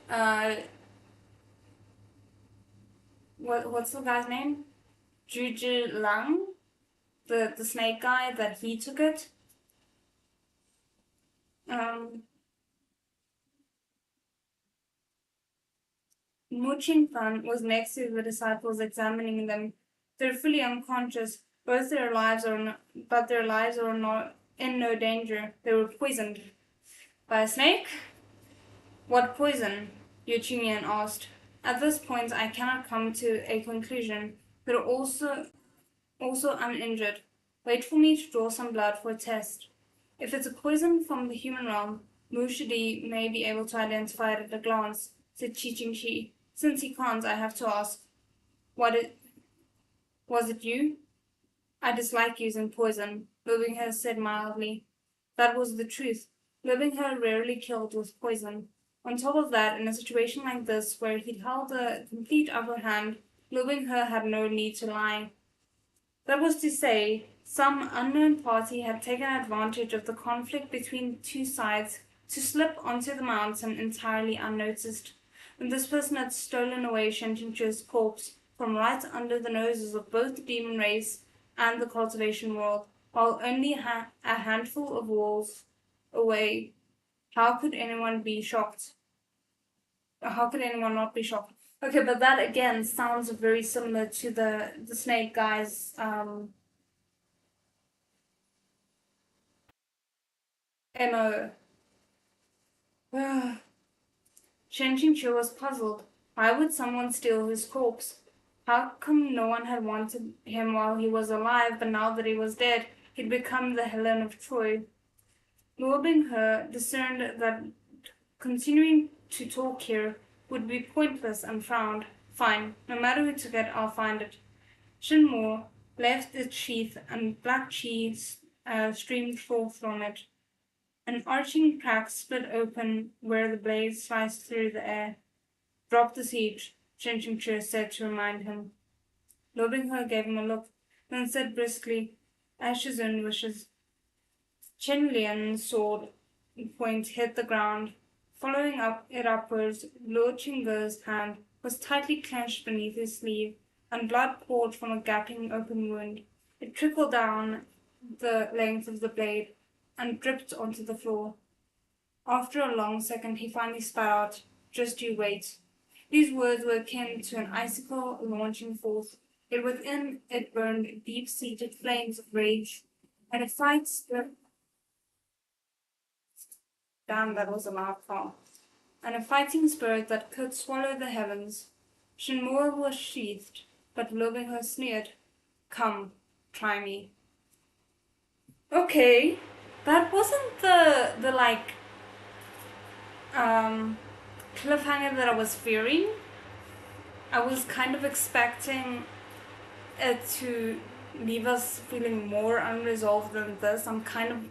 S2: uh what's the guy's name? Juji Lang? The snake guy, that he took it. Mu Qingfan was next to the disciples examining them. They're fully unconscious, but their lives are not in no danger. They were poisoned. By a snake? What poison? Yu Qingyan asked. At this point I cannot come to a conclusion. They're also uninjured. Wait for me to draw some blood for a test. If it's a poison from the human realm, Mu Shidi may be able to identify it at a glance, said Qi. Since he can't, I have to ask. Was it you? I dislike using poison, Lobingher said mildly. That was the truth. Lobingher rarely killed with poison. On top of that, in a situation like this, where he'd held a complete upper hand, Lobingher had no need to lie. That was to say, some unknown party had taken advantage of the conflict between the two sides to slip onto the mountain entirely unnoticed. And this person had stolen away Shentinchu's corpse from right under the noses of both the demon race and the cultivation world, while only a handful of walls away. How could anyone be shocked? How could anyone not be shocked? Okay, but that again sounds very similar to the snake guy's MO. Shen Qingqiu was puzzled. Why would someone steal his corpse? How come no one had wanted him while he was alive, but now that he was dead, he'd become the Helen of Troy? Luo Binghe discerned that continuing to talk here would be pointless and frowned. Fine, no matter who took it, I'll find it. Shenmo left its sheath and black cheese streamed forth from it. An arching crack split open where the blade sliced through the air. Drop the siege, Chinching said to remind him. Lobing gave him a look, then said briskly, as his own wishes. Chen Lian's sword point hit the ground. Following it upwards, Lord Chinger's hand was tightly clenched beneath his sleeve, and blood poured from a gaping open wound. It trickled down the length of the blade and dripped onto the floor. After a long second, he finally spat out, "Just you wait." These words were akin to an icicle launching forth, yet within it burned deep-seated flames of rage, and a fight spirit. Damn, that was a mouthful. And a fighting spirit that could swallow the heavens. Shinmue was sheathed, but Lobing sneered, "Come, try me." Okay, that wasn't the like cliffhanger that I was fearing. I was kind of expecting it to leave us feeling more unresolved than this. I'm kind of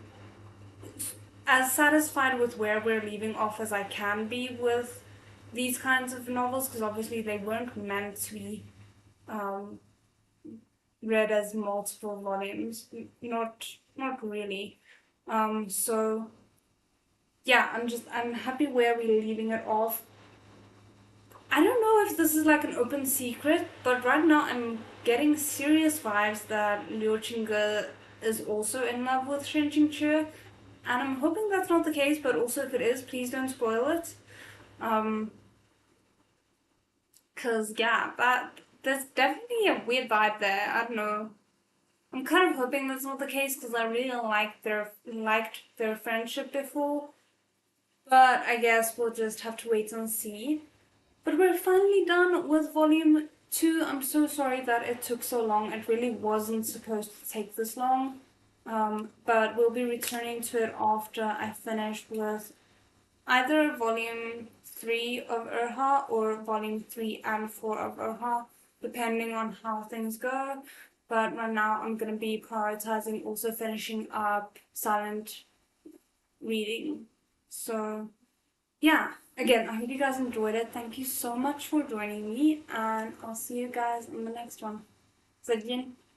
S2: as satisfied with where we're leaving off as I can be with these kinds of novels, because obviously they weren't meant to be read as multiple volumes. Not really. So yeah, I'm happy where we're leaving it off. I don't know if this is like an open secret, but right now I'm getting serious vibes that Liu Qingge is also in love with Shen Qingque, and I'm hoping that's not the case, but also if it is, please don't spoil it. Cause yeah, there's definitely a weird vibe there. I don't know. I'm kind of hoping that's not the case because I really liked their friendship before, but I guess we'll just have to wait and see. But we're finally done with volume 2. I'm so sorry that it took so long. It really wasn't supposed to take this long. But we'll be returning to it after I finish with either volume 3 of Urha or volume 3 and 4 of Urha, depending on how things go. But right now I'm going to be prioritizing also finishing up silent reading. So yeah, again, I hope you guys enjoyed it. Thank you so much for joining me, and I'll see you guys in the next one. 再见。